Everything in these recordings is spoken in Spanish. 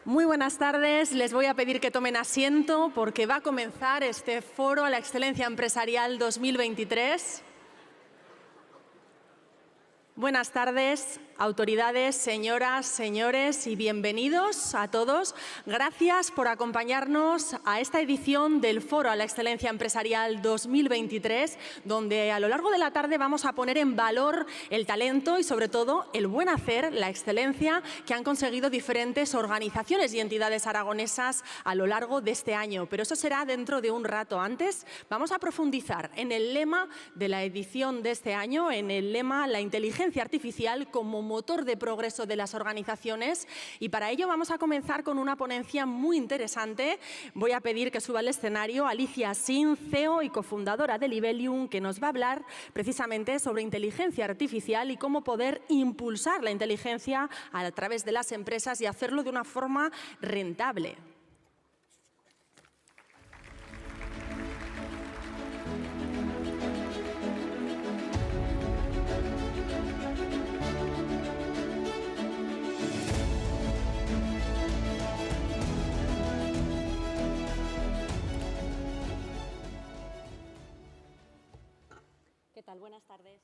Muy buenas tardes. Les voy a pedir que tomen asiento porque va a comenzar este Foro a la Excelencia Empresarial 2023. Buenas tardes, autoridades, señoras, señores, y bienvenidos a todos. Gracias por acompañarnos a esta edición del Foro a la Excelencia Empresarial 2023, donde a lo largo de la tarde vamos a poner en valor el talento y, sobre todo, el buen hacer, la excelencia que han conseguido diferentes organizaciones y entidades aragonesas a lo largo de este año. Pero eso será dentro de un rato. Antes, vamos a profundizar en el lema de la edición de este año, en el lema La inteligencia artificial como motor de progreso de las organizaciones, y para ello vamos a comenzar con una ponencia muy interesante. Voy a pedir que suba al escenario Alicia Sin, CEO y cofundadora de Libelium, que nos va a hablar precisamente sobre inteligencia artificial y cómo poder impulsar la inteligencia a través de las empresas y hacerlo de una forma rentable. ¿Qué tal? Buenas tardes.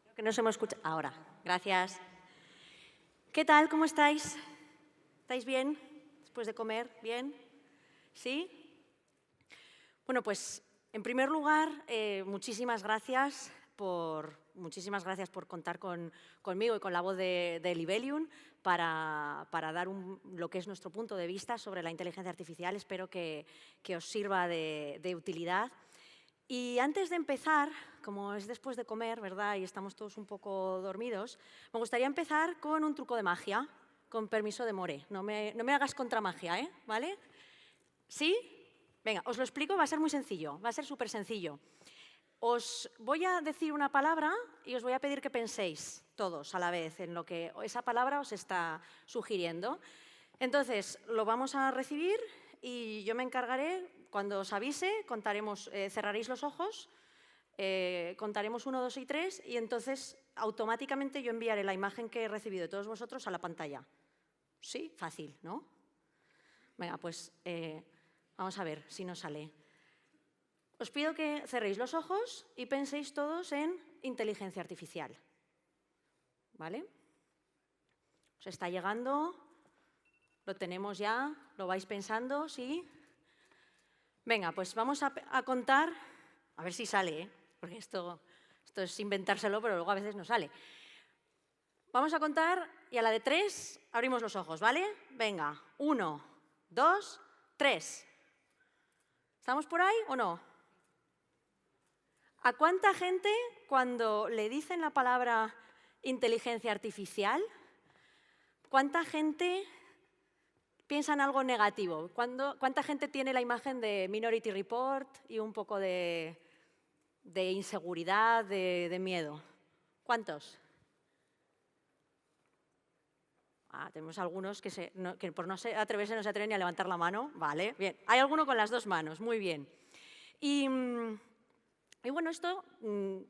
Creo que no se me escucha. Ahora, gracias. ¿Qué tal? ¿Cómo estáis? ¿Estáis bien? ¿Después de comer? ¿Bien? ¿Sí? Bueno, pues en primer lugar, muchísimas gracias por contar conmigo y con la voz de Libelium para dar lo que es nuestro punto de vista sobre la inteligencia artificial. Espero que os sirva de utilidad. Y antes de empezar, como es después de comer, ¿verdad?, y estamos todos un poco dormidos, me gustaría empezar con un truco de magia, con permiso de More. No me hagas contramagia, ¿eh? ¿Vale? ¿Sí? Venga, os lo explico, va a ser muy sencillo, va a ser súper sencillo. Os voy a decir una palabra y os voy a pedir que penséis todos a la vez en lo que esa palabra os está sugiriendo. Entonces, lo vamos a recibir y yo me encargaré, cuando os avise, contaremos, cerraréis los ojos, contaremos 1, 2 y 3 y entonces automáticamente yo enviaré la imagen que he recibido de todos vosotros a la pantalla. ¿Sí? Fácil, ¿no? Venga, pues vamos a ver si nos sale. Os pido que cerréis los ojos y penséis todos en inteligencia artificial. ¿Vale? ¿Os está llegando? ¿Lo tenemos ya? ¿Lo vais pensando? ¿Sí? Venga, pues vamos a contar, a ver si sale, ¿eh? Porque esto es inventárselo, pero luego a veces no sale. Vamos a contar y a la de 3 abrimos los ojos, ¿vale? Venga, 1, 2, 3. ¿Estamos por ahí o no? ¿A cuánta gente, cuando le dicen la palabra inteligencia artificial, cuánta gente piensa en algo negativo? ¿Cuánta gente tiene la imagen de Minority Report y un poco de inseguridad, de miedo? ¿Cuántos? Tenemos algunos que por no atreverse no se atreven ni a levantar la mano. Vale, bien. Hay alguno con las 2 manos, muy bien. Y bueno, esto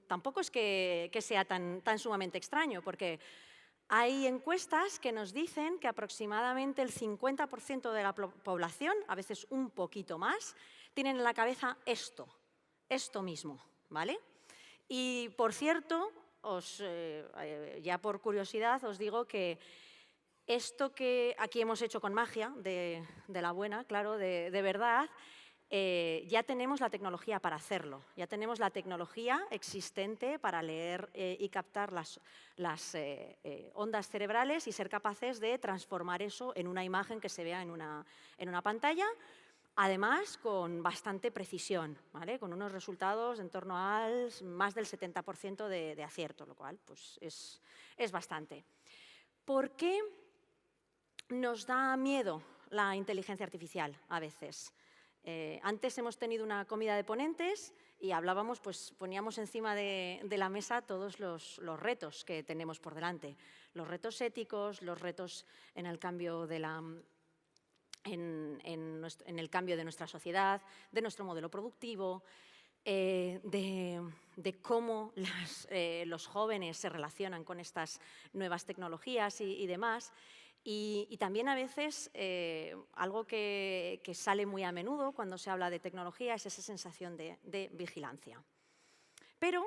tampoco es que sea tan sumamente extraño, porque hay encuestas que nos dicen que aproximadamente el 50% de la población, a veces un poquito más, tienen en la cabeza esto mismo, ¿vale? Y, por cierto, ya por curiosidad os digo que esto que aquí hemos hecho con magia, de la buena, claro, de verdad, ya tenemos la tecnología para hacerlo. Ya tenemos la tecnología existente para leer y captar las ondas cerebrales y ser capaces de transformar eso en una imagen que se vea en una pantalla, además con bastante precisión, ¿vale? Con unos resultados en torno al más del 70% de acierto, lo cual pues, es bastante. ¿Por qué nos da miedo la inteligencia artificial a veces? Antes hemos tenido una comida de ponentes y hablábamos, pues poníamos encima de la mesa todos los retos que tenemos por delante. Los retos éticos, los retos en el cambio en el cambio de nuestra sociedad, de nuestro modelo productivo. de cómo los jóvenes se relacionan con estas nuevas tecnologías y demás. Y también a veces algo que sale muy a menudo cuando se habla de tecnología es esa sensación de vigilancia. Pero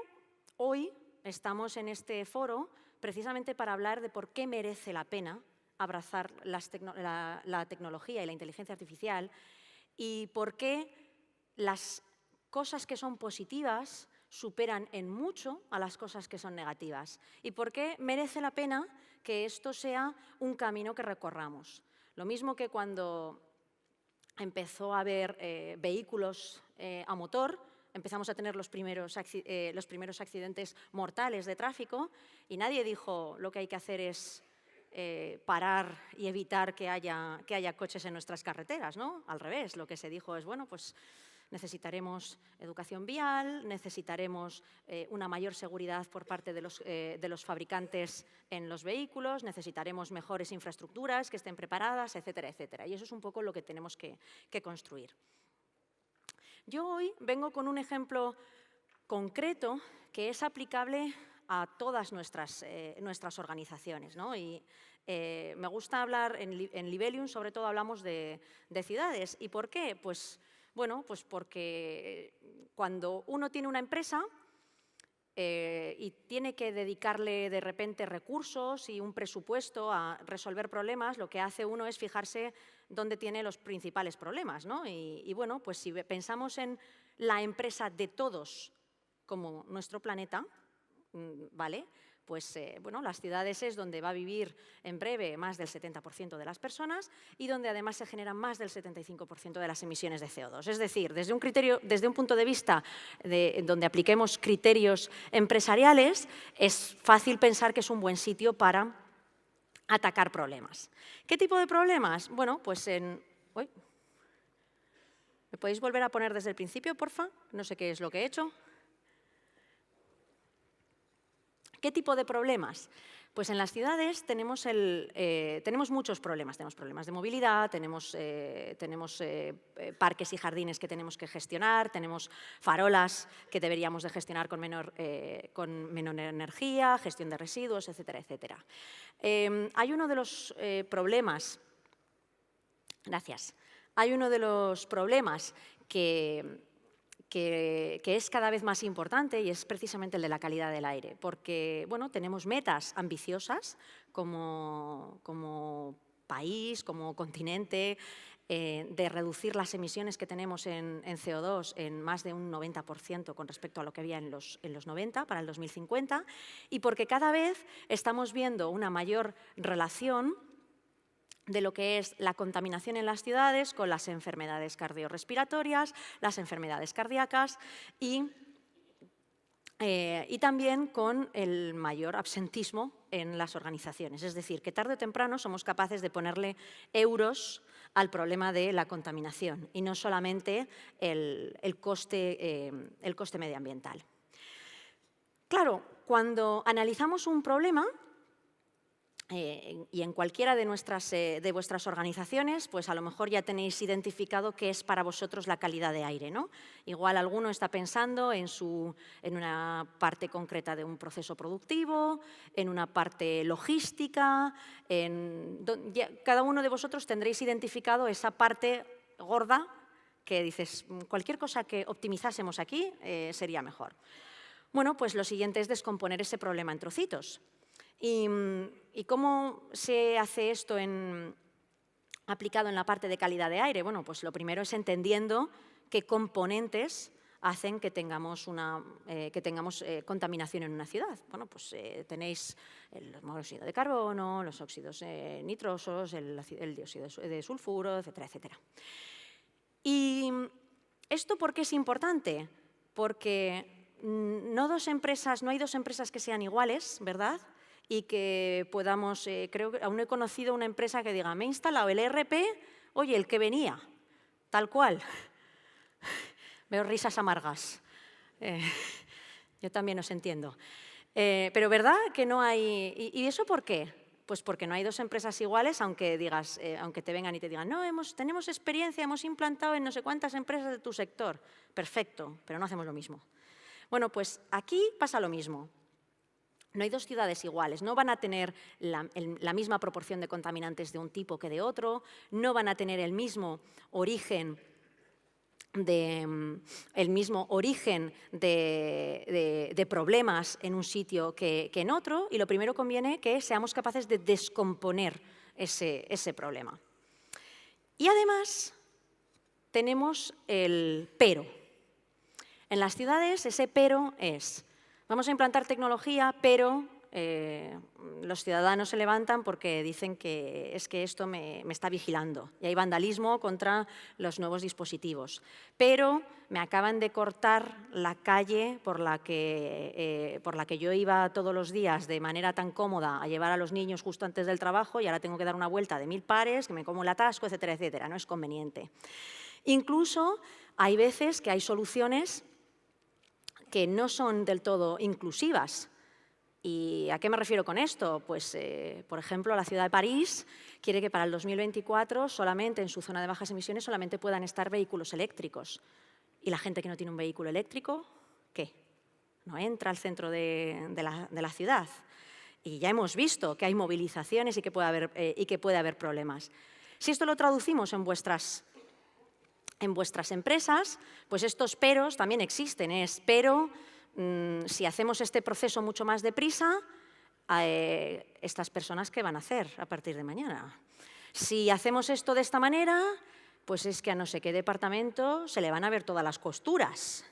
hoy estamos en este foro precisamente para hablar de por qué merece la pena abrazar la tecnología y la inteligencia artificial y por qué las cosas que son positivas superan en mucho a las cosas que son negativas y por qué merece la pena que esto sea un camino que recorramos. Lo mismo que cuando empezó a haber vehículos a motor, empezamos a tener los primeros accidentes mortales de tráfico y nadie dijo lo que hay que hacer es parar y evitar que haya coches en nuestras carreteras, ¿no? Al revés, lo que se dijo es, bueno, pues necesitaremos educación vial, necesitaremos una mayor seguridad por parte de los fabricantes en los vehículos, necesitaremos mejores infraestructuras que estén preparadas, etcétera, etcétera. Y eso es un poco lo que tenemos que construir. Yo hoy vengo con un ejemplo concreto que es aplicable a todas nuestras organizaciones, ¿no? Y me gusta hablar en Libelium, sobre todo hablamos de ciudades. ¿Y por qué? Pues, bueno, pues porque cuando uno tiene una empresa y tiene que dedicarle de repente recursos y un presupuesto a resolver problemas, lo que hace uno es fijarse dónde tiene los principales problemas, ¿no? Y bueno, pues si pensamos en la empresa de todos como nuestro planeta, ¿vale? Pues bueno, las ciudades es donde va a vivir en breve más del 70% de las personas y donde además se generan más del 75% de las emisiones de CO2. Es decir, desde un punto de vista donde apliquemos criterios empresariales, es fácil pensar que es un buen sitio para atacar problemas. ¿Qué tipo de problemas? Bueno, pues uy, ¿me podéis volver a poner desde el principio, porfa? No sé qué es lo que he hecho. ¿Qué tipo de problemas? Pues en las ciudades tenemos muchos problemas. Tenemos problemas de movilidad, tenemos parques y jardines que tenemos que gestionar, tenemos farolas que deberíamos de gestionar con menor energía, gestión de residuos, etcétera, etcétera. Hay uno de los problemas, gracias, hay uno de los problemas que es cada vez más importante y es precisamente el de la calidad del aire, porque bueno, tenemos metas ambiciosas como país, como continente, de reducir las emisiones que tenemos en CO2 en más de un 90% con respecto a lo que había en los 90 para el 2050 y porque cada vez estamos viendo una mayor relación de lo que es la contaminación en las ciudades con las enfermedades cardiorrespiratorias, las enfermedades cardíacas y también con el mayor absentismo en las organizaciones. Es decir, que tarde o temprano somos capaces de ponerle euros al problema de la contaminación y no solamente el coste medioambiental. Claro, cuando analizamos un problema, y en cualquiera de vuestras organizaciones, pues a lo mejor ya tenéis identificado qué es para vosotros la calidad de aire, ¿no? Igual alguno está pensando en una parte concreta de un proceso productivo, en una parte logística, cada uno de vosotros tendréis identificado esa parte gorda que dices, cualquier cosa que optimizásemos aquí sería mejor. Bueno, pues lo siguiente es descomponer ese problema en trocitos. ¿Y cómo se hace esto aplicado en la parte de calidad de aire? Bueno, pues lo primero es entendiendo qué componentes hacen que tengamos contaminación en una ciudad. Bueno, pues tenéis el monóxido de carbono, los óxidos nitrosos, el dióxido de sulfuro, etcétera, etcétera. ¿Y esto por qué es importante? Porque no hay dos empresas que sean iguales, ¿verdad? Y que podamos, creo que aún no he conocido una empresa que diga, me he instalado el ERP, oye, el que venía, tal cual. Veo risas amargas. Yo también os entiendo. Pero ¿verdad que no hay? ¿Y eso por qué? Pues porque no hay dos empresas iguales, aunque te vengan y te digan, no, tenemos experiencia, hemos implantado en no sé cuántas empresas de tu sector. Perfecto, pero no hacemos lo mismo. Bueno, pues aquí pasa lo mismo. No hay dos ciudades iguales, no van a tener la misma proporción de contaminantes de un tipo que de otro, no van a tener el mismo origen de problemas en un sitio que en otro, y lo primero conviene que seamos capaces de descomponer ese problema. Y además tenemos el pero. En las ciudades ese pero es, vamos a implantar tecnología, pero los ciudadanos se levantan porque dicen que es que esto me está vigilando y hay vandalismo contra los nuevos dispositivos. Pero me acaban de cortar la calle por la que yo iba todos los días de manera tan cómoda a llevar a los niños justo antes del trabajo y ahora tengo que dar una vuelta de 1000 pares, que me como el atasco, etcétera, etcétera. No es conveniente. Incluso hay veces que hay soluciones que no son del todo inclusivas. ¿Y a qué me refiero con esto? Pues, por ejemplo, la ciudad de París quiere que para el 2024 solamente en su zona de bajas emisiones solamente puedan estar vehículos eléctricos. ¿Y la gente que no tiene un vehículo eléctrico, qué? No entra al centro de la ciudad. Y ya hemos visto que hay movilizaciones y que puede haber problemas. Si esto lo traducimos en vuestras empresas, pues estos peros también existen. Pero si hacemos este proceso mucho más deprisa, estas personas, ¿qué van a hacer a partir de mañana? Si hacemos esto de esta manera, pues es que a no sé qué departamento se le van a ver todas las costuras.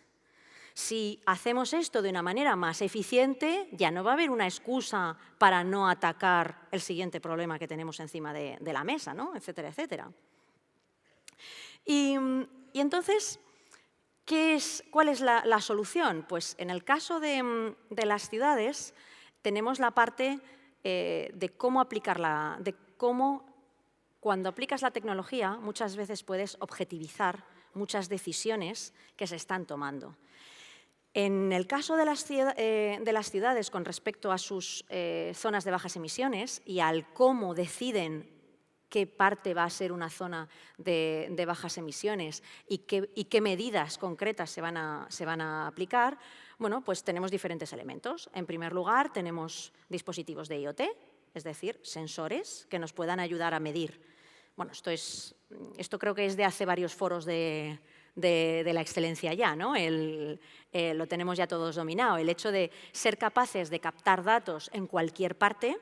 Si hacemos esto de una manera más eficiente, ya no va a haber una excusa para no atacar el siguiente problema que tenemos encima de la mesa, ¿no? Etcétera, etcétera. Y entonces, ¿cuál es la solución? Pues en el caso de las ciudades tenemos la parte de cómo aplicarla, de cómo cuando aplicas la tecnología muchas veces puedes objetivizar muchas decisiones que se están tomando. En el caso de las ciudades con respecto a sus zonas de bajas emisiones y al cómo deciden qué parte va a ser una zona de bajas emisiones y qué medidas concretas se van a aplicar, bueno, pues tenemos diferentes elementos. En primer lugar, tenemos dispositivos de IoT, es decir, sensores que nos puedan ayudar a medir. Bueno, esto creo que es de hace varios foros de la excelencia ya, ¿no? Lo tenemos ya todos dominado. El hecho de ser capaces de captar datos en cualquier parte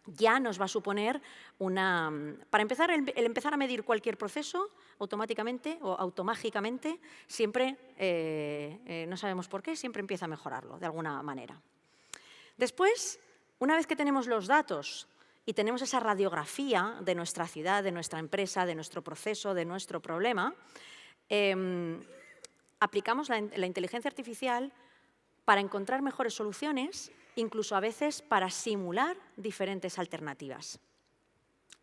ya nos va a suponer para empezar, el empezar a medir cualquier proceso automáticamente o automágicamente, siempre, no sabemos por qué, siempre empieza a mejorarlo de alguna manera. Después, una vez que tenemos los datos y tenemos esa radiografía de nuestra ciudad, de nuestra empresa, de nuestro proceso, de nuestro problema, aplicamos la inteligencia artificial para encontrar mejores soluciones, incluso a veces para simular diferentes alternativas.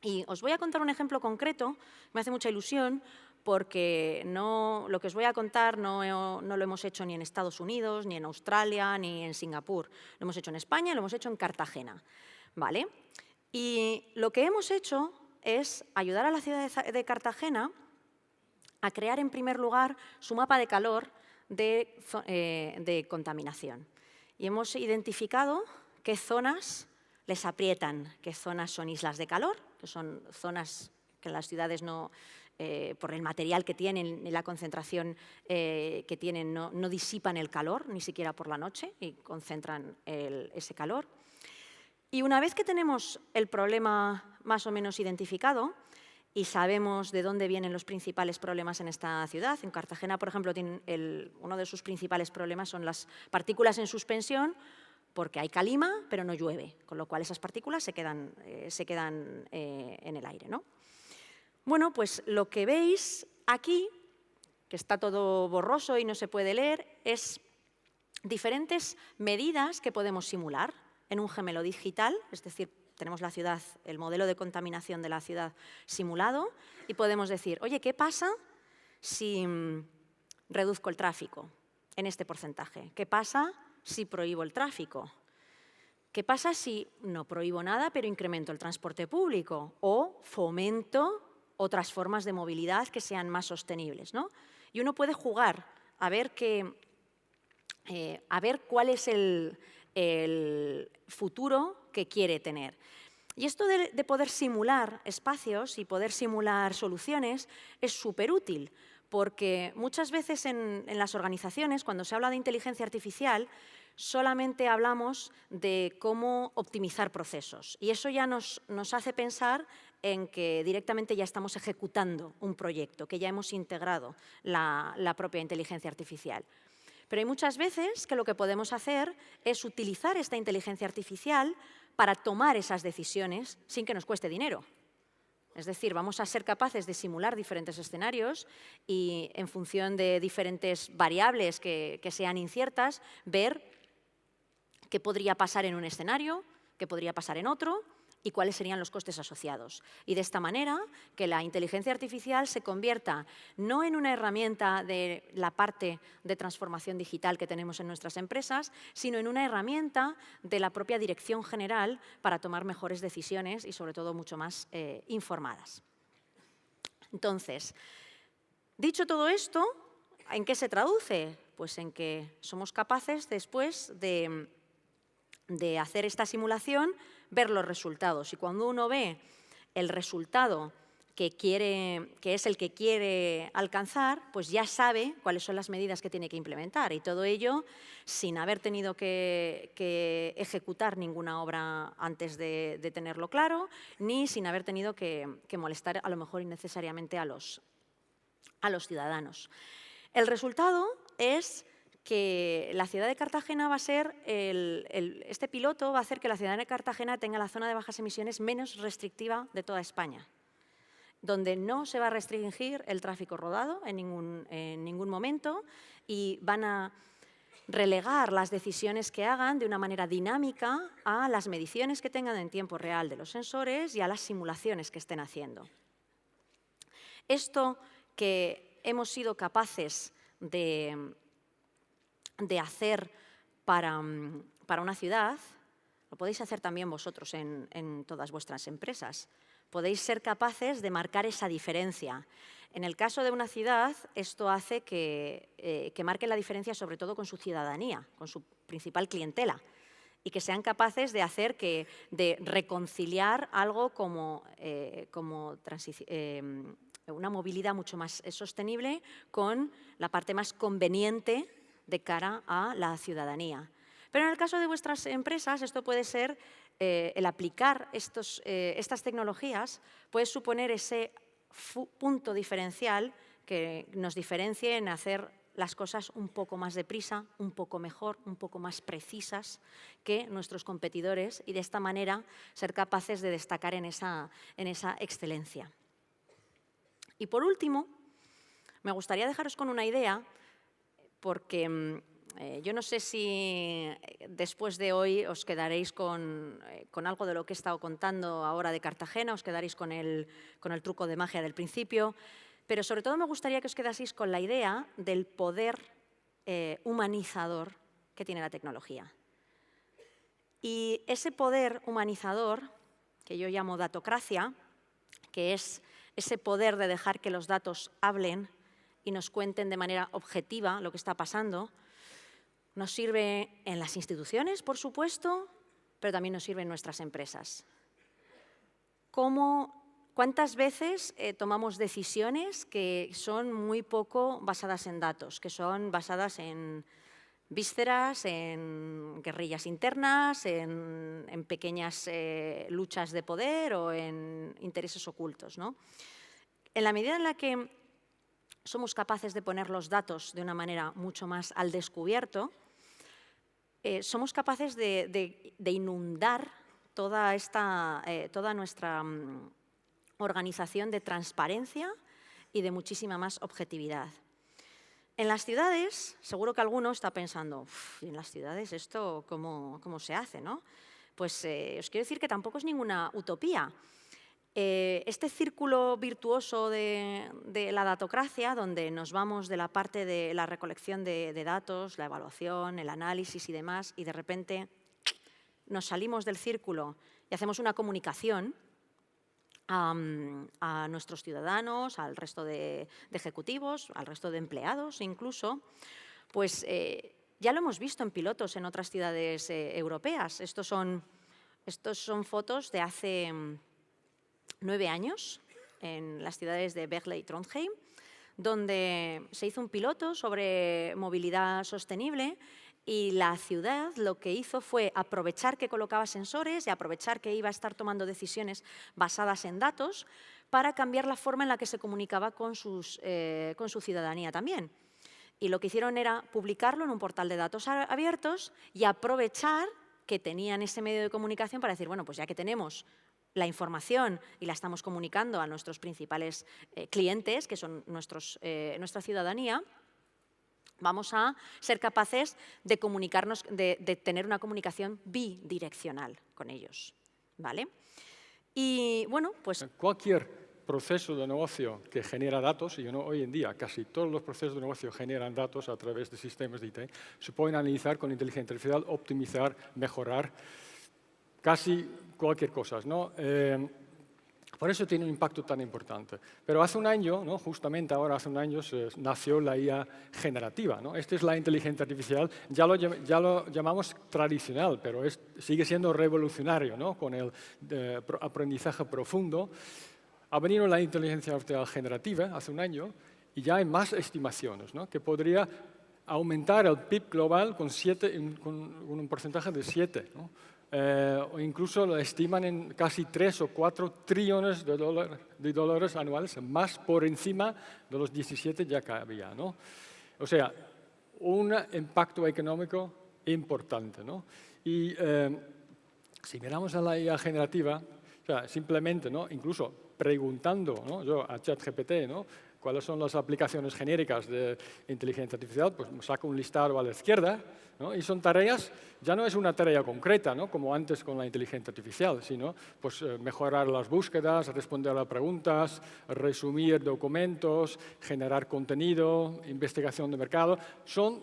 Y os voy a contar un ejemplo concreto, me hace mucha ilusión, porque lo que os voy a contar no lo hemos hecho ni en Estados Unidos, ni en Australia, ni en Singapur. Lo hemos hecho en España, lo hemos hecho en Cartagena. ¿Vale? Y lo que hemos hecho es ayudar a la ciudad de Cartagena a crear, en primer lugar, su mapa de calor de contaminación. Y hemos identificado qué zonas les aprietan, qué zonas son islas de calor, que son zonas que las ciudades por el material que tienen y la concentración que tienen, no disipan el calor, ni siquiera por la noche, y concentran ese calor. Y una vez que tenemos el problema más o menos identificado y sabemos de dónde vienen los principales problemas en esta ciudad, en Cartagena, por ejemplo, uno de sus principales problemas son las partículas en suspensión, porque hay calima, pero no llueve, con lo cual esas partículas se quedan en el aire, ¿no? Bueno, pues lo que veis aquí, que está todo borroso y no se puede leer, es diferentes medidas que podemos simular en un gemelo digital, es decir, tenemos la ciudad, el modelo de contaminación de la ciudad simulado y podemos decir, oye, ¿qué pasa si reduzco el tráfico en este porcentaje? ¿Qué pasa si prohíbo el tráfico? ¿Qué pasa si no prohíbo nada, pero incremento el transporte público o fomento otras formas de movilidad que sean más sostenibles, ¿no? Y uno puede jugar a ver cuál es el futuro que quiere tener. Y esto de poder simular espacios y poder simular soluciones es súper útil, porque muchas veces en las organizaciones, cuando se habla de inteligencia artificial, solamente hablamos de cómo optimizar procesos. Y eso ya nos hace pensar en que directamente ya estamos ejecutando un proyecto, que ya hemos integrado la propia inteligencia artificial. Pero hay muchas veces que lo que podemos hacer es utilizar esta inteligencia artificial para tomar esas decisiones sin que nos cueste dinero. Es decir, vamos a ser capaces de simular diferentes escenarios y, en función de diferentes variables que sean inciertas, ver qué podría pasar en un escenario, qué podría pasar en otro y cuáles serían los costes asociados. Y de esta manera, que la inteligencia artificial se convierta no en una herramienta de la parte de transformación digital que tenemos en nuestras empresas, sino en una herramienta de la propia dirección general para tomar mejores decisiones y, sobre todo, mucho más informadas. Entonces, dicho todo esto, ¿en qué se traduce? Pues en que somos capaces después de hacer esta simulación, ver los resultados. Y cuando uno ve el resultado que es el que quiere alcanzar, pues ya sabe cuáles son las medidas que tiene que implementar. Y todo ello sin haber tenido que ejecutar ninguna obra antes de tenerlo claro, ni sin haber tenido que molestar a lo mejor innecesariamente a los ciudadanos. El resultado es que la ciudad de Cartagena va a ser, este piloto va a hacer que la ciudad de Cartagena tenga la zona de bajas emisiones menos restrictiva de toda España, donde no se va a restringir el tráfico rodado en ningún momento y van a relegar las decisiones que hagan de una manera dinámica a las mediciones que tengan en tiempo real de los sensores y a las simulaciones que estén haciendo. Esto que hemos sido capaces de hacer para una ciudad, lo podéis hacer también vosotros en todas vuestras empresas. Podéis ser capaces de marcar esa diferencia. En el caso de una ciudad, esto hace que marque la diferencia sobre todo con su ciudadanía, con su principal clientela, y que sean capaces de reconciliar algo como una movilidad mucho más sostenible con la parte más conveniente de cara a la ciudadanía. Pero en el caso de vuestras empresas, esto puede ser, el aplicar estas tecnologías puede suponer ese punto diferencial que nos diferencie en hacer las cosas un poco más deprisa, un poco mejor, un poco más precisas que nuestros competidores y de esta manera ser capaces de destacar en esa excelencia. Y por último, me gustaría dejaros con una idea, porque yo no sé si después de hoy os quedaréis con algo de lo que he estado contando ahora de Cartagena, os quedaréis con el truco de magia del principio, pero sobre todo me gustaría que os quedaseis con la idea del poder humanizador que tiene la tecnología. Y ese poder humanizador, que yo llamo datocracia, que es ese poder de dejar que los datos hablen y nos cuenten de manera objetiva lo que está pasando, nos sirve en las instituciones, por supuesto, pero también nos sirve en nuestras empresas. ¿Cuántas veces tomamos decisiones que son muy poco basadas en datos, que son basadas en vísceras, en guerrillas internas, en pequeñas luchas de poder o en intereses ocultos, ¿no? En la medida en la que somos capaces de poner los datos de una manera mucho más al descubierto, somos capaces de inundar toda nuestra organización de transparencia y de muchísima más objetividad. En las ciudades, seguro que alguno está pensando, ¿y en las ciudades esto cómo se hace, no? Pues os quiero decir que tampoco es ninguna utopía. Este círculo virtuoso de la datocracia, donde nos vamos de la parte de la recolección de datos, la evaluación, el análisis y demás, y de repente nos salimos del círculo y hacemos una comunicación a nuestros ciudadanos, al resto de ejecutivos, al resto de empleados incluso, pues ya lo hemos visto en pilotos en otras ciudades europeas. Estos son fotos de hace 9 años en las ciudades de Berle y Trondheim, donde se hizo un piloto sobre movilidad sostenible y la ciudad lo que hizo fue aprovechar que colocaba sensores y aprovechar que iba a estar tomando decisiones basadas en datos para cambiar la forma en la que se comunicaba con su ciudadanía también. Y lo que hicieron era publicarlo en un portal de datos abiertos y aprovechar que tenían ese medio de comunicación para decir, bueno, pues ya que tenemos la información y la estamos comunicando a nuestros principales clientes, que son nuestra ciudadanía, vamos a ser capaces de comunicarnos, de tener una comunicación bidireccional con ellos, ¿vale? Y bueno, pues cualquier proceso de negocio que genera datos, y hoy en día casi todos los procesos de negocio generan datos a través de sistemas de IT, se pueden analizar con inteligencia artificial, optimizar, mejorar, casi cualquier cosa, ¿no? Por eso tiene un impacto tan importante. Pero hace un año, ¿no? Justamente ahora hace un año, nació la IA generativa, ¿no? Esta es la inteligencia artificial, ya lo llamamos tradicional, pero sigue siendo revolucionario, ¿no? Con el aprendizaje profundo. Ha venido la inteligencia artificial generativa hace un año y ya hay más estimaciones, ¿no? Que podría aumentar el PIB global con un porcentaje de 7, ¿no? O incluso lo estiman en casi 3 o 4 trillones de dólares anuales, más por encima de los 17 ya que había, ¿no? O sea, un impacto económico importante, ¿no? Y si miramos a la IA generativa, o sea, simplemente, ¿no? Incluso preguntando, ¿no? Yo a ChatGPT, ¿no? ¿Cuáles son las aplicaciones genéricas de inteligencia artificial? Pues me saco un listado a la izquierda, ¿no? Y son tareas, ya no es una tarea concreta, ¿no? Como antes con la inteligencia artificial, sino pues, mejorar las búsquedas, responder a preguntas, resumir documentos, generar contenido, investigación de mercado. Son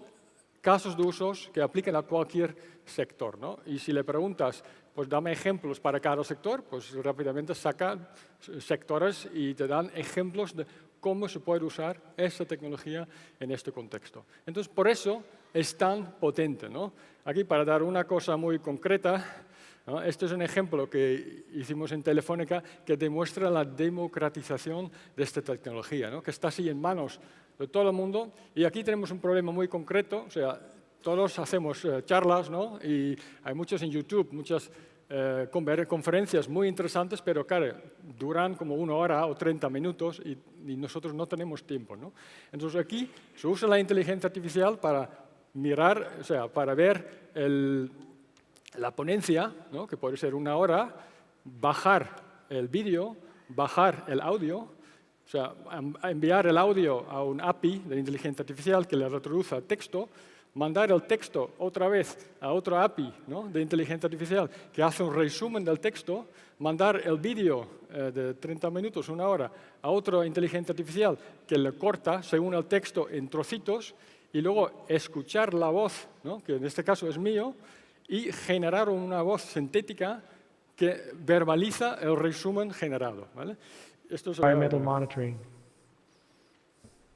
casos de usos que aplican a cualquier sector, ¿no? Y si le preguntas, pues dame ejemplos para cada sector, pues rápidamente saca sectores y te dan ejemplos de cómo se puede usar esta tecnología en este contexto. Entonces, por eso es tan potente, ¿no? Aquí, para dar una cosa muy concreta, ¿no? Este es un ejemplo que hicimos en Telefónica que demuestra la democratización de esta tecnología, ¿no? Que está así en manos de todo el mundo. Y aquí tenemos un problema muy concreto, o sea, todos hacemos charlas, ¿no? Y hay muchos en YouTube, muchas conferencias muy interesantes, pero claro, duran como 1 hora o 30 minutos y nosotros no tenemos tiempo, ¿no? Entonces aquí se usa la inteligencia artificial para mirar, o sea, para ver la ponencia, ¿no? Que puede ser 1 hora, bajar el vídeo, bajar el audio, o sea, enviar el audio a un API de inteligencia artificial que le reproduce texto, mandar el texto otra vez a otro API, ¿no? De inteligencia artificial que hace un resumen del texto, mandar el vídeo de 30 minutos, 1 hora, a otra inteligencia artificial que le corta según el texto en trocitos y luego escuchar la voz, ¿no? Que en este caso es mío, y generar una voz sintética que verbaliza el resumen generado, ¿vale? Esto es Environmental monitoring.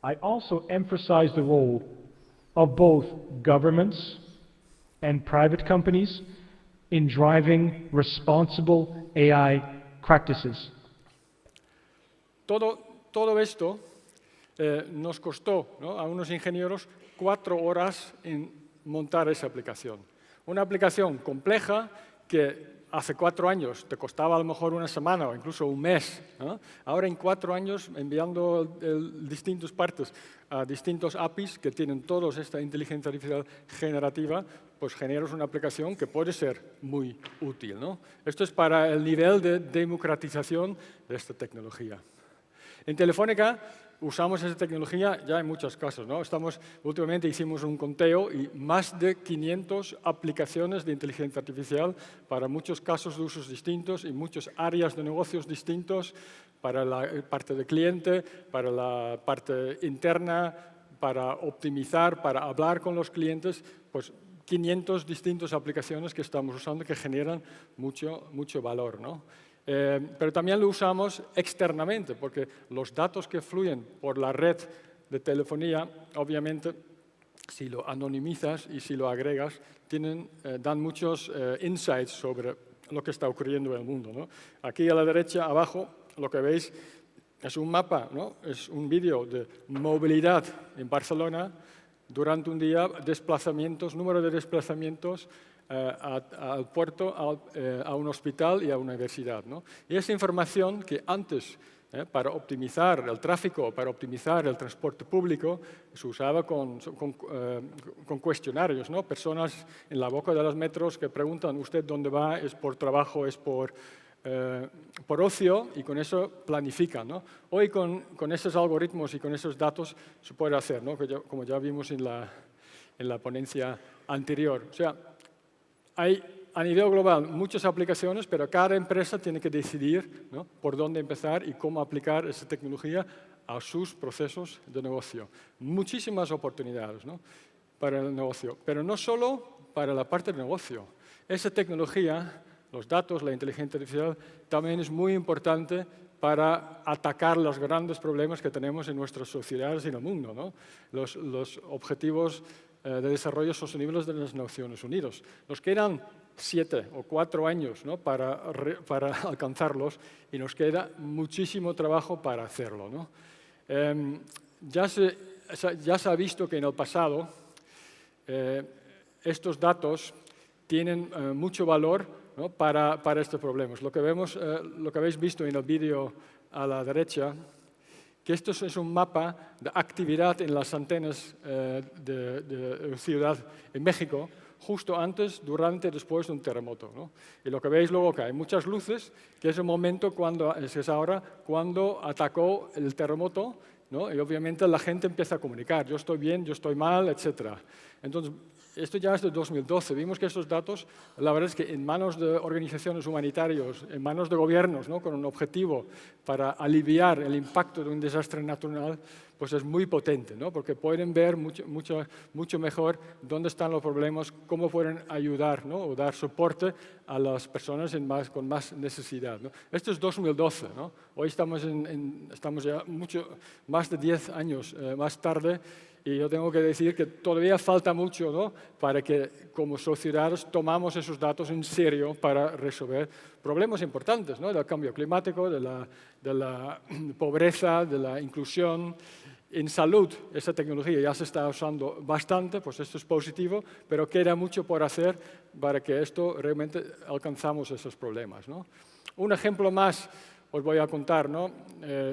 I also emphasize the role of both governments and private companies in driving responsible AI practices. Todo esto nos costó, ¿no? A unos ingenieros 4 horas en montar esa aplicación. Una aplicación compleja que hace 4 años te costaba a lo mejor 1 semana o incluso 1 mes, ¿no? Ahora en 4 años, enviando distintas partes a distintos APIs que tienen todos esta inteligencia artificial generativa, pues generas una aplicación que puede ser muy útil, ¿no? Esto es para el nivel de democratización de esta tecnología. En Telefónica usamos esa tecnología ya en muchos casos, ¿no? Últimamente hicimos un conteo y más de 500 aplicaciones de inteligencia artificial para muchos casos de usos distintos y muchas áreas de negocios distintos, para la parte de cliente, para la parte interna, para optimizar, para hablar con los clientes, pues 500 distintas aplicaciones que estamos usando que generan mucho valor, ¿no? Pero también lo usamos externamente, porque los datos que fluyen por la red de telefonía, obviamente, si lo anonimizas y si lo agregas, dan muchos insights sobre lo que está ocurriendo en el mundo, ¿no? Aquí a la derecha, abajo, lo que veis es un mapa, ¿no? Es un vídeo de movilidad en Barcelona durante un día, número de desplazamientos al puerto, a un hospital y a una universidad, ¿no? Y esa información que antes, para optimizar el tráfico, para optimizar el transporte público, se usaba con cuestionarios, ¿no? Personas en la boca de los metros que preguntan, ¿usted dónde va? ¿Es por trabajo? ¿Es por ocio? Y con eso planifican, ¿no? Hoy con esos algoritmos y con esos datos se puede hacer, ¿no? Como ya vimos en la ponencia anterior. O sea, hay a nivel global muchas aplicaciones, pero cada empresa tiene que decidir, ¿no?, por dónde empezar y cómo aplicar esa tecnología a sus procesos de negocio. Muchísimas oportunidades, ¿no?, para el negocio, pero no solo para la parte de negocio. Esa tecnología, los datos, la inteligencia artificial, también es muy importante para atacar los grandes problemas que tenemos en nuestras sociedades y en el mundo, ¿no? Los objetivos de desarrollo sostenible de las Naciones Unidas. Nos quedan 7 o 4 años, ¿no?, para alcanzarlos y nos queda muchísimo trabajo para hacerlo, ¿no? Ya se ha visto que en el pasado estos datos tienen mucho valor, ¿no?, para estos problemas. Lo que habéis visto en el vídeo a la derecha, que esto es un mapa de actividad en las antenas de ciudad en México, justo antes, durante y después de un terremoto, ¿no? Y lo que veis luego que hay muchas luces, que es el momento es ahora cuando atacó el terremoto, ¿no? Y obviamente la gente empieza a comunicar, yo estoy bien, yo estoy mal, etc. Entonces, esto ya es de 2012. Vimos que estos datos, la verdad es que en manos de organizaciones humanitarias, en manos de gobiernos, ¿no?, con un objetivo para aliviar el impacto de un desastre natural, pues es muy potente, ¿no?, porque pueden ver mucho mejor dónde están los problemas, cómo pueden ayudar, ¿no?, o dar soporte a las personas con más necesidad, ¿no? Esto es 2012, ¿no? Hoy estamos ya más de 10 años más tarde. Y yo tengo que decir que todavía falta mucho, ¿no?, para que como sociedades tomamos esos datos en serio para resolver problemas importantes, ¿no?, del cambio climático, de la pobreza, de la inclusión. En salud, esa tecnología ya se está usando bastante, pues esto es positivo, pero queda mucho por hacer para que esto realmente alcanzamos esos problemas, ¿no? Un ejemplo más os voy a contar, ¿no?,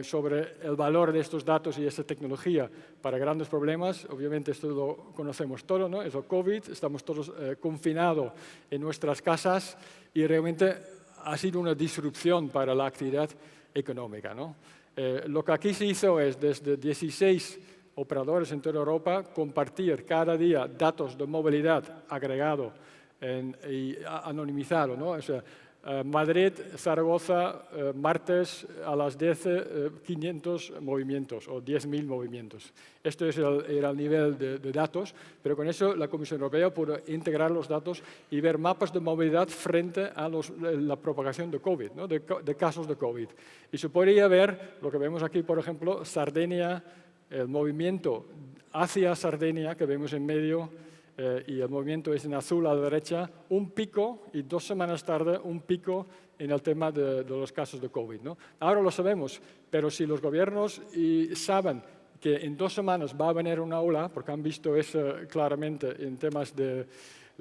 sobre el valor de estos datos y esta tecnología para grandes problemas. Obviamente esto lo conocemos todos, ¿no? Es el COVID, estamos todos confinados en nuestras casas y realmente ha sido una disrupción para la actividad económica, ¿no? Lo que aquí se hizo es, desde 16 operadores en toda Europa, compartir cada día datos de movilidad agregado y anonimizado, ¿no? O sea, Madrid, Zaragoza, martes a las 10, 500 movimientos o 10.000 movimientos. Esto era el nivel de datos, pero con eso la Comisión Europea pudo integrar los datos y ver mapas de movilidad frente a la propagación de COVID, ¿no?, de casos de COVID. Y se podría ver lo que vemos aquí, por ejemplo, Sardeña, el movimiento hacia Sardeña que vemos en medio, y el movimiento es en azul a la derecha, un pico y 2 semanas tarde un pico en el tema de los casos de COVID, ¿no? Ahora lo sabemos, pero si los gobiernos saben que en 2 semanas va a venir una ola, porque han visto eso claramente en temas de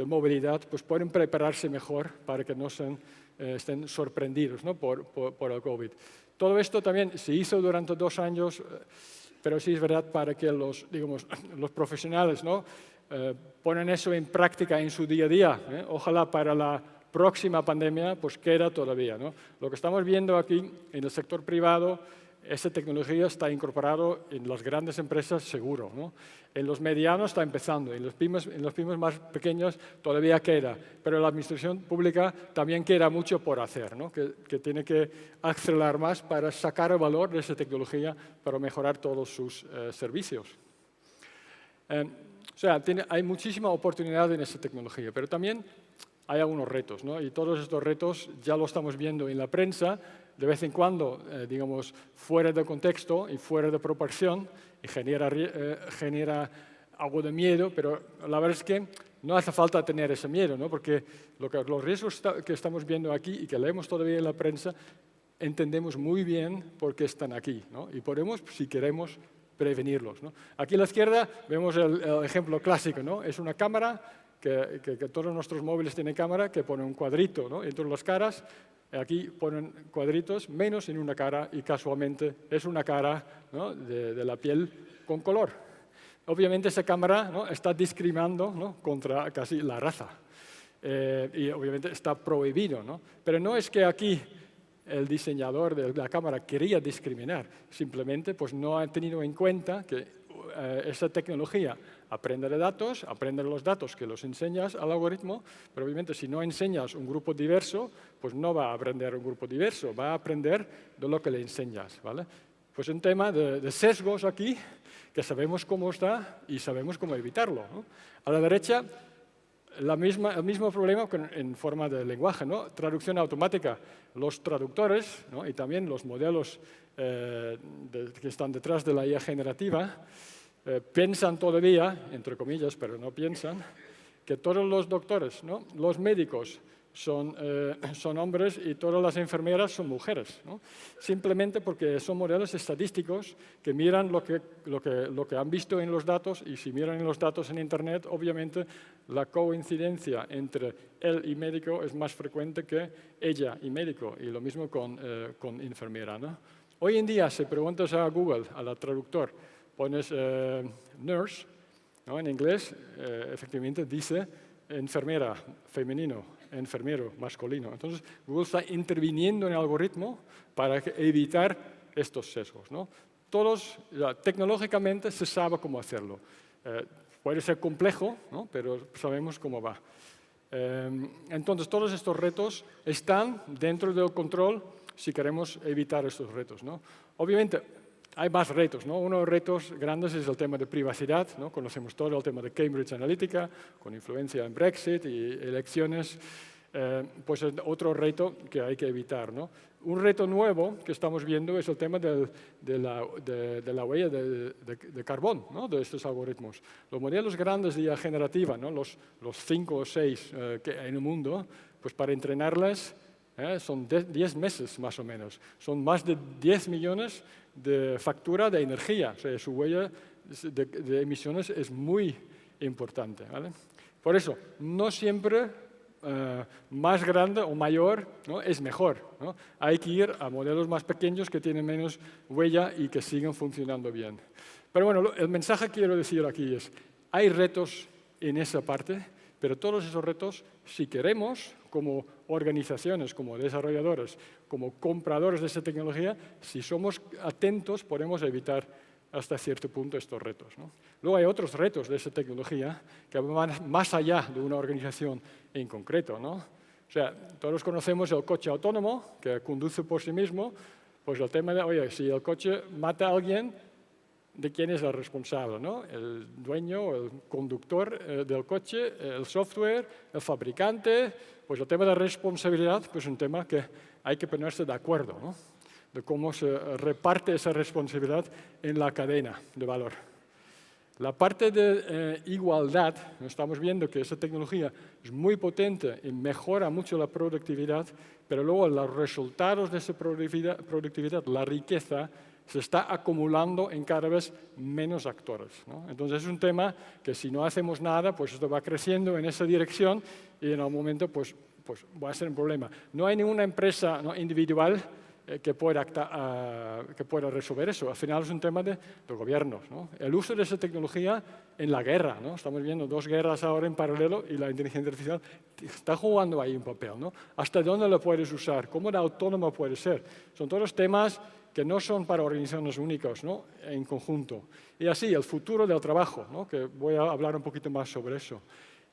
movilidad, pues pueden prepararse mejor para que no estén sorprendidos, ¿no?, por el COVID. Todo esto también se hizo durante 2 años, pero sí es verdad para que los profesionales, ¿no?, ponen eso en práctica en su día a día, ¿eh? Ojalá para la próxima pandemia pues queda todavía, ¿no? Lo que estamos viendo aquí en el sector privado, esta tecnología está incorporada en las grandes empresas seguro, ¿no? En los medianos está empezando, en los pymes más pequeños todavía queda, pero en la administración pública también queda mucho por hacer, ¿no?, que tiene que acelerar más para sacar el valor de esa tecnología para mejorar todos sus servicios. sea, hay muchísima oportunidad en esta tecnología, pero también hay algunos retos, ¿no? Y todos estos retos ya lo estamos viendo en la prensa, de vez en cuando, digamos, fuera de contexto y fuera de proporción, y genera algo de miedo, pero la verdad es que no hace falta tener ese miedo, ¿no? Porque los riesgos que estamos viendo aquí y que leemos todavía en la prensa, entendemos muy bien por qué están aquí, ¿no? Y podemos, si queremos, prevenirlos, ¿no? Aquí a la izquierda vemos el ejemplo clásico, ¿no? Es una cámara, que todos nuestros móviles tienen cámara, que pone un cuadrito, ¿no? Entre las caras. Aquí ponen cuadritos, menos en una cara, y casualmente es una cara, ¿no? de la piel con color. Obviamente esa cámara, ¿no? está discriminando, ¿no? contra casi la raza. Y obviamente está prohibido, ¿no? Pero no es que aquí el diseñador de la cámara quería discriminar, simplemente pues, no ha tenido en cuenta que esa tecnología aprende de datos, aprende los datos que los enseñas al algoritmo, pero obviamente si no enseñas un grupo diverso, pues no va a aprender un grupo diverso, va a aprender de lo que le enseñas, ¿vale? Pues un tema de sesgos aquí, que sabemos cómo está y sabemos cómo evitarlo, ¿no? A la derecha, el mismo problema en forma de lenguaje, ¿no? Traducción automática. Los traductores, ¿no? y también los modelos que están detrás de la IA generativa piensan todavía, entre comillas, pero no piensan, que todos los doctores, ¿no? los médicos son hombres y todas las enfermeras son mujeres, ¿no? Simplemente porque son modelos estadísticos que miran lo que han visto en los datos, y si miran en los datos en Internet, obviamente la coincidencia entre él y médico es más frecuente que ella y médico, y lo mismo con enfermera, ¿no? Hoy en día, si preguntas a Google, al traductor, pones nurse, ¿no? En inglés, efectivamente dice enfermera, femenino, enfermero, masculino. Entonces, Google está interviniendo en el algoritmo para evitar estos sesgos, ¿no? Tecnológicamente se sabe cómo hacerlo. Puede ser complejo, ¿no? pero sabemos cómo va. Entonces, todos estos retos están dentro del control si queremos evitar estos retos, ¿no? Obviamente, hay más retos, ¿no? Uno de los retos grandes es el tema de privacidad, ¿no? Conocemos todo el tema de Cambridge Analytica, con influencia en Brexit y elecciones. Pues es otro reto que hay que evitar, ¿no? Un reto nuevo que estamos viendo es el tema de la huella de carbón, ¿no? de estos algoritmos. Los modelos grandes de IA generativa, ¿no? los 5 o 6 que hay en el mundo, pues para entrenarlas son 10 meses más o menos. Son más de 10 millones de factura de energía. O sea, su huella de emisiones es muy importante, ¿vale? Por eso, no siempre más grande o mayor, ¿no? es mejor, ¿no? Hay que ir a modelos más pequeños que tienen menos huella y que siguen funcionando bien. Pero bueno, el mensaje que quiero decir aquí es, hay retos en esa parte, pero todos esos retos, si queremos, como organizaciones, como desarrolladores, como compradores de esa tecnología, si somos atentos, podemos evitar hasta cierto punto estos retos, ¿no? Luego hay otros retos de esa tecnología que van más allá de una organización en concreto, ¿no? O sea, todos conocemos el coche autónomo que conduce por sí mismo, pues el tema de, oye, si el coche mata a alguien, ¿de quién es el responsable, ¿no? El dueño, el conductor del coche, el software, el fabricante. Pues el tema de responsabilidad pues es un tema que hay que ponerse de acuerdo, ¿no? De cómo se reparte esa responsabilidad en la cadena de valor. La parte de igualdad, estamos viendo que esa tecnología es muy potente y mejora mucho la productividad, pero luego los resultados de esa productividad, la riqueza, se está acumulando en cada vez menos actores, ¿no? Entonces es un tema que si no hacemos nada, pues esto va creciendo en esa dirección y en algún momento pues va a ser un problema. No hay ninguna empresa, ¿no? individual que pueda resolver eso. Al final es un tema de gobiernos, ¿no? El uso de esa tecnología en la guerra, ¿no? Estamos viendo 2 guerras ahora en paralelo y la inteligencia artificial está jugando ahí un papel, ¿no? ¿Hasta dónde lo puedes usar? ¿Cómo de autónoma puede ser? Son todos temas que no son para organizaciones únicas, ¿no? En conjunto. Y así, el futuro del trabajo, ¿no? Que voy a hablar un poquito más sobre eso.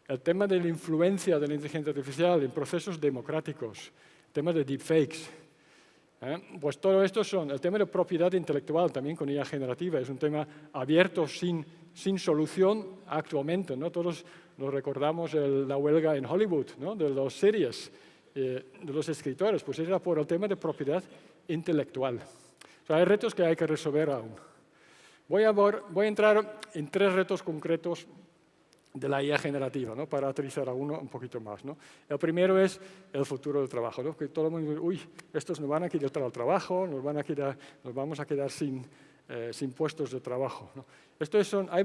El tema de la influencia de la inteligencia artificial en procesos democráticos, el tema de deepfakes. Pues todo esto son el tema de propiedad intelectual, también con IA generativa, es un tema abierto sin sin solución actualmente, ¿no? Todos nos recordamos la huelga en Hollywood, ¿no? De las series, de los escritores, pues era por el tema de propiedad intelectual. O sea, hay retos que hay que resolver aún. Voy a entrar en 3 retos concretos de la IA generativa, ¿no? Para aterrizar a uno un poquito más, ¿no? El primero es el futuro del trabajo, ¿no? Que todo el mundo dice, uy, estos nos van a quitar el trabajo, nos vamos a quedar sin puestos de trabajo, ¿no?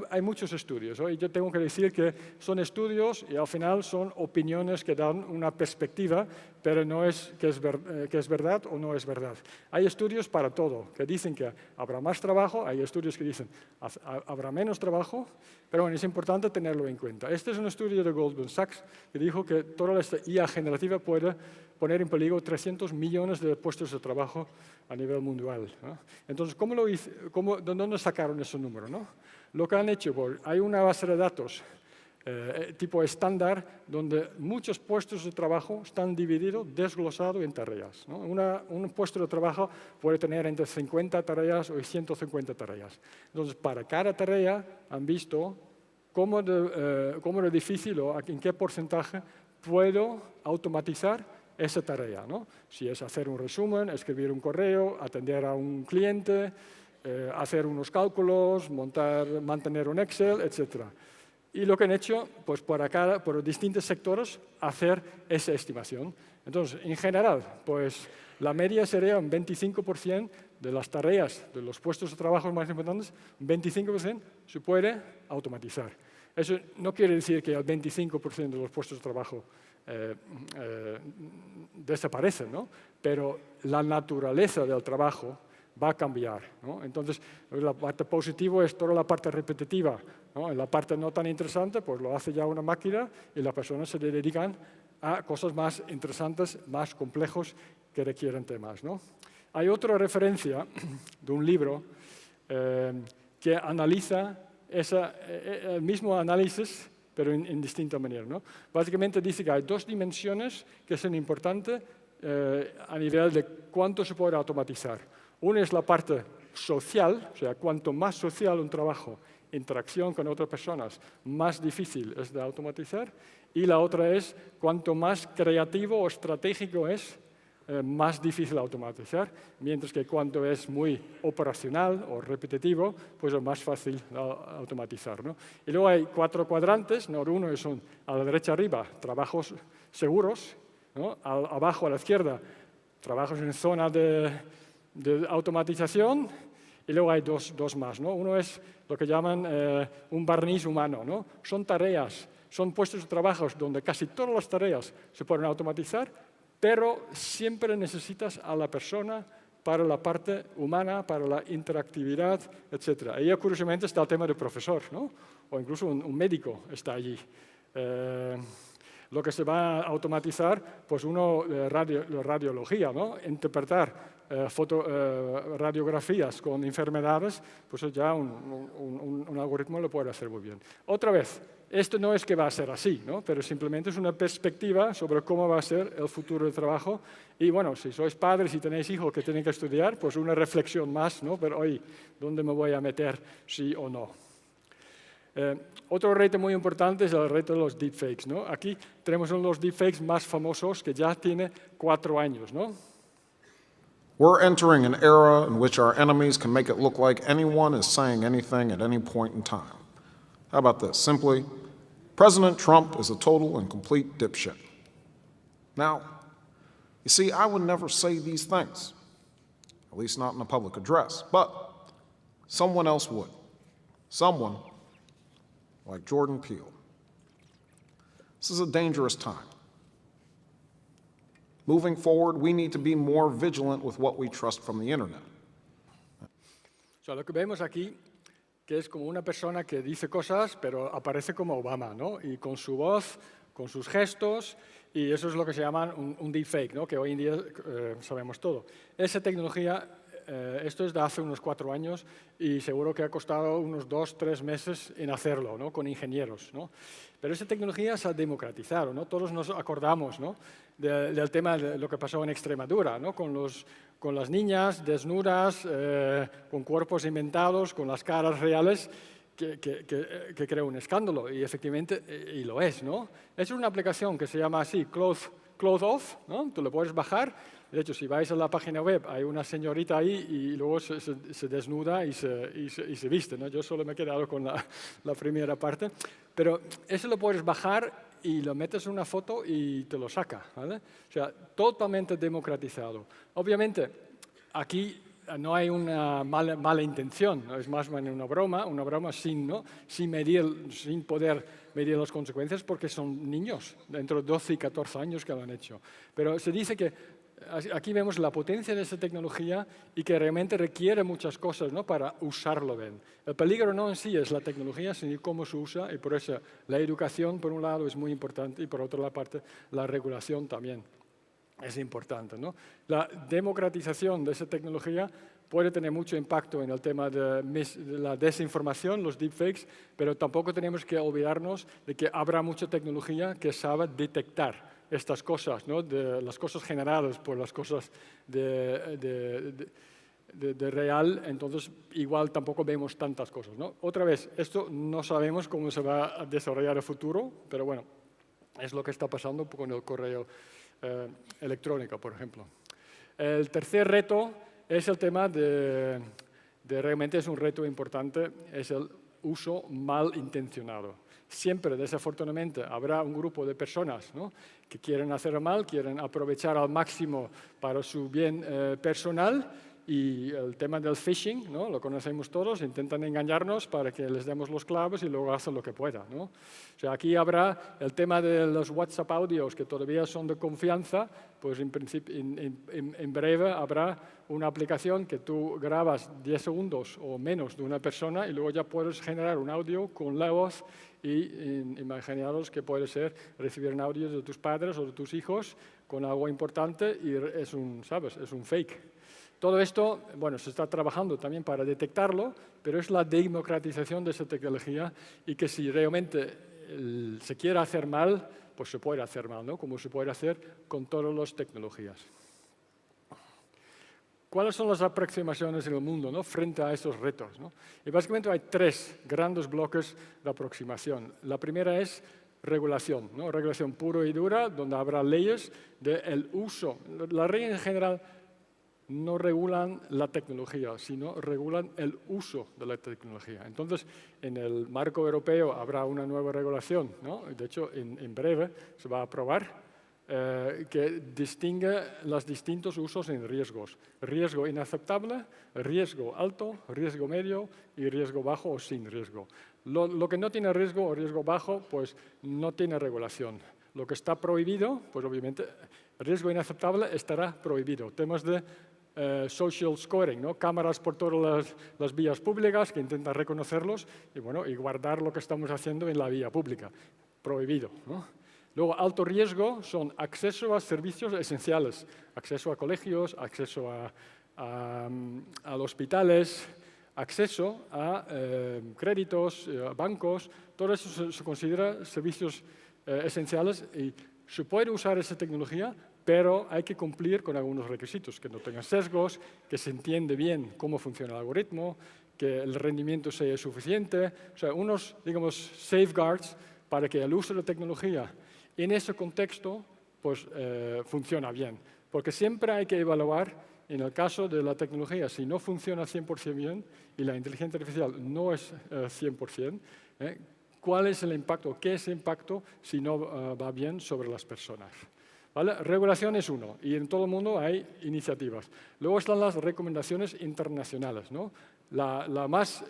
Hay muchos estudios, ¿no? Y yo tengo que decir que son estudios y al final son opiniones que dan una perspectiva, pero no es que es verdad o no es verdad. Hay estudios para todo, que dicen que habrá más trabajo, hay estudios que dicen habrá menos trabajo, pero bueno, es importante tenerlo en cuenta. Este es un estudio de Goldman Sachs que dijo que toda esta IA generativa puede poner en peligro 300 millones de puestos de trabajo a nivel mundial, ¿no? Entonces, ¿de dónde sacaron ese número, no? Lo que han hecho, pues, hay una base de datos tipo estándar donde muchos puestos de trabajo están divididos, desglosados en tareas, ¿no? Un puesto de trabajo puede tener entre 50 tareas o 150 tareas. Entonces, para cada tarea han visto cómo de difícil o en qué porcentaje puedo automatizar esa tarea, ¿no? Si es hacer un resumen, escribir un correo, atender a un cliente, hacer unos cálculos, mantener un Excel, etc. Y lo que han hecho, pues por distintos sectores, hacer esa estimación. Entonces, en general, pues la media sería un 25% de las tareas, de los puestos de trabajo más importantes, un 25% se puede automatizar. Eso no quiere decir que el 25% de los puestos de trabajo desaparecen, ¿no? Pero la naturaleza del trabajo va a cambiar, ¿no? Entonces, la parte positiva es toda la parte repetitiva, ¿no? En la parte no tan interesante, pues lo hace ya una máquina y las personas se dedican a cosas más interesantes, más complejos, que requieren temas, ¿no? Hay otra referencia de un libro que analiza el mismo análisis, pero en distinta manera, ¿no? Básicamente dice que hay 2 dimensiones que son importantes a nivel de cuánto se puede automatizar. Una es la parte social, o sea, cuanto más social un trabajo, interacción con otras personas, más difícil es de automatizar. Y la otra es cuanto más creativo o estratégico es, más difícil automatizar, mientras que cuando es muy operacional o repetitivo, pues es más fácil automatizar, ¿no? Y luego hay 4 cuadrantes, ¿no? Uno son a la derecha arriba, trabajos seguros, ¿no? Abajo a la izquierda, trabajos en zona de automatización, y luego hay dos más, ¿no? Uno es lo que llaman un barniz humano, ¿no? Son tareas, son puestos de trabajo donde casi todas las tareas se pueden automatizar, pero siempre necesitas a la persona para la parte humana, para la interactividad, etc. Y curiosamente está el tema del profesor, ¿no? O incluso un médico está allí. Lo que se va a automatizar, pues radiología, ¿no? Interpretar radiografías con enfermedades, pues ya un algoritmo lo puede hacer muy bien. Otra vez, esto no es que va a ser así, ¿no? Pero simplemente es una perspectiva sobre cómo va a ser el futuro del trabajo. Y bueno, si sois padres y tenéis hijos que tienen que estudiar, pues una reflexión más, ¿no? Pero hoy, ¿dónde me voy a meter, sí o no? Otro reto muy importante es el reto de los deepfakes, ¿no? Aquí tenemos uno de los deepfakes más famosos que ya tiene 4 años, ¿no? We're entering an era in which our enemies can make it look like anyone is saying anything at any point in time. How about this? Simply, President Trump is a total and complete dipshit. Now, you see, I would never say these things, at least not in a public address, but someone else would. Someone like Jordan Peele. This is a dangerous time. Moving forward, we need to be more vigilant with what we trust from the internet. O sea, lo que vemos aquí, que es como una persona que dice cosas, pero aparece como Obama, ¿no? Y con su voz, con sus gestos, y eso es lo que se llama un deepfake, ¿no? Que hoy en día sabemos todo. Esa tecnología, esto es de hace unos 4 años, y seguro que ha costado unos 2-3 meses en hacerlo, ¿no? Con ingenieros, ¿no? Pero esa tecnología se ha democratizado, ¿no? Todos nos acordamos, ¿no? Del tema de lo que pasó en Extremadura, ¿no? Con las niñas desnudas, con cuerpos inventados, con las caras reales, que crea un escándalo, y efectivamente y lo es, ¿no? Es una aplicación que se llama así, Clothes Off, ¿no? Tú lo puedes bajar. De hecho, si vais a la página web, hay una señorita ahí y luego se desnuda y se viste, ¿no? Yo solo me he quedado con la primera parte. Pero eso lo puedes bajar y lo metes en una foto y te lo saca, ¿vale? O sea, totalmente democratizado. Obviamente, aquí no hay una mala intención, ¿no? Es más una broma sin poder medir las consecuencias porque son niños, dentro de 12 y 14 años que lo han hecho. Pero se dice que aquí vemos la potencia de esa tecnología y que realmente requiere muchas cosas, ¿no? Para usarlo bien. El peligro no en sí es la tecnología, sino cómo se usa, y por eso la educación, por un lado, es muy importante y por otra parte, la regulación también es importante, ¿no? La democratización de esa tecnología puede tener mucho impacto en el tema de la desinformación, los deepfakes, pero tampoco tenemos que olvidarnos de que habrá mucha tecnología que sabe detectar estas cosas, ¿no? De las cosas generadas por las cosas de real, entonces igual tampoco vemos tantas cosas, ¿no? Otra vez, esto no sabemos cómo se va a desarrollar el futuro, pero bueno, es lo que está pasando con el correo electrónico, por ejemplo. El tercer reto es el tema realmente es un reto importante, es el uso malintencionado. Siempre, desafortunadamente, habrá un grupo de personas, ¿no? Que quieren hacer mal, quieren aprovechar al máximo para su bien personal. Y el tema del phishing, ¿no? Lo conocemos todos, intentan engañarnos para que les demos los clavos y luego hacen lo que puedan, ¿no? O sea, aquí habrá el tema de los WhatsApp audios que todavía son de confianza, pues en breve habrá una aplicación que tú grabas 10 segundos o menos de una persona y luego ya puedes generar un audio con la voz y imaginaros que puede ser recibir un audio de tus padres o de tus hijos con algo importante y es ¿sabes? Es un fake. Todo esto, bueno, se está trabajando también para detectarlo, pero es la democratización de esa tecnología y que si realmente se quiere hacer mal, pues se puede hacer mal, ¿no? Como se puede hacer con todas las tecnologías. ¿Cuáles son las aproximaciones en el mundo, ¿no? Frente a estos retos, ¿no? Y básicamente hay tres grandes bloques de aproximación. La primera es regulación, ¿no? Regulación pura y dura, donde habrá leyes del uso. Las leyes en general no regulan la tecnología, sino regulan el uso de la tecnología. Entonces, en el marco europeo habrá una nueva regulación, ¿no? De hecho, en breve se va a aprobar que distingue los distintos usos en riesgos. Riesgo inaceptable, riesgo alto, riesgo medio y riesgo bajo o sin riesgo. Lo que no tiene riesgo o riesgo bajo, pues no tiene regulación. Lo que está prohibido, pues obviamente, riesgo inaceptable estará prohibido. Temas de social scoring, ¿no? Cámaras por todas las vías públicas que intentan reconocerlos y, bueno, y guardar lo que estamos haciendo en la vía pública. Prohibido, ¿no? Luego, alto riesgo son acceso a servicios esenciales, acceso a colegios, acceso a hospitales, acceso a créditos, a bancos, todo eso se considera servicios esenciales y se puede usar esa tecnología, pero hay que cumplir con algunos requisitos, que no tenga sesgos, que se entiende bien cómo funciona el algoritmo, que el rendimiento sea suficiente, o sea, unos, digamos, safeguards para que el uso de la tecnología en ese contexto pues, funciona bien. Porque siempre hay que evaluar, en el caso de la tecnología, si no funciona 100% bien y la inteligencia artificial no es 100%, ¿cuál es el impacto? ¿Qué es el impacto si no va bien sobre las personas? ¿Vale? Regulación es uno, y en todo el mundo hay iniciativas. Luego están las recomendaciones internacionales, ¿no? La más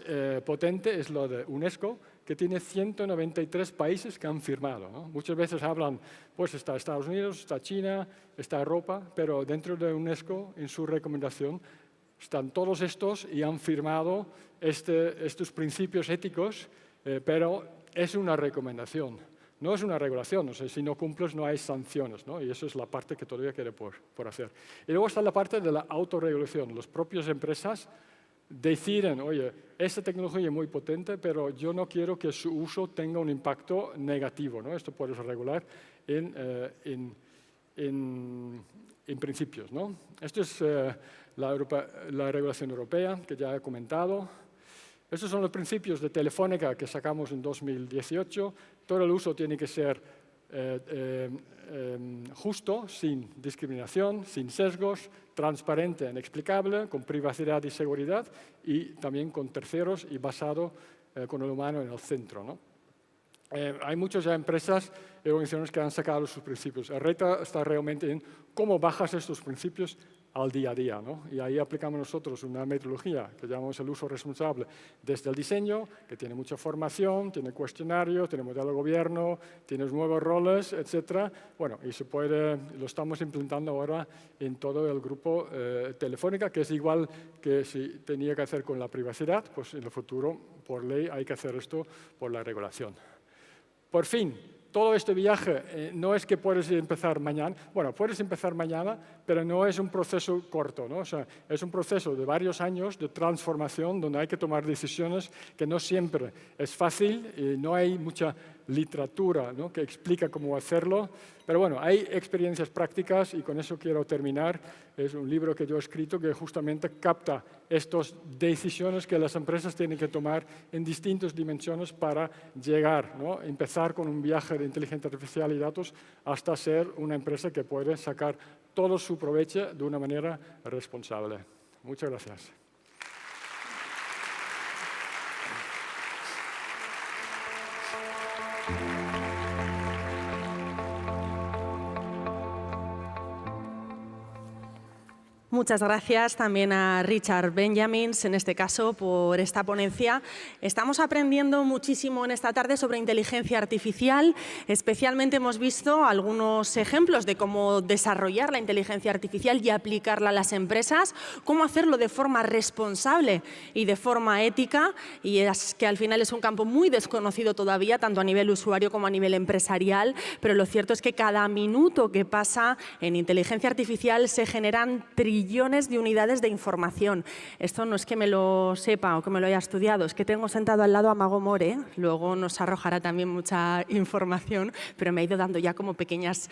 potente es la de UNESCO, que tiene 193 países que han firmado, ¿no? Muchas veces hablan, pues está Estados Unidos, está China, está Europa, pero dentro de UNESCO, en su recomendación, están todos estos y han firmado estos principios éticos, pero es una recomendación. No es una regulación, o sea, si no cumples no hay sanciones, ¿no? Y eso es la parte que todavía queda por hacer. Y luego está la parte de la autorregulación. Las propias empresas deciden, oye, esta tecnología es muy potente, pero yo no quiero que su uso tenga un impacto negativo, ¿no? Esto puedes regular en principios, ¿no? Esto es la regulación europea, que ya he comentado. Estos son los principios de Telefónica que sacamos en 2018. Todo el uso tiene que ser justo, sin discriminación, sin sesgos, transparente e explicable, con privacidad y seguridad y también con terceros y basado con el humano en el centro, ¿no? Hay muchas ya empresas y organizaciones que han sacado sus principios. El reto está realmente en cómo bajas estos principios al día a día, ¿no? Y ahí aplicamos nosotros una metodología que llamamos el uso responsable desde el diseño, que tiene mucha formación, tiene cuestionario, tiene modelo de gobierno, tiene nuevos roles, etc. Bueno, y lo estamos implementando ahora en todo el grupo Telefónica, que es igual que si tenía que hacer con la privacidad, pues en el futuro, por ley, hay que hacer esto por la regulación. Por fin, todo este viaje no es que puedes empezar mañana. Bueno, puedes empezar mañana, pero no es un proceso corto, ¿no? O sea, es un proceso de varios años de transformación donde hay que tomar decisiones que no siempre es fácil y no hay mucha literatura, ¿no?, que explica cómo hacerlo. Pero bueno, hay experiencias prácticas y con eso quiero terminar. Es un libro que yo he escrito que justamente capta estas decisiones que las empresas tienen que tomar en distintas dimensiones para llegar, ¿no?, empezar con un viaje de inteligencia artificial y datos hasta ser una empresa que puede sacar todo su provecho de una manera responsable. Muchas gracias. Muchas gracias también a Richard Benjamins, en este caso, por esta ponencia. Estamos aprendiendo muchísimo en esta tarde sobre inteligencia artificial. Especialmente hemos visto algunos ejemplos de cómo desarrollar la inteligencia artificial y aplicarla a las empresas, cómo hacerlo de forma responsable y de forma ética, y es que al final es un campo muy desconocido todavía, tanto a nivel usuario como a nivel empresarial, pero lo cierto es que cada minuto que pasa en inteligencia artificial se generan trillones de unidades de información. Esto no es que me lo sepa o que me lo haya estudiado, es que tengo sentado al lado a Mago More, luego nos arrojará también mucha información, pero me ha ido dando ya como pequeñas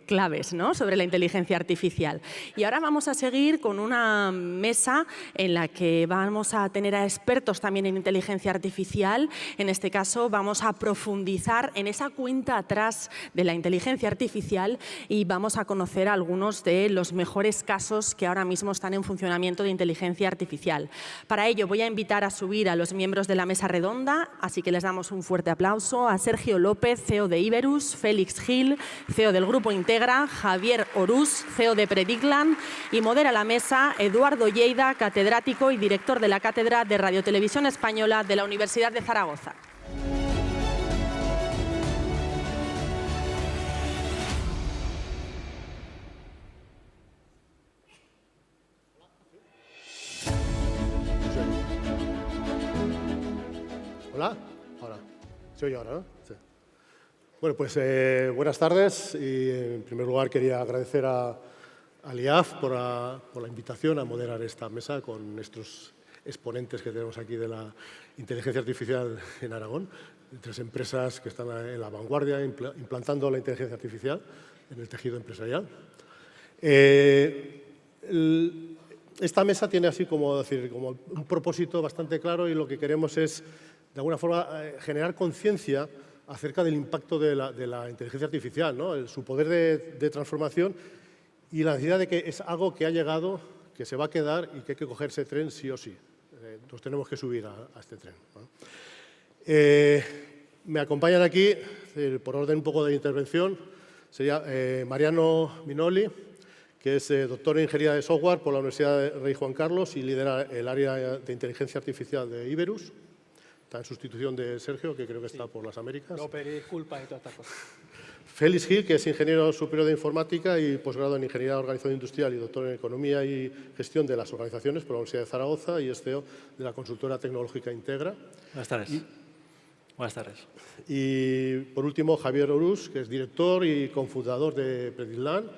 claves, ¿no?, sobre la inteligencia artificial. Y ahora vamos a seguir con una mesa en la que vamos a tener a expertos también en inteligencia artificial. En este caso vamos a profundizar en esa cuenta atrás de la inteligencia artificial y vamos a conocer algunos de los mejores casos que ahora mismo están en funcionamiento de inteligencia artificial. Para ello voy a invitar a subir a los miembros de la mesa redonda, así que les damos un fuerte aplauso a Sergio López, CEO de Iberus, Félix Gil, CEO del Grupo Integra, Javier Orús, CEO de Predicland, y modera la mesa Eduardo Lleida, catedrático y director de la Cátedra de Radiotelevisión Española de la Universidad de Zaragoza. Hola, ahora. Se oye ahora, ¿no? Sí. Bueno, pues buenas tardes y en primer lugar quería agradecer al IAF por la invitación a moderar esta mesa con estos exponentes que tenemos aquí de la inteligencia artificial en Aragón, 3 empresas que están en la vanguardia implantando la inteligencia artificial en el tejido empresarial. Esta mesa tiene así como un propósito bastante claro y lo que queremos es, de alguna forma, generar conciencia acerca del impacto de la inteligencia artificial, ¿no?, su poder de transformación y la necesidad de que es algo que ha llegado, que se va a quedar y que hay que coger ese tren sí o sí. Nos tenemos que subir a este tren, ¿no? Me acompañan aquí, por orden un poco de intervención, sería Mariano Minoli, que es doctor en Ingeniería de Software por la Universidad de Rey Juan Carlos y lidera el área de inteligencia artificial de Iberus. Está en sustitución de Sergio, que creo que está por las Américas. No pedí culpa y todas estas cosas. Félix Gil, que es ingeniero superior de informática y posgrado en Ingeniería de Organización Industrial y doctor en Economía y Gestión de las Organizaciones por la Universidad de Zaragoza y es CEO de la consultora tecnológica Integra. Buenas tardes. Buenas tardes. Y por último, Javier Orús, que es director y cofundador de Predicland,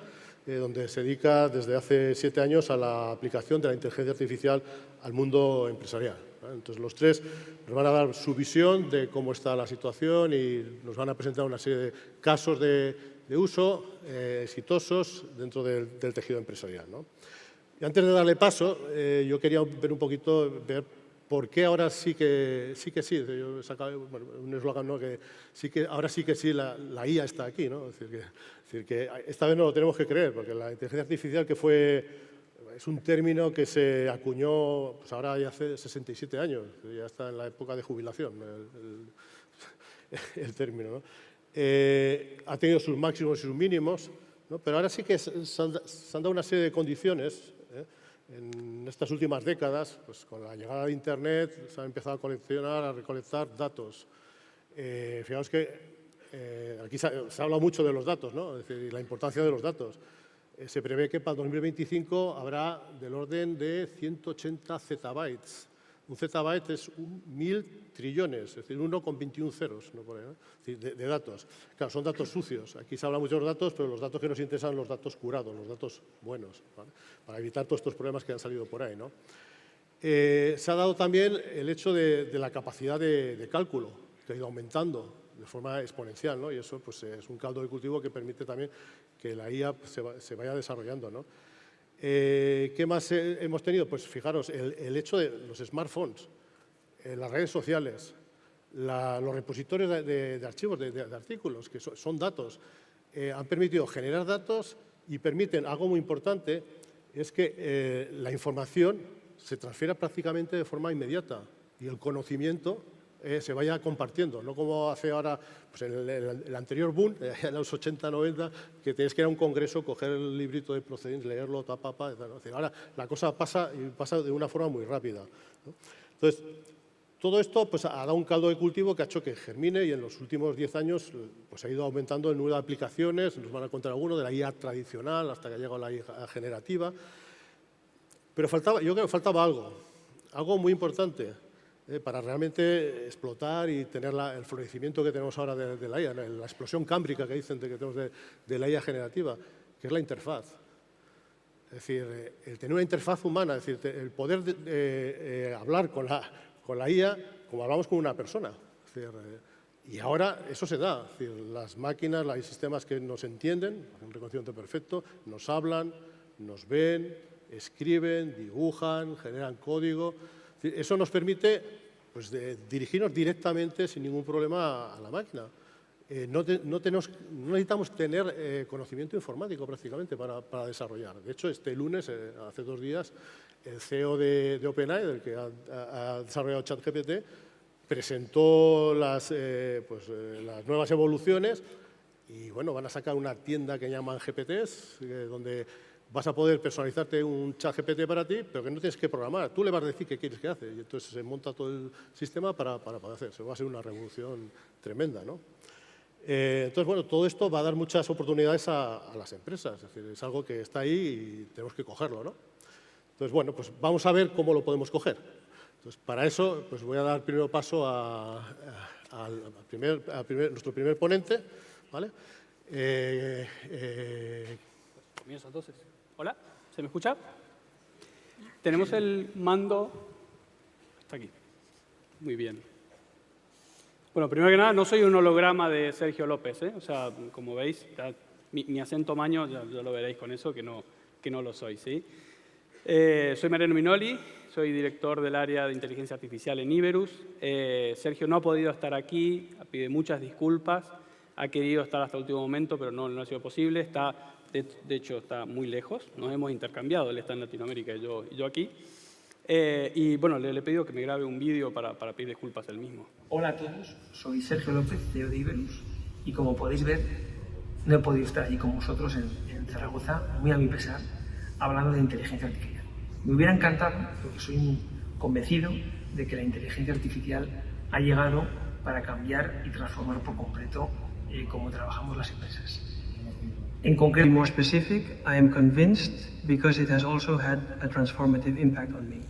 donde se dedica desde hace 7 años a la aplicación de la inteligencia artificial al mundo empresarial. Entonces, los 3 nos van a dar su visión de cómo está la situación y nos van a presentar una serie de casos de uso exitosos dentro del tejido empresarial, ¿no? Y antes de darle paso, yo quería ver un poquito, ver ¿por qué ahora sí que sí? Yo he sacado un eslogan, ¿no? Que ahora sí que sí la IA está aquí, ¿no? Es decir, que esta vez no lo tenemos que creer, porque la inteligencia artificial es un término que se acuñó pues ahora ya hace 67 años, ya está en la época de jubilación el término, ¿no? Ha tenido sus máximos y sus mínimos, ¿no? Pero ahora sí que se han dado una serie de condiciones, en estas últimas décadas, pues con la llegada de Internet, se han empezado a recolectar datos. Fijaos que aquí se ha hablado mucho de los datos, ¿no? Es decir, la importancia de los datos. Se prevé que para 2025 habrá del orden de 180 zettabytes. Un zettabyte es 1000 trillones, es decir, 1 con 21 ceros, ¿no? Por ahí, ¿no? Es decir, de datos. Claro, son datos sucios. Aquí se habla mucho de los datos, pero los datos que nos interesan son los datos curados, los datos buenos, ¿vale? Para evitar todos estos problemas que han salido por ahí, ¿no? Se ha dado también el hecho de la capacidad de cálculo, que ha ido aumentando de forma exponencial, ¿no? Y eso pues, es un caldo de cultivo que permite también que la IA se vaya desarrollando, ¿no? ¿Qué más hemos tenido? Pues fijaros, el hecho de los smartphones, las redes sociales, los repositorios de archivos, de artículos, que son datos, han permitido generar datos y permiten, algo muy importante, es que la información se transfiera prácticamente de forma inmediata y el conocimiento se vaya compartiendo, no como hace ahora pues en el anterior boom, en los 80, 90, que tenías que ir a un congreso, coger el librito de procedimientos, leerlo, ahora la cosa pasa de una forma muy rápida, ¿no? Entonces, todo esto pues, ha dado un caldo de cultivo que ha hecho que germine y en los últimos 10 años pues, ha ido aumentando el número de aplicaciones, nos van a contar algunos, de la IA tradicional hasta que ha llegado la IA generativa. Pero yo creo que faltaba algo muy importante para realmente explotar y tener el florecimiento que tenemos ahora de la IA, la explosión cámbrica que dicen que tenemos de la IA generativa, que es la interfaz. Es decir, el tener una interfaz humana, es decir, el poder hablar con la IA como hablamos con una persona. Es decir, y ahora eso se da. Es decir, las máquinas, hay sistemas que nos entienden, un reconocimiento perfecto, nos hablan, nos ven, escriben, dibujan, generan código. Eso nos permite pues, dirigirnos directamente sin ningún problema a la máquina. No necesitamos tener conocimiento informático prácticamente para desarrollar. De hecho, este lunes, hace 2 días, el CEO de OpenAI, del que ha desarrollado ChatGPT, presentó las nuevas evoluciones y bueno, van a sacar una tienda que llaman GPTs, donde vas a poder personalizarte un ChatGPT para ti, pero que no tienes que programar. Tú le vas a decir qué quieres que hace y entonces se monta todo el sistema para poder hacer. Eso va a ser una revolución tremenda, ¿no? Entonces, bueno, todo esto va a dar muchas oportunidades a las empresas. Es decir, es algo que está ahí y tenemos que cogerlo, ¿no? Entonces, bueno, pues vamos a ver cómo lo podemos coger. Entonces, para eso, pues voy a dar primero paso a nuestro primer ponente, ¿vale? Comienzo entonces. Hola, ¿se me escucha? Tenemos el mando, está aquí, muy bien. Bueno, primero que nada, no soy un holograma de Sergio López, ¿eh? O sea, como veis, mi acento maño, ya lo veréis con eso, que no lo soy, ¿sí? Soy Mariano Minoli, soy director del área de inteligencia artificial en Iberus. Sergio no ha podido estar aquí, pide muchas disculpas, ha querido estar hasta el último momento, pero no ha sido posible. De hecho, está muy lejos, nos hemos intercambiado, él está en Latinoamérica y yo aquí. Y bueno, le he pedido que me grabe un vídeo para pedir disculpas él mismo. Hola a todos, soy Sergio López, CEO de Iberus, y como podéis ver, no he podido estar allí con vosotros en Zaragoza, muy a mi pesar, hablando de inteligencia artificial. Me hubiera encantado, porque soy convencido de que la inteligencia artificial ha llegado para cambiar y transformar por completo cómo trabajamos las empresas. In concreto, to be more specific, I am convinced because it has also had a transformative impact on me.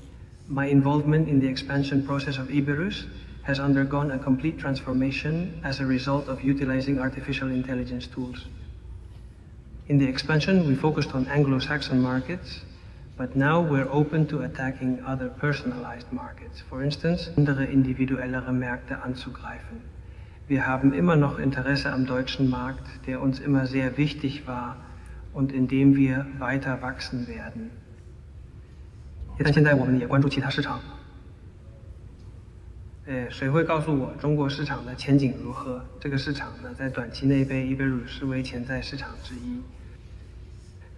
My involvement in the expansion process of Iberus has undergone a complete transformation as a result of utilizing artificial intelligence tools. In the expansion, we focused on Anglo-Saxon markets, but now we're open to attacking other personalized markets. For instance, andere individuellere Märkte anzugreifen. Wir haben immer noch Interesse am deutschen Markt, der uns immer sehr wichtig war und in dem wir weiter wachsen werden. 现在我们也关注其他市场，谁会告诉我中国市场的前景如何？这个市场呢，在短期内被伊贝鲁视为潜在市场之一。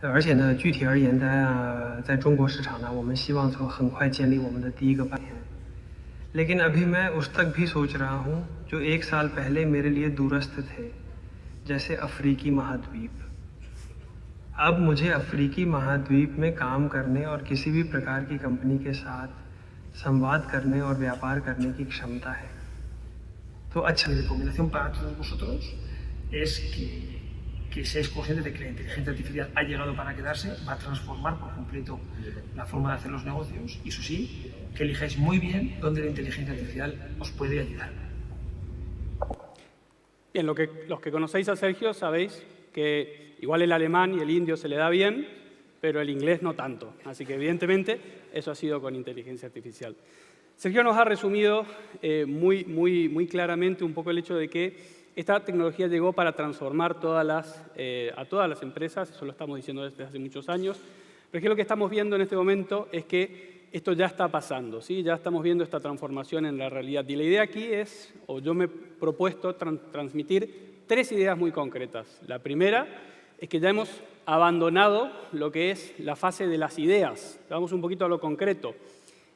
而且呢，具体而言在中国市场呢，我们希望很快建立我们的第一个半年。लेकिन अभी मैं उस तक भी सोच रहा हूँ जो 1 साल पहले मेरे लिए दूरस्थ थे, जैसे अफ्रीकी महाद्वीप। अब मुझे अफ्रीकी महाद्वीप में काम करने और किसी भी प्रकार की कंपनी के साथ संवाद करने और व्यापार करने की क्षमता है। तो अच्छा, mi recomendación para todos vosotros es que seáis conscientes de que la inteligencia artificial ha llegado para quedarse, va a transformar por completo la forma de hacer los negocios y eso sí, que elijáis muy bien dónde la inteligencia artificial os puede ayudar. Bien, los que conocéis a Sergio sabéis que igual el alemán y el indio se le da bien, pero el inglés no tanto. Así que evidentemente eso ha sido con inteligencia artificial. Sergio nos ha resumido muy claramente un poco el hecho de que esta tecnología llegó para transformar a todas las empresas, eso lo estamos diciendo desde hace muchos años, pero es que lo que estamos viendo en este momento es que esto ya está pasando, ¿sí? Ya estamos viendo esta transformación en la realidad. Y la idea aquí es, o yo me he propuesto transmitir 3 ideas muy concretas. La primera es que ya hemos abandonado lo que es la fase de las ideas, vamos un poquito a lo concreto.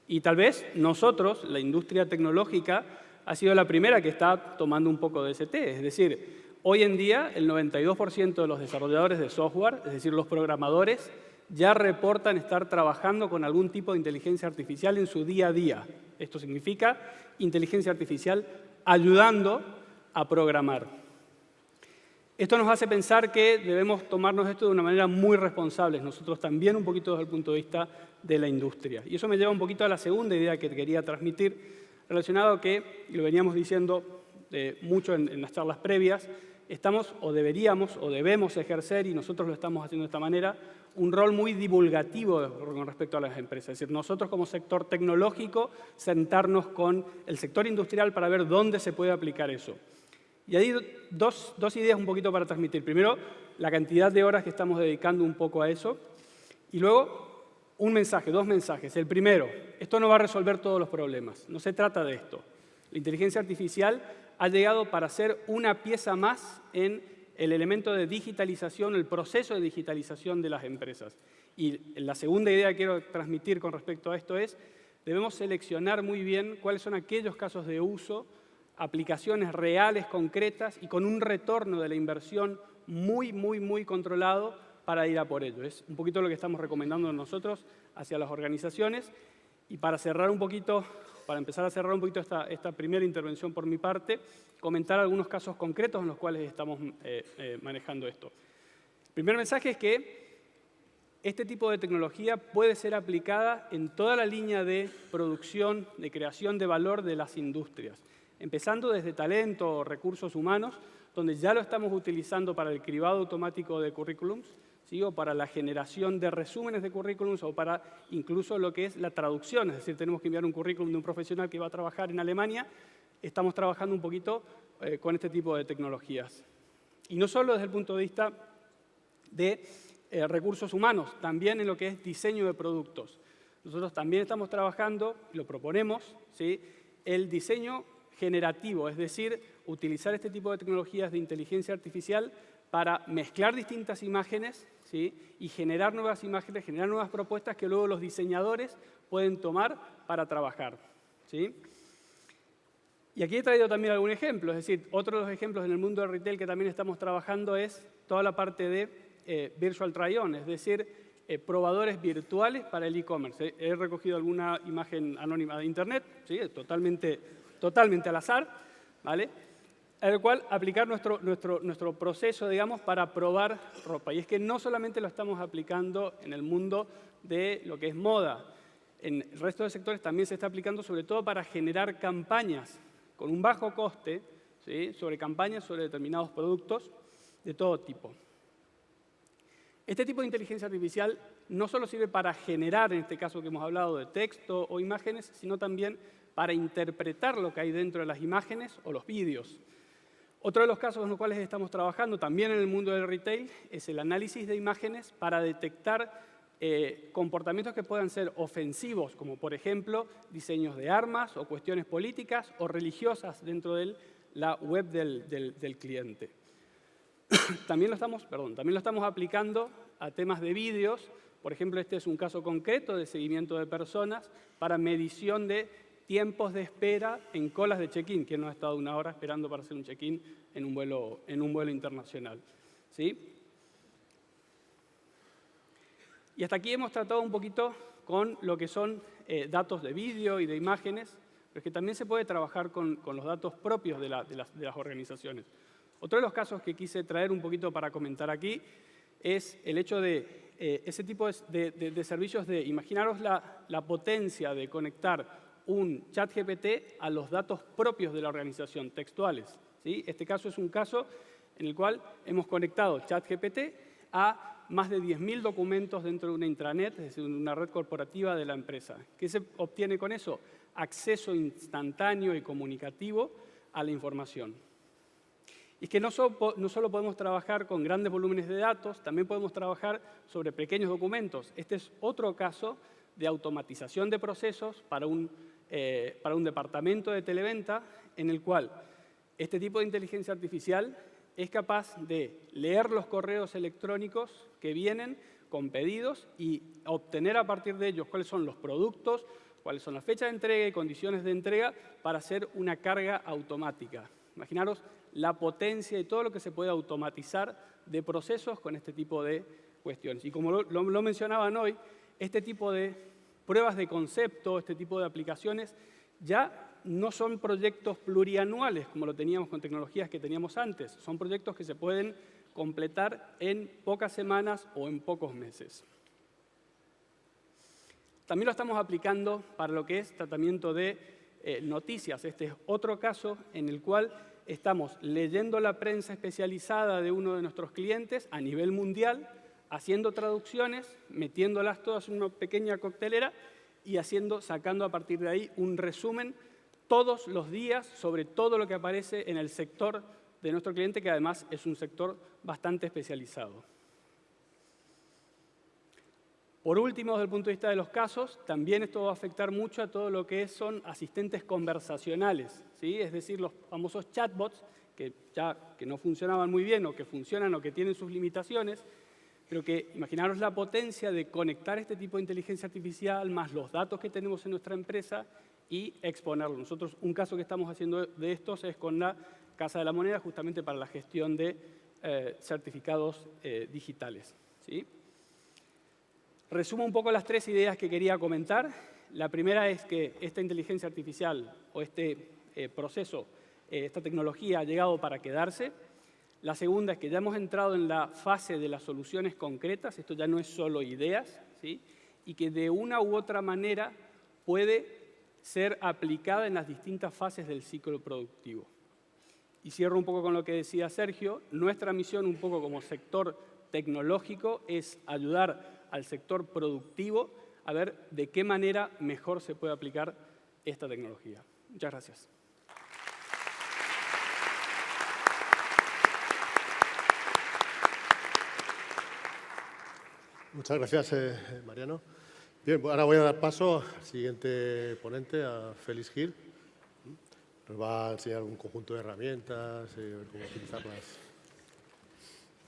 Y tal vez nosotros, la industria tecnológica, ha sido la primera que está tomando un poco de ese té. Es decir, hoy en día el 92% de los desarrolladores de software, es decir, los programadores, ya reportan estar trabajando con algún tipo de inteligencia artificial en su día a día. Esto significa inteligencia artificial ayudando a programar. Esto nos hace pensar que debemos tomarnos esto de una manera muy responsable, nosotros también un poquito desde el punto de vista de la industria. Y eso me lleva un poquito a la segunda idea que quería transmitir, relacionado a que, y lo veníamos diciendo mucho en las charlas previas, estamos o deberíamos o debemos ejercer, y nosotros lo estamos haciendo de esta manera, un rol muy divulgativo con respecto a las empresas. Es decir, nosotros como sector tecnológico, sentarnos con el sector industrial para ver dónde se puede aplicar eso. Y hay dos ideas un poquito para transmitir. Primero, la cantidad de horas que estamos dedicando un poco a eso. Y luego, dos mensajes. El primero, esto no va a resolver todos los problemas. No se trata de esto. La inteligencia artificial ha llegado para ser una pieza más en el elemento de digitalización, el proceso de digitalización de las empresas. Y la segunda idea que quiero transmitir con respecto a esto es, debemos seleccionar muy bien cuáles son aquellos casos de uso, aplicaciones reales, concretas y con un retorno de la inversión muy controlado para ir a por ello. Es un poquito lo que estamos recomendando nosotros hacia las organizaciones. Y para cerrar un poquito, para empezar a cerrar un poquito esta primera intervención por mi parte, comentar algunos casos concretos en los cuales estamos manejando esto. El primer mensaje es que este tipo de tecnología puede ser aplicada en toda la línea de producción, de creación de valor de las industrias, empezando desde talento o recursos humanos, donde ya lo estamos utilizando para el cribado automático de currículums, ¿sí? O para la generación de resúmenes de currículums o para incluso lo que es la traducción. Es decir, tenemos que enviar un currículum de un profesional que va a trabajar en Alemania. Estamos trabajando un poquito con este tipo de tecnologías. Y no solo desde el punto de vista de recursos humanos, también en lo que es diseño de productos. Nosotros también estamos trabajando, lo proponemos, ¿sí? El diseño generativo, es decir, utilizar este tipo de tecnologías de inteligencia artificial para mezclar distintas imágenes, ¿sí? Y generar nuevas imágenes, generar nuevas propuestas que luego los diseñadores pueden tomar para trabajar, ¿sí? Y aquí he traído también algún ejemplo, es decir, otro de los ejemplos en el mundo del retail que también estamos trabajando es toda la parte de virtual try-on, es decir, probadores virtuales para el e-commerce. He recogido alguna imagen anónima de internet, ¿sí? Totalmente al azar, ¿vale? Al cual aplicar nuestro proceso, digamos, para probar ropa. Y es que no solamente lo estamos aplicando en el mundo de lo que es moda, en el resto de sectores también se está aplicando sobre todo para generar campañas con un bajo coste, ¿sí? Sobre campañas sobre determinados productos de todo tipo. Este tipo de inteligencia artificial no solo sirve para generar, en este caso que hemos hablado, de texto o imágenes, sino también para interpretar lo que hay dentro de las imágenes o los vídeos. Otro de los casos en los cuales estamos trabajando también en el mundo del retail es el análisis de imágenes para detectar comportamientos que puedan ser ofensivos, como por ejemplo diseños de armas o cuestiones políticas o religiosas dentro de la web del cliente. También lo estamos aplicando a temas de vídeos. Por ejemplo, este es un caso concreto de seguimiento de personas para medición de tiempos de espera en colas de check-in. ¿Quién no ha estado 1 hora esperando para hacer un check-in en un vuelo internacional? ¿Sí? Y hasta aquí hemos tratado un poquito con lo que son datos de vídeo y de imágenes, pero es que también se puede trabajar con los datos propios de las organizaciones. Otro de los casos que quise traer un poquito para comentar aquí es el hecho de ese tipo de servicios de, imaginaros la potencia de conectar un chat GPT a los datos propios de la organización, textuales. ¿Sí? Este caso es un caso en el cual hemos conectado chat GPT a más de 10.000 documentos dentro de una intranet, es decir, una red corporativa de la empresa. ¿Qué se obtiene con eso? Acceso instantáneo y comunicativo a la información. Y es que no solo podemos trabajar con grandes volúmenes de datos, también podemos trabajar sobre pequeños documentos. Este es otro caso de automatización de procesos para un departamento de televenta en el cual este tipo de inteligencia artificial es capaz de leer los correos electrónicos que vienen con pedidos y obtener a partir de ellos cuáles son los productos, cuáles son las fechas de entrega y condiciones de entrega para hacer una carga automática. Imaginaros la potencia y todo lo que se puede automatizar de procesos con este tipo de cuestiones. Y como lo mencionaban hoy, este tipo de pruebas de concepto, este tipo de aplicaciones, ya no son proyectos plurianuales como lo teníamos con tecnologías que teníamos antes. Son proyectos que se pueden completar en pocas semanas o en pocos meses. También lo estamos aplicando para lo que es tratamiento de noticias. Este es otro caso en el cual estamos leyendo la prensa especializada de uno de nuestros clientes a nivel mundial, haciendo traducciones, metiéndolas todas en una pequeña coctelera y sacando a partir de ahí un resumen todos los días sobre todo lo que aparece en el sector de nuestro cliente, que además es un sector bastante especializado. Por último, desde el punto de vista de los casos, también esto va a afectar mucho a todo lo que son asistentes conversacionales, ¿sí? Es decir, los famosos chatbots que no funcionaban muy bien o que funcionan o que tienen sus limitaciones, pero que imaginaros la potencia de conectar este tipo de inteligencia artificial más los datos que tenemos en nuestra empresa y exponerlo. Nosotros, un caso que estamos haciendo de estos es con la Casa de la Moneda, justamente para la gestión de certificados digitales, ¿sí? Resumo un poco las 3 ideas que quería comentar. La primera es que esta inteligencia artificial o este proceso, esta tecnología ha llegado para quedarse. La segunda es que ya hemos entrado en la fase de las soluciones concretas, esto ya no es solo ideas, ¿sí? Y que de una u otra manera puede ser aplicada en las distintas fases del ciclo productivo. Y cierro un poco con lo que decía Sergio. Nuestra misión un poco como sector tecnológico es ayudar al sector productivo a ver de qué manera mejor se puede aplicar esta tecnología. Muchas gracias. Muchas gracias, Mariano. Bien, ahora voy a dar paso al siguiente ponente, a Félix Gil. Nos va a enseñar un conjunto de herramientas y ver cómo utilizarlas.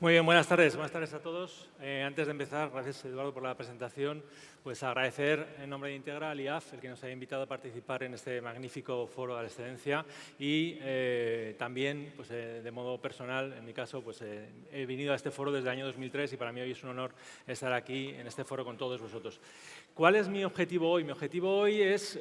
Muy bien, buenas tardes a todos. Antes de empezar, gracias Eduardo por la presentación, pues agradecer en nombre de Integra al IAF el que nos haya invitado a participar en este magnífico foro de la excelencia y también, pues, de modo personal, en mi caso, pues he venido a este foro desde el año 2003 y para mí hoy es un honor estar aquí en este foro con todos vosotros. ¿Cuál es mi objetivo hoy? Mi objetivo hoy es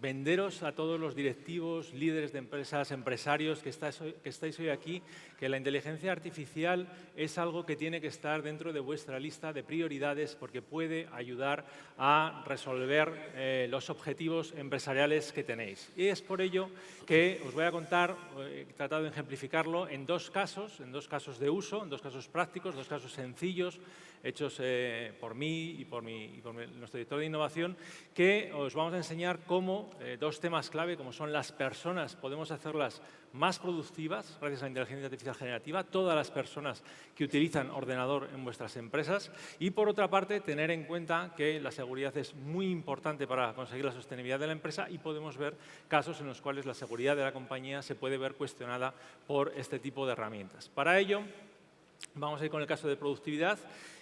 venderos a todos los directivos, líderes de empresas, empresarios que estáis hoy aquí, que la inteligencia artificial es algo que tiene que estar dentro de vuestra lista de prioridades porque puede ayudar a resolver los objetivos empresariales que tenéis. Y es por ello que os voy a contar, he tratado de ejemplificarlo en 2 casos de uso, en 2 casos prácticos, 2 casos sencillos, hechos por mí y por nuestro director de innovación, que os vamos a enseñar cómo dos temas clave, como son las personas, podemos hacerlas más productivas gracias a la inteligencia artificial generativa, todas las personas que utilizan ordenador en vuestras empresas, y por otra parte tener en cuenta que la seguridad es muy importante para conseguir la sostenibilidad de la empresa, y podemos ver casos en los cuales la seguridad de la compañía se puede ver cuestionada por este tipo de herramientas. Para ello, vamos a ir con el caso de productividad.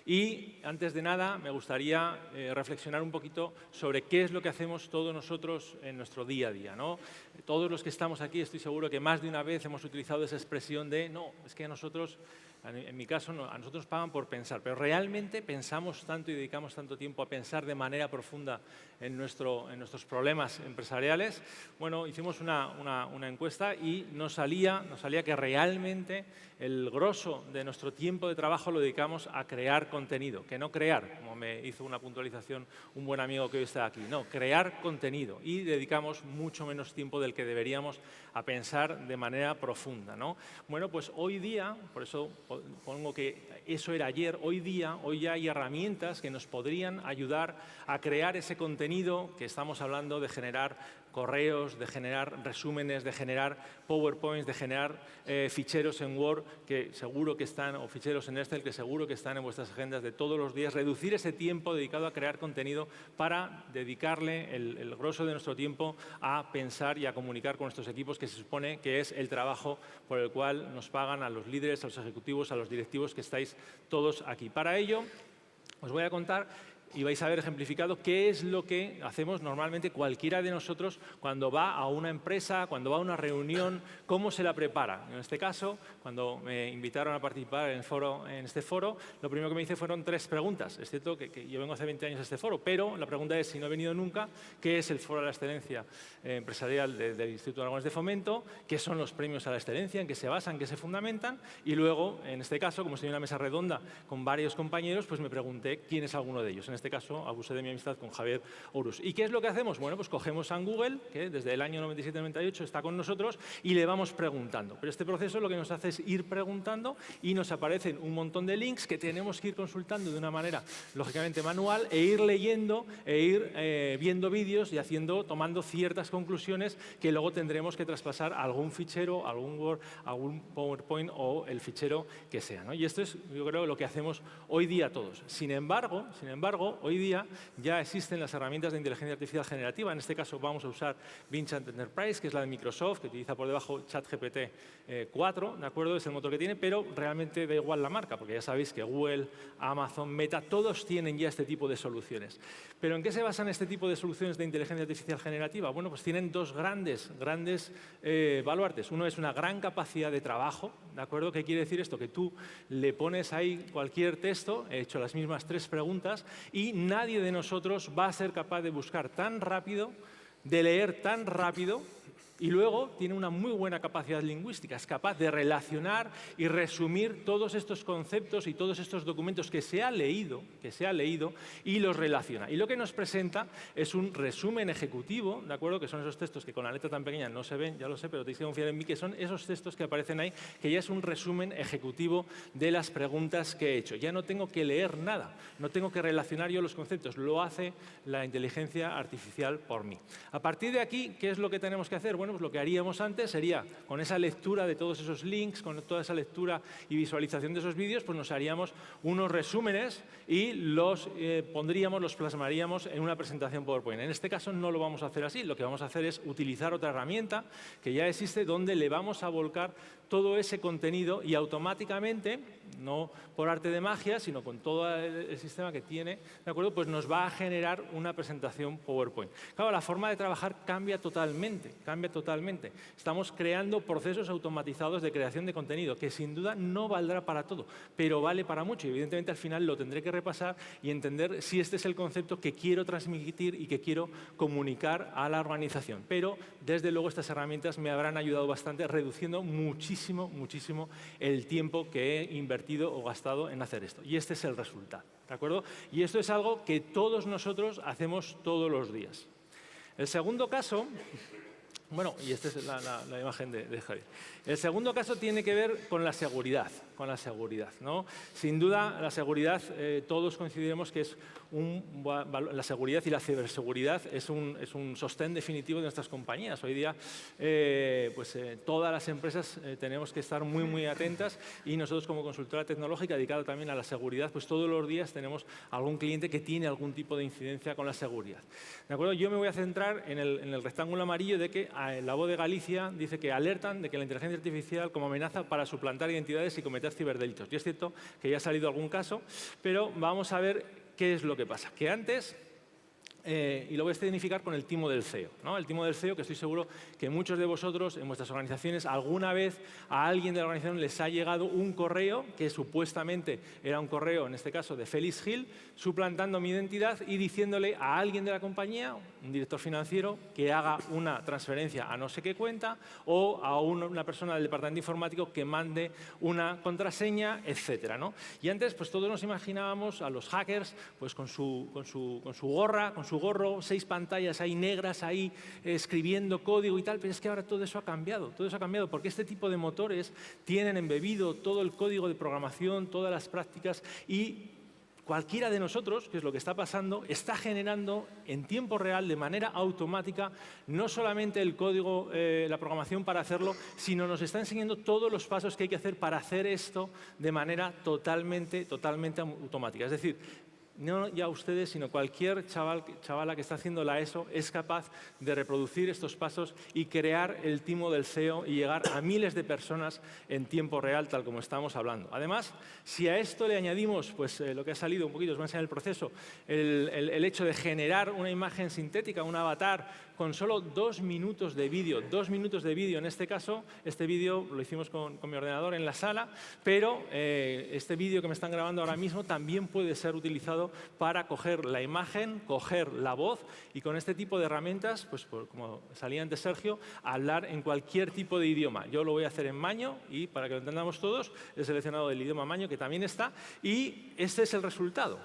Y, antes de nada, me gustaría reflexionar un poquito sobre qué es lo que hacemos todos nosotros en nuestro día a día, ¿no? Todos los que estamos aquí, estoy seguro que más de una vez hemos utilizado esa expresión de no, es que a nosotros, en mi caso, no, a nosotros nos pagan por pensar, pero realmente pensamos tanto y dedicamos tanto tiempo a pensar de manera profunda en nuestros problemas empresariales. Bueno, hicimos una encuesta y nos salía que realmente el grosso de nuestro tiempo de trabajo lo dedicamos a crear contenido, que no crear, como me hizo una puntualización un buen amigo que hoy está aquí, no, crear contenido, y dedicamos mucho menos tiempo del que deberíamos a pensar de manera profunda, ¿no? Bueno, pues hoy día, por eso pongo que eso era ayer, hoy ya hay herramientas que nos podrían ayudar a crear ese contenido que estamos hablando, de generar correos, de generar resúmenes, de generar PowerPoints, de generar ficheros en Word que seguro que están, o ficheros en Excel que seguro que están en vuestras agendas de todos los días. Reducir ese tiempo dedicado a crear contenido para dedicarle el grosso de nuestro tiempo a pensar y a comunicar con nuestros equipos, que se supone que es el trabajo por el cual nos pagan a los líderes, a los ejecutivos, a los directivos que estáis todos aquí. Para ello, os voy a contar y vais a ver ejemplificado qué es lo que hacemos normalmente cualquiera de nosotros cuando va a una empresa, cuando va a una reunión, cómo se la prepara. En este caso, cuando me invitaron a participar en este foro, lo primero que me hice fueron 3 preguntas. Es cierto que yo vengo hace 20 años a este foro, pero la pregunta es, si no he venido nunca, ¿qué es el Foro de la Excelencia Empresarial del Instituto Aragonés de Fomento? ¿Qué son los premios a la excelencia? ¿En qué se basan? ¿En qué se fundamentan? Y luego, en este caso, como estoy en una mesa redonda con varios compañeros, pues me pregunté quién es alguno de ellos. En este caso, abusé de mi amistad con Javier Orus. ¿Y qué es lo que hacemos? Bueno, pues cogemos a Google, que desde el año 97-98 está con nosotros, y le vamos preguntando. Pero este proceso lo que nos hace es ir preguntando y nos aparecen un montón de links que tenemos que ir consultando de una manera, lógicamente, manual, e ir leyendo, e ir viendo vídeos y tomando ciertas conclusiones que luego tendremos que traspasar a algún fichero, algún Word, algún PowerPoint o el fichero que sea, ¿no? Y esto es, yo creo, lo que hacemos hoy día todos. Sin embargo, hoy día ya existen las herramientas de inteligencia artificial generativa. En este caso vamos a usar Vincent Enterprise, que es la de Microsoft, que utiliza por debajo ChatGPT 4, ¿de acuerdo? Es el motor que tiene, pero realmente da igual la marca, porque ya sabéis que Google, Amazon, Meta, todos tienen ya este tipo de soluciones. ¿Pero en qué se basan este tipo de soluciones de inteligencia artificial generativa? Bueno, pues tienen dos grandes baluartes. Uno es una gran capacidad de trabajo, ¿de acuerdo? ¿Qué quiere decir esto? Que tú le pones ahí cualquier texto, he hecho las mismas 3 preguntas, y nadie de nosotros va a ser capaz de buscar tan rápido, de leer tan rápido, y luego tiene una muy buena capacidad lingüística. Es capaz de relacionar y resumir todos estos conceptos y todos estos documentos que se ha leído y los relaciona. Y lo que nos presenta es un resumen ejecutivo, ¿de acuerdo? Que son esos textos que con la letra tan pequeña no se ven, ya lo sé, pero tenéis que confiar en mí, que son esos textos que aparecen ahí, que ya es un resumen ejecutivo de las preguntas que he hecho. Ya no tengo que leer nada, no tengo que relacionar yo los conceptos, lo hace la inteligencia artificial por mí. A partir de aquí, ¿qué es lo que tenemos que hacer? Bueno, pues lo que haríamos antes sería, con esa lectura de todos esos links, con toda esa lectura y visualización de esos vídeos, pues nos haríamos unos resúmenes y los plasmaríamos en una presentación PowerPoint. En este caso no lo vamos a hacer así, lo que vamos a hacer es utilizar otra herramienta que ya existe, donde le vamos a volcar todo ese contenido y automáticamente, no por arte de magia, sino con todo el sistema que tiene, ¿de acuerdo? Pues nos va a generar una presentación PowerPoint. Claro, la forma de trabajar cambia totalmente. Estamos creando procesos automatizados de creación de contenido, que sin duda no valdrá para todo, pero vale para mucho. Y evidentemente al final lo tendré que repasar y entender si este es el concepto que quiero transmitir y que quiero comunicar a la organización. Pero desde luego estas herramientas me habrán ayudado bastante, reduciendo muchísimo el tiempo que he invertido o gastado en hacer esto. Y este es el resultado, ¿de acuerdo? Y esto es algo que todos nosotros hacemos todos los días. El segundo caso Bueno, y esta es la imagen de Javier. El segundo caso tiene que ver con la seguridad, ¿no? Sin duda, la seguridad, todos coincidiremos que es la seguridad y la ciberseguridad es un sostén definitivo de nuestras compañías. Hoy día, todas las empresas tenemos que estar muy, muy atentas y nosotros como consultora tecnológica dedicada también a la seguridad, pues todos los días tenemos algún cliente que tiene algún tipo de incidencia con la seguridad. ¿De acuerdo? Yo me voy a centrar en el rectángulo amarillo de que la voz de Galicia dice que alertan de que la inteligencia artificial como amenaza para suplantar identidades y cometer ciberdelitos. Y es cierto que ya ha salido algún caso, pero vamos a ver qué es lo que pasa. Que antes, y lo voy a escenificar con el timo del CEO, ¿no? El timo del CEO, que estoy seguro que muchos de vosotros en vuestras organizaciones alguna vez a alguien de la organización les ha llegado un correo que supuestamente era un correo, en este caso de Félix Gil, suplantando mi identidad y diciéndole a alguien de la compañía, un director financiero, que haga una transferencia a no sé qué cuenta o a una persona del departamento informático que mande una contraseña, etcétera, ¿no? Y antes, pues todos nos imaginábamos a los hackers pues con su gorro, 6 pantallas ahí negras ahí escribiendo código y tal, pero es que ahora todo eso ha cambiado porque este tipo de motores tienen embebido todo el código de programación, todas las prácticas y cualquiera de nosotros, que es lo que está pasando, está generando en tiempo real, de manera automática, no solamente el código, la programación para hacerlo, sino nos está enseñando todos los pasos que hay que hacer para hacer esto de manera totalmente automática. Es decir, no ya ustedes, sino cualquier chavala que está haciendo la ESO es capaz de reproducir estos pasos y crear el timo del CEO y llegar a miles de personas en tiempo real, tal como estamos hablando. Además, si a esto le añadimos pues, lo que ha salido un poquito, os voy a enseñar el proceso, el hecho de generar una imagen sintética, un avatar, con solo 2 minutos de vídeo. 2 minutos de vídeo, en este caso, este vídeo lo hicimos con mi ordenador en la sala, pero este vídeo que me están grabando ahora mismo también puede ser utilizado para coger la imagen, coger la voz y con este tipo de herramientas, pues como salía antes Sergio, hablar en cualquier tipo de idioma. Yo lo voy a hacer en maño y para que lo entendamos todos, he seleccionado el idioma maño que también está y este es el resultado.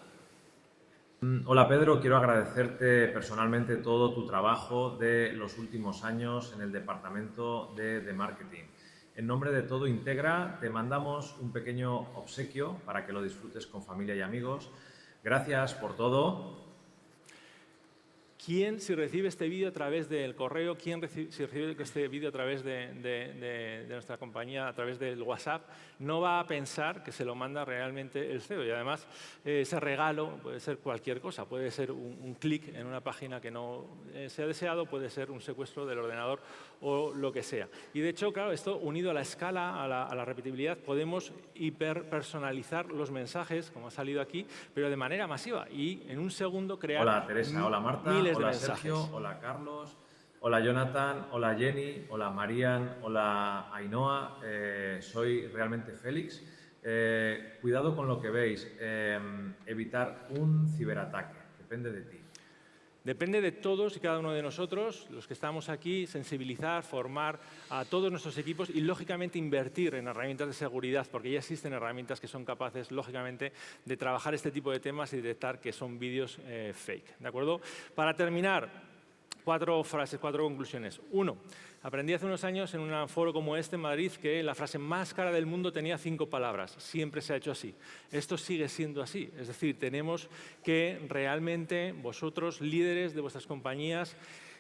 Hola Pedro, quiero agradecerte personalmente todo tu trabajo de los últimos años en el departamento de marketing. En nombre de todo Integra te mandamos un pequeño obsequio para que lo disfrutes con familia y amigos. Gracias por todo. ¿Quién, si recibe este vídeo a través del correo, si recibe este vídeo a través de nuestra compañía, a través del WhatsApp, no va a pensar que se lo manda realmente el CEO? Y además, ese regalo puede ser cualquier cosa. Puede ser un clic en una página que no sea deseado, puede ser un secuestro del ordenador o lo que sea. Y de hecho, claro, esto unido a la escala, a la repetibilidad, podemos hiperpersonalizar los mensajes, como ha salido aquí, pero de manera masiva. Y en un segundo crear Hola Teresa, hola Marta. miles Hola de mensajes. Sergio, hola Carlos, hola Jonathan, hola Jenny, hola Marian, hola Ainhoa, soy realmente Félix. Cuidado con lo que veis, evitar un ciberataque, depende de ti. Depende de todos y cada uno de nosotros, los que estamos aquí, sensibilizar, formar a todos nuestros equipos y, lógicamente, invertir en herramientas de seguridad, porque ya existen herramientas que son capaces, lógicamente, de trabajar este tipo de temas y detectar que son vídeos fake. ¿De acuerdo? Para terminar, 4 frases, 4 conclusiones. 1. Aprendí hace unos años en un foro como este en Madrid que la frase más cara del mundo tenía 5 palabras. Siempre se ha hecho así. Esto sigue siendo así. Es decir, tenemos que realmente vosotros, líderes de vuestras compañías,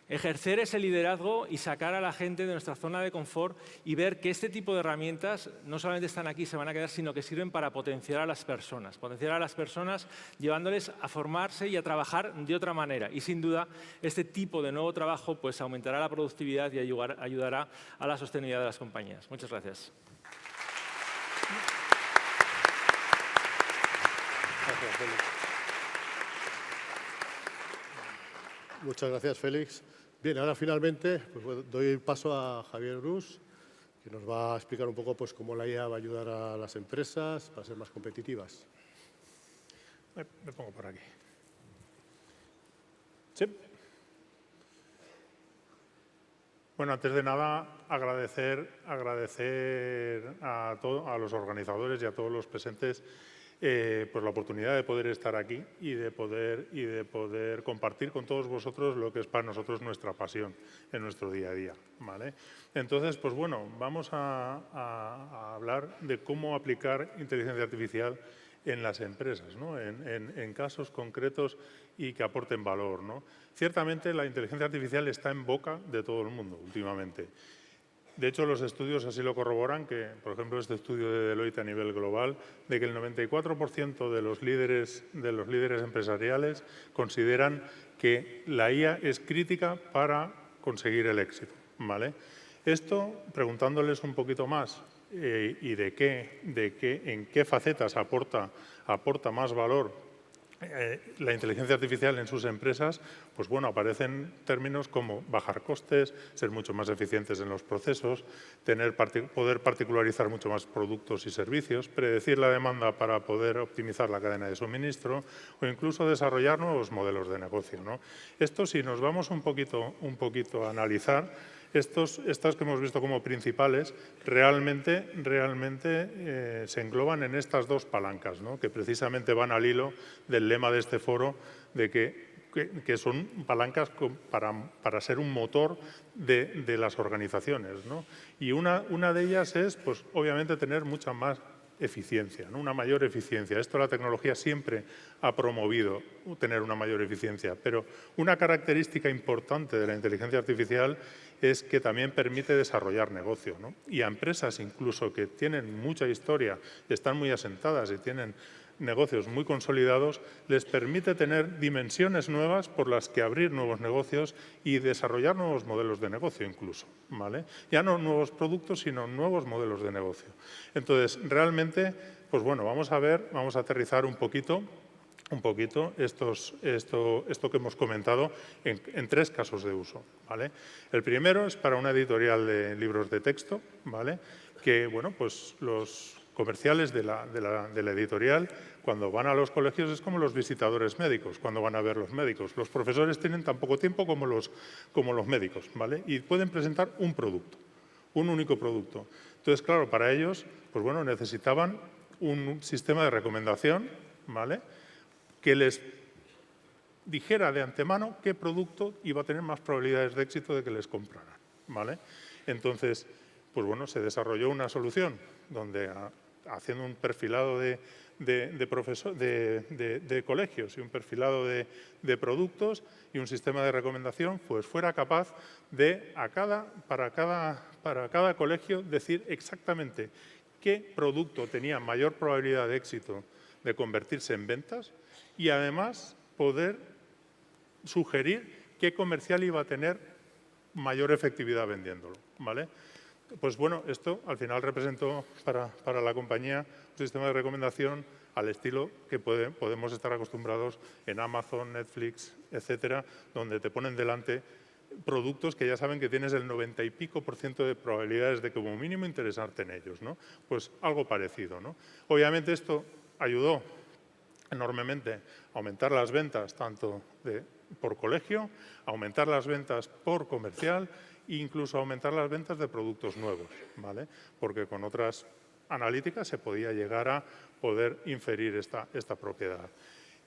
ejercer ese liderazgo y sacar a la gente de nuestra zona de confort y ver que este tipo de herramientas no solamente están aquí, se van a quedar, sino que sirven para potenciar a las personas. Potenciar a las personas llevándoles a formarse y a trabajar de otra manera. Y sin duda, este tipo de nuevo trabajo pues, aumentará la productividad y ayudará a la sostenibilidad de las compañías. Muchas gracias. Gracias, Félix. Muchas gracias, Félix. Bien, ahora finalmente pues, doy paso a Javier Brus, que nos va a explicar un poco pues, cómo la IA va a ayudar a las empresas para ser más competitivas. Me pongo por aquí. ¿Sí? Bueno, antes de nada, agradecer a los organizadores y a todos los presentes pues la oportunidad de poder estar aquí y de poder compartir con todos vosotros lo que es para nosotros nuestra pasión en nuestro día a día, ¿vale? Entonces, pues bueno, vamos a hablar de cómo aplicar inteligencia artificial en las empresas, ¿no? en casos concretos y que aporten valor, ¿no? Ciertamente la inteligencia artificial está en boca de todo el mundo últimamente. De hecho, los estudios así lo corroboran, que, por ejemplo, este estudio de Deloitte a nivel global, de que el 94% de los líderes empresariales consideran que la IA es crítica para conseguir el éxito, ¿vale? Esto, preguntándoles un poquito más y en qué facetas aporta más valor la inteligencia artificial en sus empresas, pues bueno, aparecen términos como bajar costes, ser mucho más eficientes en los procesos, poder particularizar mucho más productos y servicios, predecir la demanda para poder optimizar la cadena de suministro o incluso desarrollar nuevos modelos de negocio, ¿no? Esto, si nos vamos un poquito a analizar, estas que hemos visto como principales realmente se engloban en estas dos palancas, ¿no? Que precisamente van al hilo del lema de este foro, de que son palancas para ser un motor de las organizaciones, ¿no? Y una de ellas es, pues, obviamente, tener mucha más eficiencia, ¿no? Una mayor eficiencia. Esto la tecnología siempre ha promovido, tener una mayor eficiencia, pero una característica importante de la inteligencia artificial es que también permite desarrollar negocio, ¿no? Y a empresas incluso que tienen mucha historia, están muy asentadas y tienen negocios muy consolidados, les permite tener dimensiones nuevas por las que abrir nuevos negocios y desarrollar nuevos modelos de negocio incluso, ¿vale? Ya no nuevos productos, sino nuevos modelos de negocio. Entonces, realmente, pues bueno, vamos a aterrizar un poquito esto que hemos comentado en tres casos de uso, ¿vale? El primero es para una editorial de libros de texto, ¿vale? Que, bueno, pues los comerciales de la editorial, cuando van a los colegios, es como los visitadores médicos, cuando van a ver los médicos. Los profesores tienen tan poco tiempo como los médicos, ¿vale? Y pueden presentar un producto, un único producto. Entonces, claro, para ellos, pues bueno, necesitaban un sistema de recomendación, ¿vale?, que les dijera de antemano qué producto iba a tener más probabilidades de éxito de que les compraran, ¿vale? Entonces, pues bueno, se desarrolló una solución donde, haciendo un perfilado de colegios y un perfilado de productos y un sistema de recomendación, pues fuera capaz de, para cada colegio, decir exactamente qué producto tenía mayor probabilidad de éxito de convertirse en ventas y además poder sugerir qué comercial iba a tener mayor efectividad vendiéndolo, ¿vale? Pues bueno, esto al final representó para la compañía un sistema de recomendación al estilo que podemos estar acostumbrados en Amazon, Netflix, etcétera, donde te ponen delante productos que ya saben que tienes el 90 y pico % de probabilidades de como mínimo interesarte en ellos, ¿no? Pues algo parecido, ¿no? Obviamente esto ayudó enormemente a aumentar las ventas tanto por colegio, aumentar las ventas por comercial e incluso aumentar las ventas de productos nuevos, ¿vale? Porque con otras analíticas se podía llegar a poder inferir esta propiedad.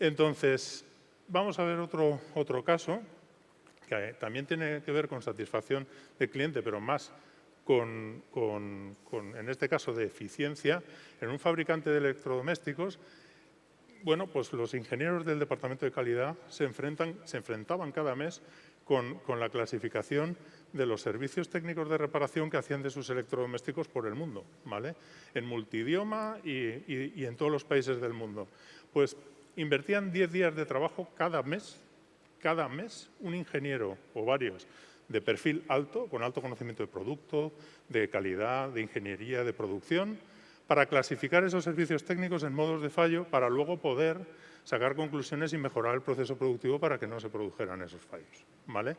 Entonces, vamos a ver otro caso que también tiene que ver con satisfacción del cliente, pero más en este caso de eficiencia, en un fabricante de electrodomésticos. Bueno, pues los ingenieros del departamento de calidad se enfrentaban cada mes con la clasificación de los servicios técnicos de reparación que hacían de sus electrodomésticos por el mundo, ¿vale? En multidioma y en todos los países del mundo. Pues invertían 10 días de trabajo cada mes, un ingeniero o varios de perfil alto, con alto conocimiento de producto, de calidad, de ingeniería, de producción, para clasificar esos servicios técnicos en modos de fallo para luego poder sacar conclusiones y mejorar el proceso productivo para que no se produjeran esos fallos, ¿vale?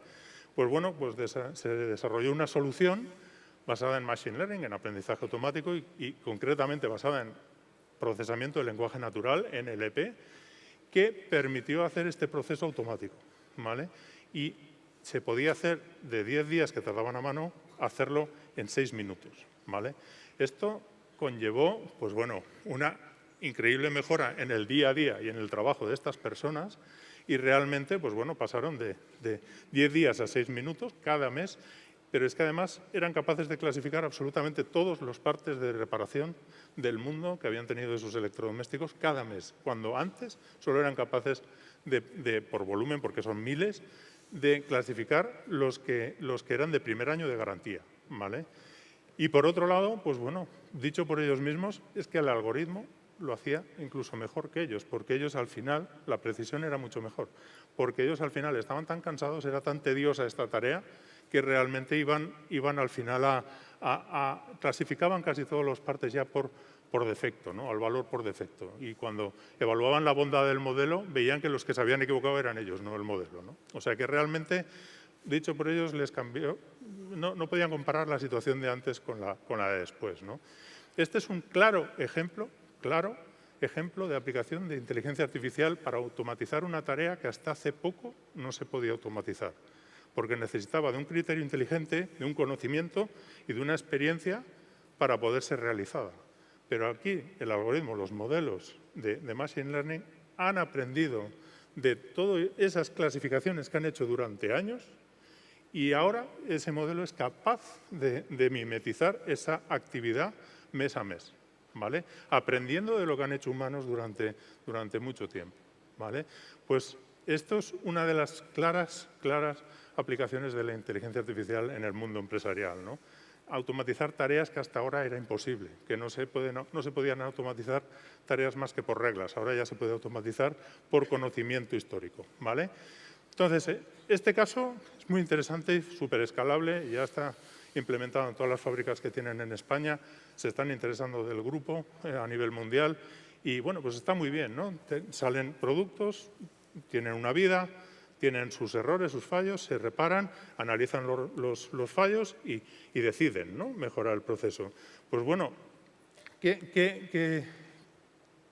Pues bueno, pues se desarrolló una solución basada en Machine Learning, en aprendizaje automático y concretamente basada en procesamiento de lenguaje natural, NLP, que permitió hacer este proceso automático, ¿vale? Y se podía hacer de 10 días que tardaban a mano, hacerlo en 6 minutos, ¿vale? Esto conllevó, pues bueno, una increíble mejora en el día a día y en el trabajo de estas personas y realmente, pues bueno, pasaron de 10 días a 6 minutos cada mes, pero es que además eran capaces de clasificar absolutamente todos los partes de reparación del mundo que habían tenido de sus electrodomésticos cada mes, cuando antes solo eran capaces por volumen, porque son miles, de clasificar los que eran de primer año de garantía, ¿vale? Y por otro lado, pues bueno, dicho por ellos mismos, es que el algoritmo lo hacía incluso mejor que ellos, porque ellos al final, la precisión era mucho mejor, porque ellos al final estaban tan cansados, era tan tediosa esta tarea, que realmente iban al final clasificaban casi todas las partes ya por defecto, ¿no? Al valor por defecto. Y cuando evaluaban la bondad del modelo, veían que los que se habían equivocado eran ellos, no el modelo, ¿no? O sea que realmente, dicho por ellos, les cambió, no podían comparar la situación de antes con la de después, ¿no? Este es un claro ejemplo de aplicación de inteligencia artificial para automatizar una tarea que hasta hace poco no se podía automatizar, porque necesitaba de un criterio inteligente, de un conocimiento y de una experiencia para poder ser realizada. Pero aquí el algoritmo, los modelos de Machine Learning han aprendido de todas esas clasificaciones que han hecho durante años y ahora ese modelo es capaz de mimetizar esa actividad mes a mes, ¿vale? Aprendiendo de lo que han hecho humanos durante mucho tiempo, ¿vale? Pues esto es una de las claras aplicaciones de la inteligencia artificial en el mundo empresarial, ¿no? Automatizar tareas que hasta ahora era imposible, que no se podían automatizar tareas más que por reglas, ahora ya se puede automatizar por conocimiento histórico, ¿vale? Entonces, este caso es muy interesante, súper escalable, ya está implementado en todas las fábricas que tienen en España, se están interesando del grupo a nivel mundial y, bueno, pues está muy bien, ¿no? Salen productos, tienen una vida, tienen sus errores, sus fallos, se reparan, analizan los fallos y deciden, ¿no? Mejorar el proceso. Pues bueno, ¿qué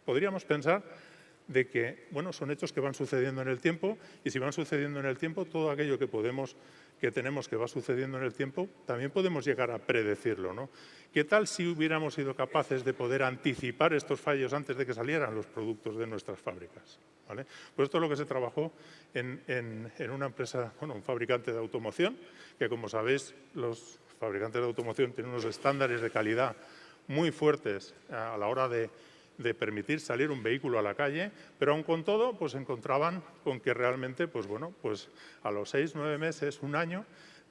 podríamos pensar de que, bueno, son hechos que van sucediendo en el tiempo y si van sucediendo en el tiempo, todo aquello que tenemos que va sucediendo en el tiempo, también podemos llegar a predecirlo, ¿no? ¿Qué tal si hubiéramos sido capaces de poder anticipar estos fallos antes de que salieran los productos de nuestras fábricas? ¿Vale? Pues esto es lo que se trabajó en una empresa, bueno, un fabricante de automoción, que como sabéis, los fabricantes de automoción tienen unos estándares de calidad muy fuertes a la hora de permitir salir un vehículo a la calle, pero aun con todo, pues se encontraban con que realmente, pues bueno, pues a los 6, 9 meses, un año,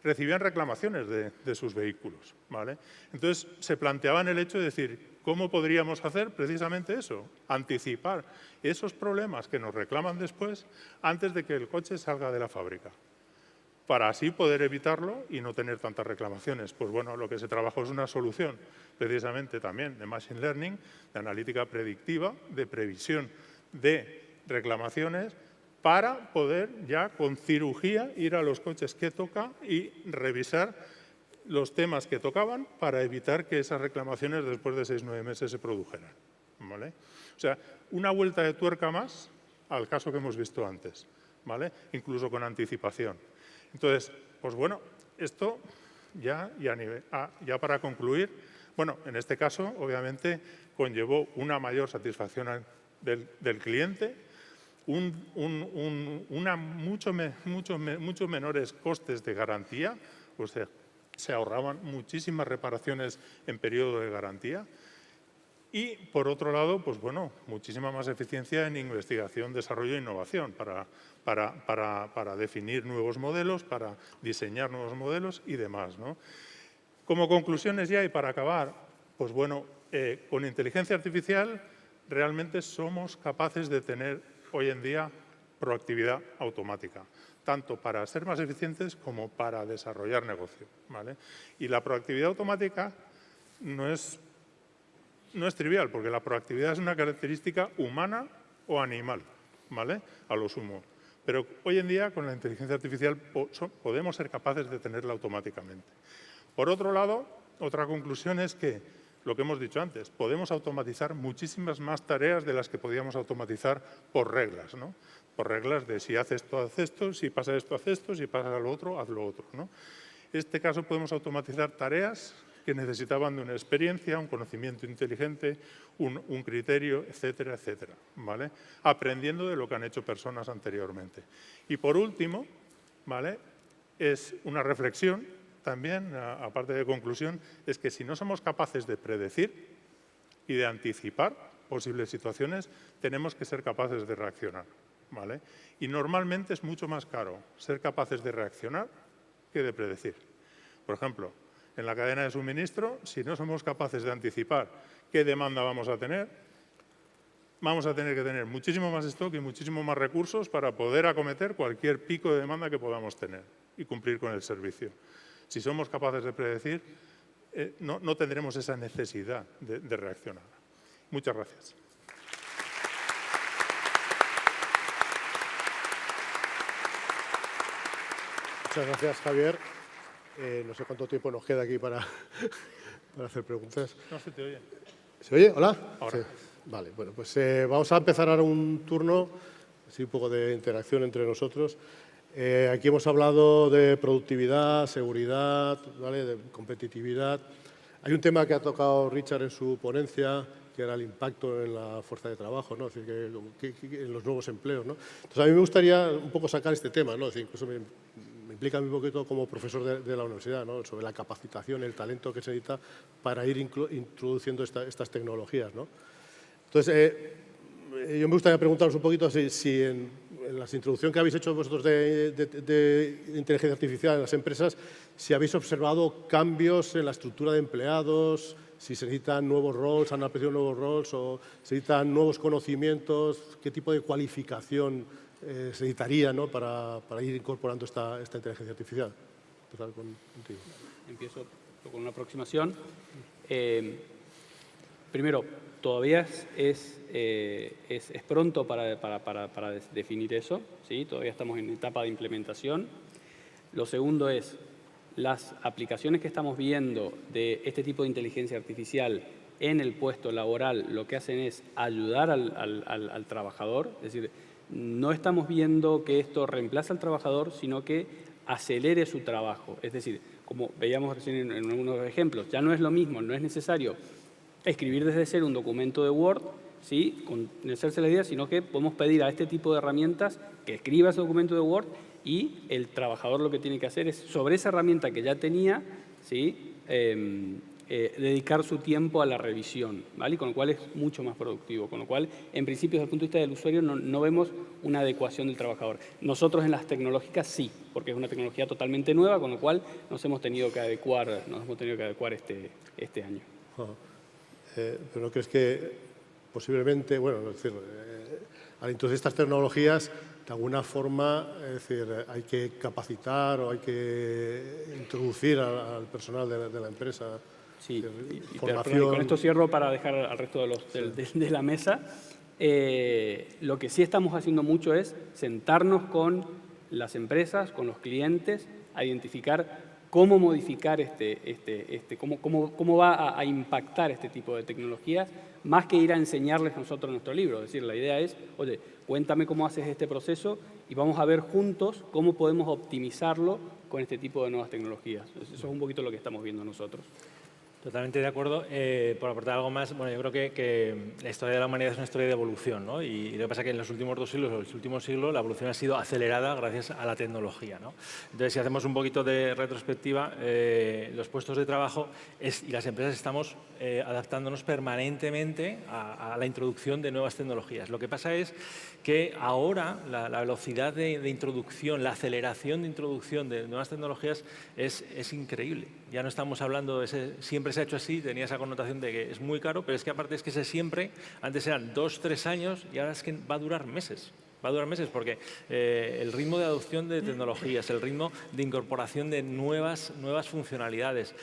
recibían reclamaciones de sus vehículos, ¿vale? Entonces, se planteaban el hecho de decir, ¿cómo podríamos hacer precisamente eso? Anticipar esos problemas que nos reclaman después antes de que el coche salga de la fábrica, para así poder evitarlo y no tener tantas reclamaciones. Pues bueno, lo que se trabajó es una solución, precisamente también de Machine Learning, de analítica predictiva, de previsión de reclamaciones, para poder ya con cirugía ir a los coches que toca y revisar los temas que tocaban para evitar que esas reclamaciones después de 6 o 9 meses se produjeran, ¿vale? O sea, una vuelta de tuerca más al caso que hemos visto antes, ¿vale? Incluso con anticipación. Entonces, pues bueno, esto ya para concluir, bueno, en este caso, obviamente, conllevó una mayor satisfacción del cliente, mucho menores costes de garantía, o sea, se ahorraban muchísimas reparaciones en periodo de garantía y, por otro lado, pues bueno, muchísima más eficiencia en investigación, desarrollo e innovación para definir nuevos modelos, para diseñar nuevos modelos y demás, ¿no? Como conclusiones ya y para acabar, pues bueno, con inteligencia artificial realmente somos capaces de tener hoy en día proactividad automática, tanto para ser más eficientes como para desarrollar negocio, ¿vale? Y la proactividad automática no es trivial, porque la proactividad es una característica humana o animal, ¿vale? A lo sumo. Pero hoy en día, con la inteligencia artificial, podemos ser capaces de tenerla automáticamente. Por otro lado, otra conclusión es que, lo que hemos dicho antes, podemos automatizar muchísimas más tareas de las que podíamos automatizar por reglas, ¿no? Por reglas de si haces esto, haz esto, si pasa esto, haz esto, si pasa lo otro, haz lo otro, ¿no? En este caso podemos automatizar tareas que necesitaban de una experiencia, un conocimiento inteligente, un criterio, etcétera, etcétera, ¿vale? Aprendiendo de lo que han hecho personas anteriormente. Y por último, ¿vale? Es una reflexión también, aparte de conclusión, es que si no somos capaces de predecir y de anticipar posibles situaciones, tenemos que ser capaces de reaccionar, ¿vale? Y normalmente es mucho más caro ser capaces de reaccionar que de predecir. Por ejemplo, en la cadena de suministro, si no somos capaces de anticipar qué demanda vamos a tener que tener muchísimo más stock y muchísimo más recursos para poder acometer cualquier pico de demanda que podamos tener y cumplir con el servicio. Si somos capaces de predecir, no tendremos esa necesidad de reaccionar. Muchas gracias. Muchas gracias, Javier. No sé cuánto tiempo nos queda aquí para hacer preguntas. No se te oye. ¿Se oye? ¿Hola? Ahora. Sí. Vale, bueno, pues vamos a empezar ahora un turno, así un poco de interacción entre nosotros. Aquí hemos hablado de productividad, seguridad, ¿vale? De competitividad. Hay un tema que ha tocado Richard en su ponencia, que era el impacto en la fuerza de trabajo, ¿no? Es decir, que en los nuevos empleos, ¿no? Entonces, a mí me gustaría un poco sacar este tema, ¿no? Es decir, incluso me implica un poquito como profesor de la universidad, ¿no? Sobre la capacitación, el talento que se necesita para ir introduciendo estas tecnologías, ¿no? Entonces, yo me gustaría preguntaros un poquito si en la introducción que habéis hecho vosotros de inteligencia artificial en las empresas, si habéis observado cambios en la estructura de empleados, si se necesitan nuevos roles, han aparecido nuevos roles o se necesitan nuevos conocimientos, qué tipo de cualificación se necesitaría, ¿no? para ir incorporando esta inteligencia artificial. Empezar contigo. Empiezo con una aproximación. Primero, todavía es pronto para definir eso, ¿sí? Todavía estamos en etapa de implementación. Lo segundo es, las aplicaciones que estamos viendo de este tipo de inteligencia artificial en el puesto laboral, lo que hacen es ayudar al trabajador, es decir, no estamos viendo que esto reemplace al trabajador, sino que acelere su trabajo. Es decir, como veíamos recién en algunos ejemplos, ya no es lo mismo, no es necesario escribir desde cero un documento de Word, ¿sí? Con hacerse la idea, sino que podemos pedir a este tipo de herramientas que escriba ese documento de Word y el trabajador lo que tiene que hacer es, sobre esa herramienta que ya tenía, ¿sí? Dedicar su tiempo a la revisión, ¿vale? Con lo cual es mucho más productivo. Con lo cual, en principio, desde el punto de vista del usuario, no vemos una adecuación del trabajador. Nosotros en las tecnológicas sí, porque es una tecnología totalmente nueva, con lo cual nos hemos tenido que adecuar este año. ¿Pero no crees que posiblemente, bueno, es decir, al introducir estas tecnologías, de alguna forma, es decir, hay que capacitar o hay que introducir al personal de la empresa? Sí, formación. Y con esto cierro para dejar al resto de la mesa. Lo que sí estamos haciendo mucho es sentarnos con las empresas, con los clientes, a identificar cómo modificar cómo va a impactar este tipo de tecnologías, más que ir a enseñarles nosotros nuestro libro. Es decir, la idea es, oye, cuéntame cómo haces este proceso y vamos a ver juntos cómo podemos optimizarlo con este tipo de nuevas tecnologías. Eso es un poquito lo que estamos viendo nosotros. Totalmente de acuerdo. Por aportar algo más, bueno, yo creo que la historia de la humanidad es una historia de evolución, ¿no? Y lo que pasa es que en los últimos 2 siglos o los últimos siglos la evolución ha sido acelerada gracias a la tecnología, ¿no? Entonces, si hacemos un poquito de retrospectiva, los puestos de trabajo y las empresas estamos adaptándonos permanentemente a la introducción de nuevas tecnologías. Lo que pasa es que ahora la velocidad de introducción, la aceleración de introducción de nuevas tecnologías es increíble. Ya no estamos hablando de siempre se ha hecho así, tenía esa connotación de que es muy caro, pero es que aparte es que ese siempre, antes eran 2 o 3 años y ahora es que va a durar meses. Va a durar meses porque el ritmo de adopción de tecnologías, el ritmo de incorporación de nuevas funcionalidades.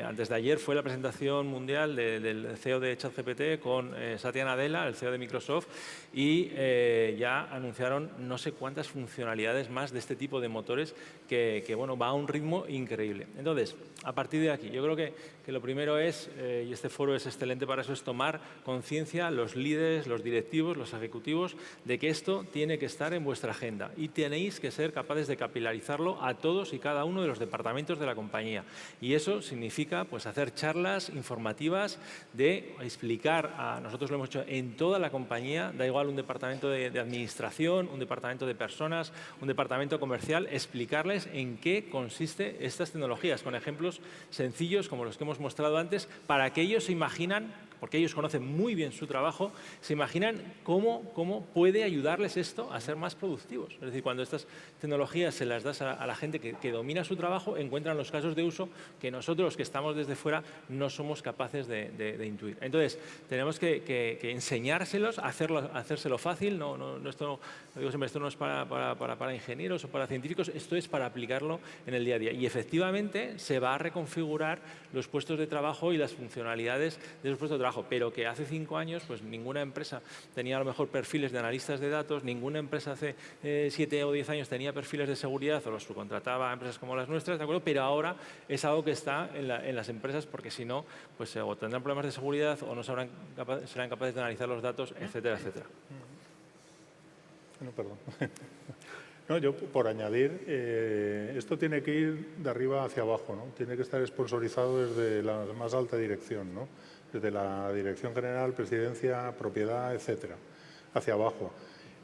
Antes de ayer fue la presentación mundial del CEO de ChatGPT con Satya Nadella, el CEO de Microsoft, y ya anunciaron no sé cuántas funcionalidades más de este tipo de motores que bueno, va a un ritmo increíble. Entonces, a partir de aquí, yo creo que lo primero es, y este foro es excelente para eso, es tomar conciencia los líderes, los directivos, los ejecutivos, de que esto esto tiene que estar en vuestra agenda y tenéis que ser capaces de capilarizarlo a todos y cada uno de los departamentos de la compañía. Y eso significa pues, hacer charlas informativas de explicar, nosotros lo hemos hecho en toda la compañía, da igual un departamento de administración, un departamento de personas, un departamento comercial, explicarles en qué consiste estas tecnologías, con ejemplos sencillos como los que hemos mostrado antes, para que ellos se imaginan, porque ellos conocen muy bien su trabajo, se imaginan cómo puede ayudarles esto a ser más productivos. Es decir, cuando estas tecnologías se las das a la gente que domina su trabajo, encuentran los casos de uso que nosotros, que estamos desde fuera, no somos capaces de intuir. Entonces, tenemos que enseñárselos, hacérselo fácil. Esto no es para ingenieros o para científicos, esto es para aplicarlo en el día a día. Y efectivamente se va a reconfigurar los puestos de trabajo y las funcionalidades de esos puestos de trabajo, pero que hace 5 años pues ninguna empresa tenía a lo mejor perfiles de analistas de datos, ninguna empresa hace 7 o 10 años tenía perfiles de seguridad o los subcontrataba a empresas como las nuestras, ¿de acuerdo? Pero ahora es algo que está en las empresas, porque si no, pues o tendrán problemas de seguridad o no serán capaces de analizar los datos, etcétera, etcétera. No, perdón. No, yo, por añadir, esto tiene que ir de arriba hacia abajo, ¿no? Tiene que estar sponsorizado desde la más alta dirección, ¿no? Desde la dirección general, presidencia, propiedad, etcétera, hacia abajo.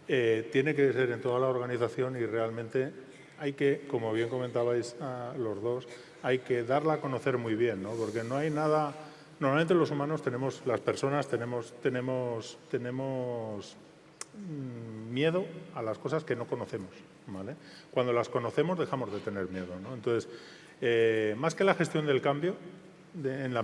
Tiene que ser en toda la organización y realmente hay que, como bien comentabais los dos, hay que darla a conocer muy bien, ¿no? Porque no hay nada. Normalmente los humanos las personas tenemos miedo a las cosas que no conocemos, ¿vale? Cuando las conocemos dejamos de tener miedo, ¿no? Entonces, más que la gestión del cambio, en la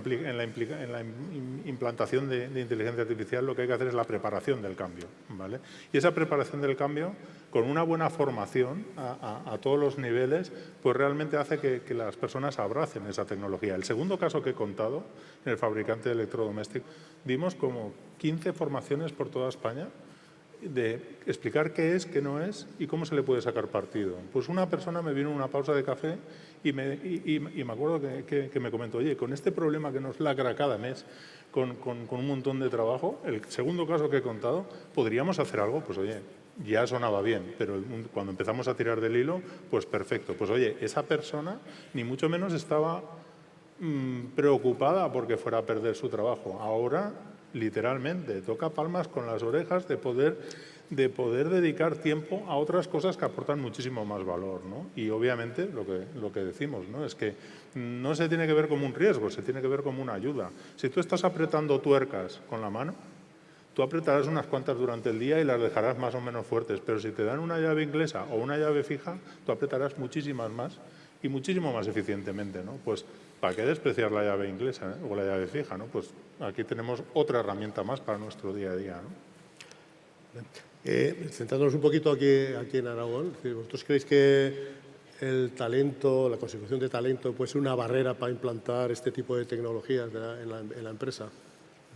implantación de inteligencia artificial, lo que hay que hacer es la preparación del cambio, ¿vale? Y esa preparación del cambio, con una buena formación a todos los niveles, pues realmente hace que las personas abracen esa tecnología. El segundo caso que he contado, en el fabricante de electrodomésticos, dimos como 15 formaciones por toda España de explicar qué es, qué no es y cómo se le puede sacar partido. Pues una persona me vino a una pausa de café y me acuerdo que me comentó, oye, con este problema que nos lacra cada mes, con un montón de trabajo, el segundo caso que he contado, ¿podríamos hacer algo? Pues oye, ya sonaba bien, pero cuando empezamos a tirar del hilo, pues perfecto. Pues oye, esa persona ni mucho menos estaba preocupada porque fuera a perder su trabajo. Ahora, literalmente, toca palmas con las orejas de poder dedicar tiempo a otras cosas que aportan muchísimo más valor, ¿no? Y obviamente lo que decimos, ¿no? Es que no se tiene que ver como un riesgo, se tiene que ver como una ayuda. Si tú estás apretando tuercas con la mano, tú apretarás unas cuantas durante el día y las dejarás más o menos fuertes, pero si te dan una llave inglesa o una llave fija, tú apretarás muchísimas más y muchísimo más eficientemente, ¿no? Pues, ¿para qué despreciar la llave inglesa, o la llave fija, ¿no? Pues aquí tenemos otra herramienta más para nuestro día a día, ¿no? Centrándonos un poquito aquí en Aragón, ¿vosotros creéis que el talento, la consecución de talento puede ser una barrera para implantar este tipo de tecnologías en la empresa?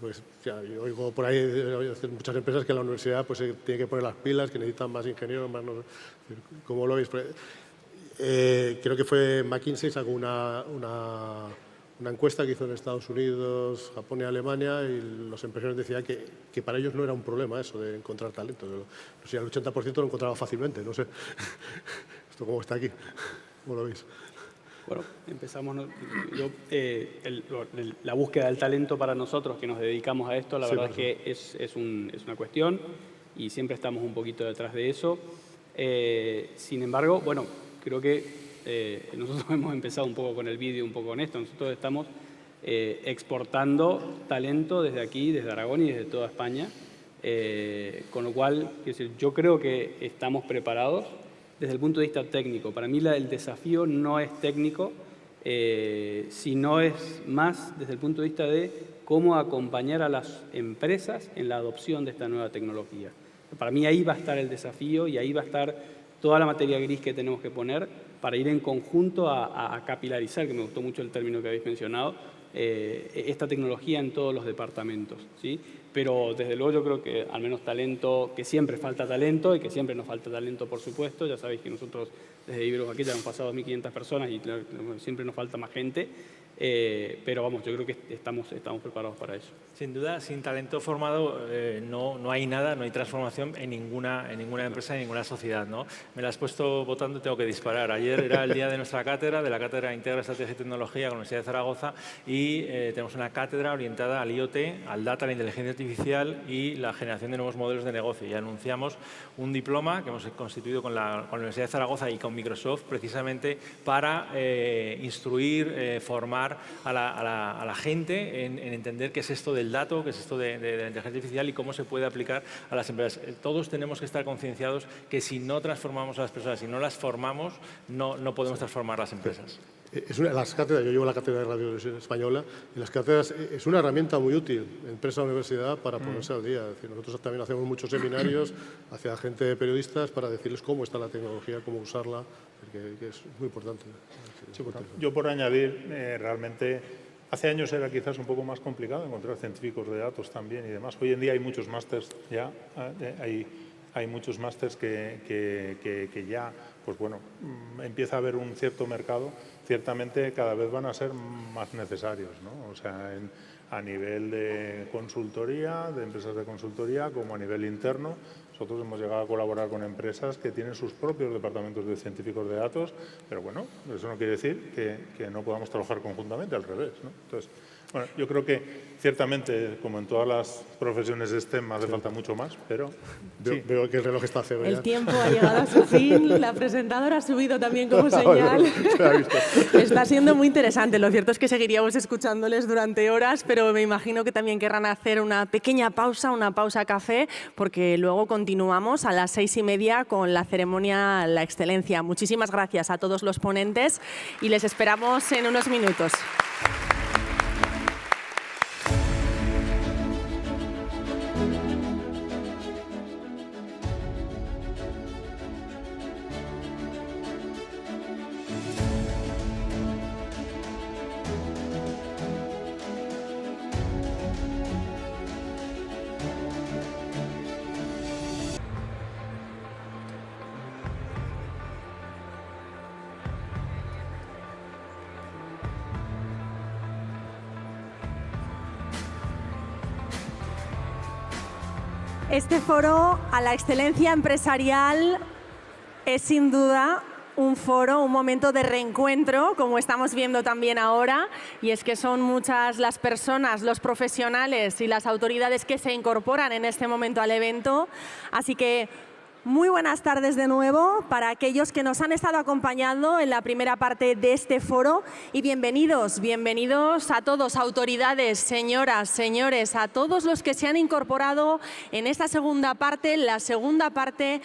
Pues ya, yo oigo por ahí muchas empresas que en la universidad pues, se tiene que poner las pilas, que necesitan más ingenieros, más... ¿Cómo lo veis? Creo que fue McKinsey, sacó una encuesta que hizo en Estados Unidos, Japón y Alemania, y los empresarios decían que para ellos no era un problema eso de encontrar talento. No sé, el 80% lo encontraba fácilmente, no sé. ¿Esto cómo está aquí? ¿Cómo lo veis? Bueno, empezamos. La búsqueda del talento para nosotros que nos dedicamos a esto, la verdad es que es una cuestión y siempre estamos un poquito detrás de eso. Sin embargo, bueno, creo que nosotros hemos empezado un poco con el vídeo, un poco con esto. Nosotros estamos exportando talento desde aquí, desde Aragón y desde toda España. Con lo cual, yo creo que estamos preparados desde el punto de vista técnico. Para mí el desafío no es técnico, sino es más desde el punto de vista de cómo acompañar a las empresas en la adopción de esta nueva tecnología. Para mí ahí va a estar el desafío y ahí va a estar toda la materia gris que tenemos que poner para ir en conjunto a capilarizar, que me gustó mucho el término que habéis mencionado, esta tecnología en todos los departamentos, ¿sí? Pero desde luego yo creo que al menos talento, que siempre falta talento y que siempre nos falta talento, por supuesto. Ya sabéis que nosotros desde Iberos aquí ya hemos pasado 2.500 personas y claro, siempre nos falta más gente. pero vamos, yo creo que estamos preparados para eso. Sin duda, sin talento formado no hay nada, no hay transformación en ninguna empresa, en ninguna sociedad, ¿no? Me la has puesto votando, tengo que disparar. Ayer era el día de nuestra cátedra, de la Cátedra Integra Estrategia y Tecnología con la Universidad de Zaragoza, y tenemos una cátedra orientada al IoT, al data, a la inteligencia artificial y la generación de nuevos modelos de negocio. Y anunciamos un diploma que hemos constituido con la Universidad de Zaragoza y con Microsoft precisamente para instruir, formar a la gente en entender qué es esto del dato, qué es esto de la inteligencia artificial y cómo se puede aplicar a las empresas. Todos tenemos que estar concienciados que si no transformamos a las personas, si no las formamos, no podemos transformar las empresas. Las cátedras, yo llevo la cátedra de Radio Española, y las cátedras es una herramienta muy útil, empresa o universidad, para ponerse al día. Es decir, nosotros también hacemos muchos seminarios hacia gente de periodistas para decirles cómo está la tecnología, cómo usarla, que es muy importante. Yo, por añadir, realmente hace años era quizás un poco más complicado encontrar científicos de datos también y demás. Hoy en día hay muchos másters ya, hay muchos másters que ya, pues bueno, empieza a haber un cierto mercado. Ciertamente cada vez van a ser más necesarios, ¿no? O sea, a nivel de consultoría, de empresas de consultoría, como a nivel interno. Nosotros hemos llegado a colaborar con empresas que tienen sus propios departamentos de científicos de datos, pero bueno, eso no quiere decir que no podamos trabajar conjuntamente, al revés, ¿no? Entonces, bueno, yo creo que ciertamente, como en todas las profesiones STEM, hace falta mucho más, pero sí. Veo que el reloj está cero. El tiempo ha llegado a su fin, la presentadora ha subido también como señal. Está siendo muy interesante. Lo cierto es que seguiríamos escuchándoles durante horas, pero me imagino que también querrán hacer una pequeña pausa, una pausa café, porque luego continuamos a las 6:30 con la ceremonia La Excelencia. Muchísimas gracias a todos los ponentes y les esperamos en unos minutos. Este foro a la excelencia empresarial es sin duda un foro, un momento de reencuentro, como estamos viendo también ahora, y es que son muchas las personas, los profesionales y las autoridades que se incorporan en este momento al evento. Así que muy buenas tardes de nuevo para aquellos que nos han estado acompañando en la primera parte de este foro y bienvenidos a todos, autoridades, señoras, señores, a todos los que se han incorporado en esta segunda parte, la segunda parte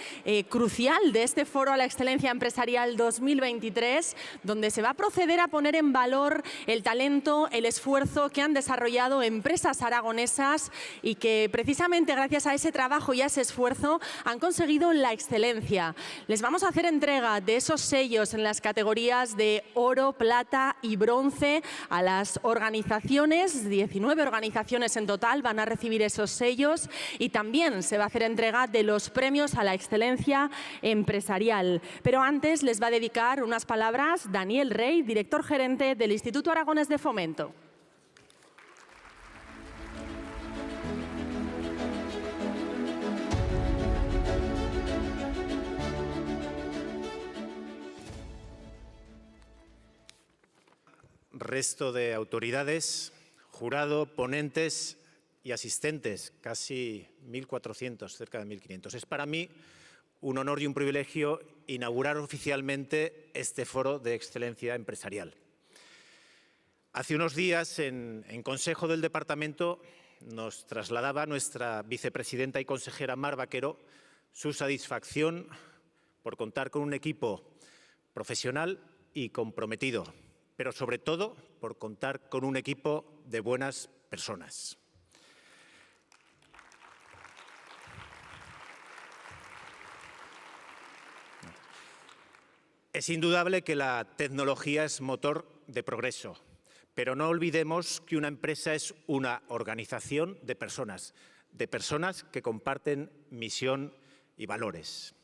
crucial de este foro a la excelencia empresarial 2023, donde se va a proceder a poner en valor el talento, el esfuerzo que han desarrollado empresas aragonesas y que precisamente gracias a ese trabajo y a ese esfuerzo han conseguido la excelencia. Les vamos a hacer entrega de esos sellos en las categorías de oro, plata y bronce a las organizaciones, 19 organizaciones en total van a recibir esos sellos y también se va a hacer entrega de los premios a la excelencia empresarial. Pero antes les va a dedicar unas palabras Daniel Rey, director gerente del Instituto Aragonés de Fomento. Resto de autoridades, jurado, ponentes y asistentes, casi 1.400, cerca de 1.500. Es para mí un honor y un privilegio inaugurar oficialmente este foro de excelencia empresarial. Hace unos días, en Consejo del Departamento, nos trasladaba nuestra vicepresidenta y consejera Mar Vaquero su satisfacción por contar con un equipo profesional y comprometido, pero sobre todo por contar con un equipo de buenas personas. Es indudable que la tecnología es motor de progreso, pero no olvidemos que una empresa es una organización de personas que comparten misión y valores.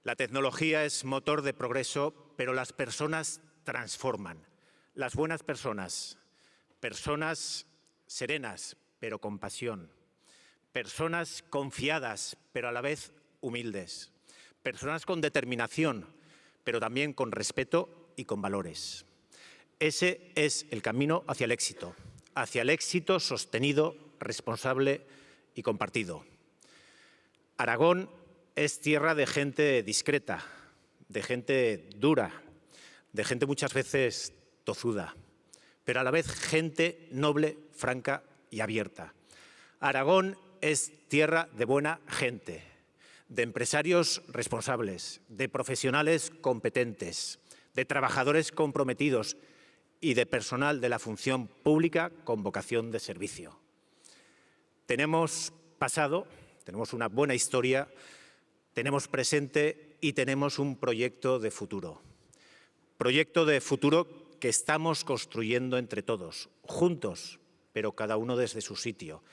La tecnología es motor de progreso, pero las personas transforman. las buenas personas, personas serenas, pero con pasión, personas confiadas, pero a la vez humildes, personas con determinación, pero también con respeto y con valores. Ese es el camino hacia el éxito sostenido, responsable y compartido. Aragón es tierra de gente discreta, de gente dura, de gente muchas veces tozuda, pero a la vez gente noble, franca y abierta. Aragón es tierra de buena gente, de empresarios responsables, de profesionales competentes, de trabajadores comprometidos y de personal de la función pública con vocación de servicio. Tenemos pasado, tenemos una buena historia, tenemos presente y tenemos un proyecto de futuro. Proyecto de futuro que estamos construyendo entre todos, juntos, pero cada uno desde su sitio.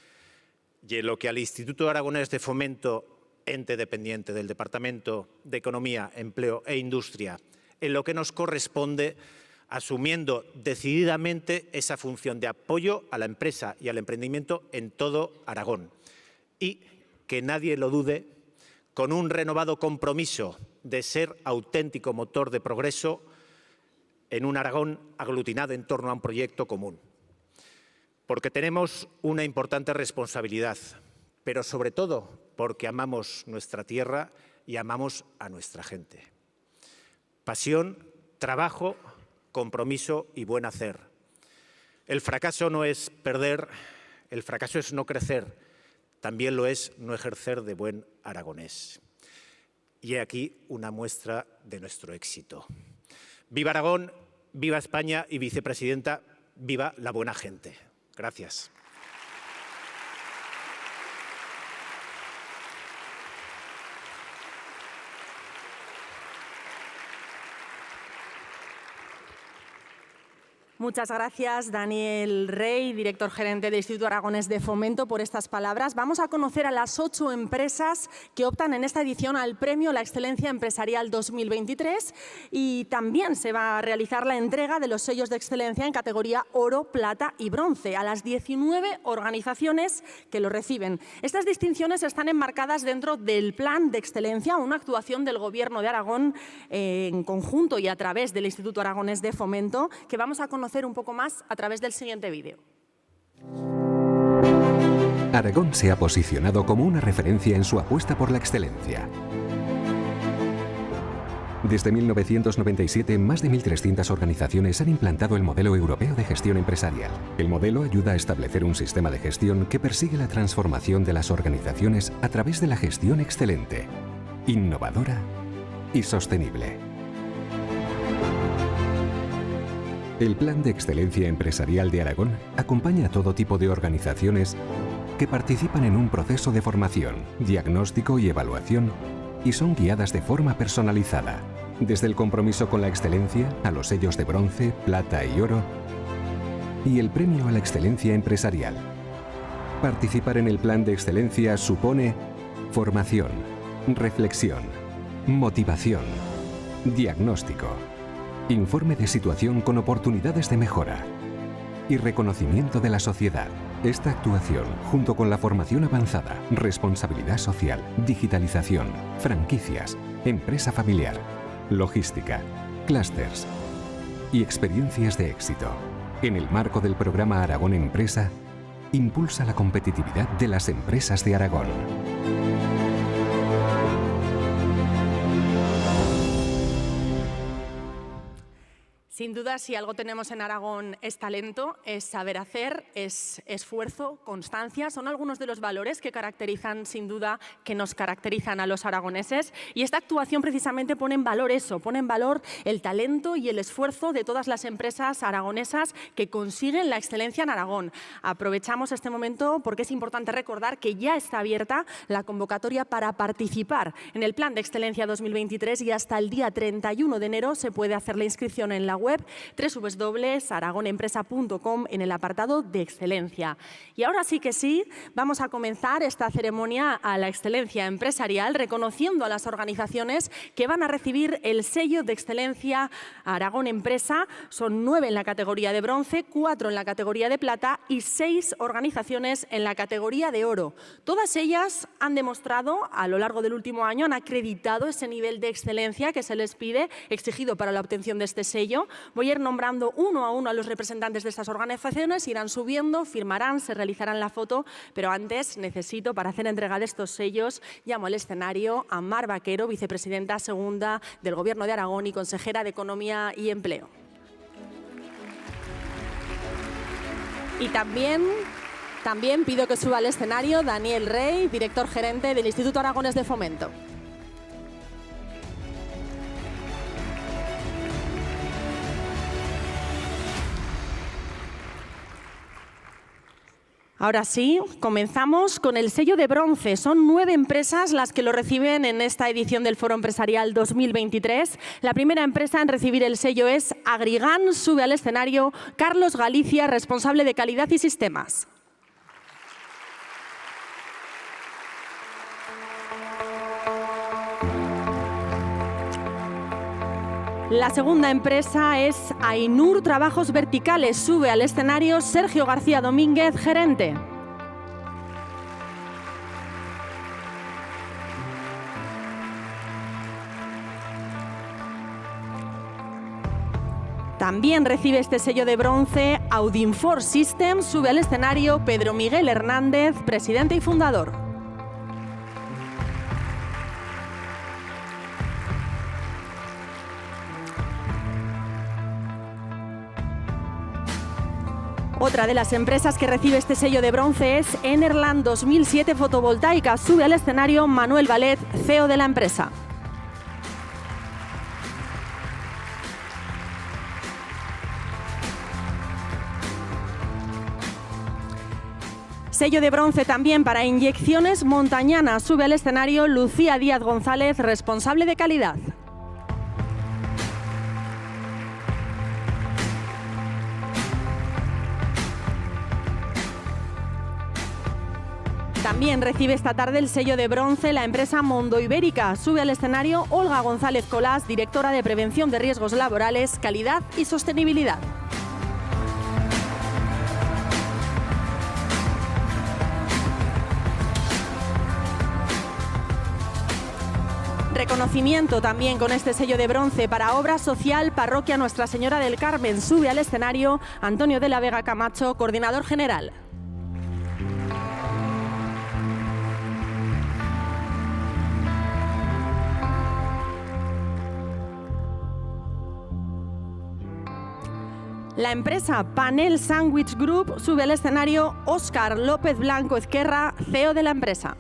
Y en lo que al Instituto Aragonés de Fomento, ente dependiente del Departamento de Economía, Empleo e Industria, en lo que nos corresponde, asumiendo decididamente esa función de apoyo a la empresa y al emprendimiento en todo Aragón. Y que nadie lo dude, con un renovado compromiso de ser auténtico motor de progreso en un Aragón aglutinado en torno a un proyecto común. Porque tenemos una importante responsabilidad, pero sobre todo porque amamos nuestra tierra y amamos a nuestra gente. Pasión, trabajo, compromiso y buen hacer. El fracaso no es perder, el fracaso es no crecer, también lo es no ejercer de buen aragonés. Y he aquí una muestra de nuestro éxito. ¡Viva Aragón! ¡Viva España! Y vicepresidenta, ¡viva la buena gente! Gracias. Muchas gracias, Daniel Rey, director gerente del Instituto Aragonés de Fomento, por estas palabras. Vamos a conocer a las 8 empresas que optan en esta edición al Premio La Excelencia Empresarial 2023 y también se va a realizar la entrega de los sellos de excelencia en categoría oro, plata y bronce a las 19 organizaciones que lo reciben. Estas distinciones están enmarcadas dentro del Plan de Excelencia, una actuación del Gobierno de Aragón en conjunto y a través del Instituto Aragonés de Fomento, que vamos a conocer un poco más a través del siguiente vídeo. Aragón se ha posicionado como una referencia en su apuesta por la excelencia. Desde 1997, más de 1.300 organizaciones han implantado el modelo europeo de gestión empresarial. El modelo ayuda a establecer un sistema de gestión que persigue la transformación de las organizaciones a través de la gestión excelente, innovadora y sostenible. El Plan de Excelencia Empresarial de Aragón acompaña a todo tipo de organizaciones que participan en un proceso de formación, diagnóstico y evaluación y son guiadas de forma personalizada, desde el compromiso con la excelencia a los sellos de bronce, plata y oro y el Premio a la Excelencia Empresarial. Participar en el Plan de Excelencia supone formación, reflexión, motivación, diagnóstico, informe de situación con oportunidades de mejora y reconocimiento de la sociedad. Esta actuación, junto con la formación avanzada, responsabilidad social, digitalización, franquicias, empresa familiar, logística, clústeres y experiencias de éxito, en el marco del programa Aragón Empresa, impulsa la competitividad de las empresas de Aragón. Sin duda, si algo tenemos en Aragón es talento, es saber hacer, es esfuerzo, constancia. Son algunos de los valores que caracterizan, sin duda, que nos caracterizan a los aragoneses. Y esta actuación precisamente pone en valor eso, pone en valor el talento y el esfuerzo de todas las empresas aragonesas que consiguen la excelencia en Aragón. Aprovechamos este momento porque es importante recordar que ya está abierta la convocatoria para participar en el Plan de Excelencia 2023 y hasta el día 31 de enero se puede hacer la inscripción en la web web www.aragonempresa.com en el apartado de excelencia. Y ahora sí que sí, vamos a comenzar esta ceremonia a la excelencia empresarial, reconociendo a las organizaciones que van a recibir el sello de excelencia Aragón Empresa. Son 9 en la categoría de bronce, 4 en la categoría de plata y 6 organizaciones en la categoría de oro. Todas ellas han demostrado a lo largo del último año, han acreditado ese nivel de excelencia que se les pide, exigido para la obtención de este sello. Voy a ir nombrando uno a uno a los representantes de estas organizaciones, irán subiendo, firmarán, se realizarán la foto, pero antes necesito, para hacer entrega de estos sellos, llamo al escenario a Mar Vaquero, vicepresidenta segunda del Gobierno de Aragón y consejera de Economía y Empleo. Y también pido que suba al escenario Daniel Rey, director gerente del Instituto Aragonés de Fomento. Ahora sí, comenzamos con el sello de bronce. Son 9 empresas las que lo reciben en esta edición del Foro Empresarial 2023. La primera empresa en recibir el sello es Agrigan. Sube al escenario Carlos Galicia, responsable de calidad y sistemas. La segunda empresa es Ainur Trabajos Verticales. Sube al escenario Sergio García Domínguez, gerente. También recibe este sello de bronce Audinfor Systems. Sube al escenario Pedro Miguel Hernández, presidente y fundador. Otra de las empresas que recibe este sello de bronce es Enerland 2007 Fotovoltaica. Sube al escenario Manuel Valet, CEO de la empresa. Sello de bronce también para Inyecciones Montañana. Sube al escenario Lucía Díaz González, responsable de calidad. También recibe esta tarde el sello de bronce la empresa Mondo Ibérica. Sube al escenario Olga González Colás, directora de Prevención de Riesgos Laborales, Calidad y Sostenibilidad. Reconocimiento también con este sello de bronce para Obra Social Parroquia Nuestra Señora del Carmen. Sube al escenario Antonio de la Vega Camacho, coordinador general. La empresa Panel Sandwich Group. Sube al escenario Óscar López Blanco Ezquerra, CEO de la empresa.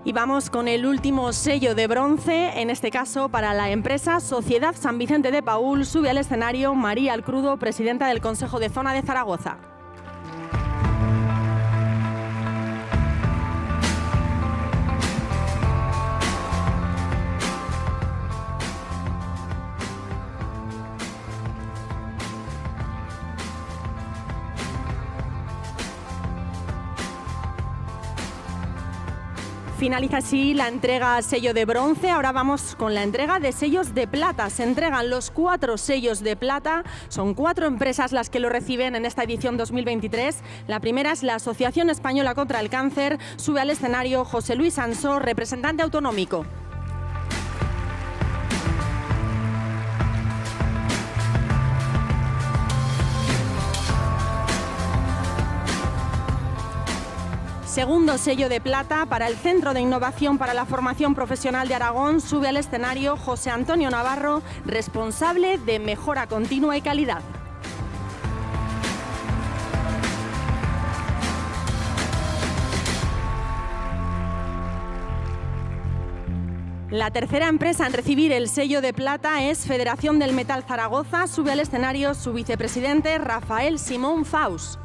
Y vamos con el último sello de bronce, en este caso para la empresa Sociedad San Vicente de Paúl. Sube al escenario María Alcrudo, presidenta del Consejo de Zona de Zaragoza. Finaliza así la entrega sello de bronce. Ahora vamos con la entrega de sellos de plata. Se entregan los 4 sellos de plata. Son 4 empresas las que lo reciben en esta edición 2023. La primera es la Asociación Española contra el Cáncer. Sube al escenario José Luis Ansó, representante autonómico. Segundo sello de plata para el Centro de Innovación para la Formación Profesional de Aragón. Sube al escenario José Antonio Navarro, responsable de Mejora Continua y Calidad. La tercera empresa en recibir el sello de plata es Federación del Metal Zaragoza. Sube al escenario su vicepresidente Rafael Simón Faus.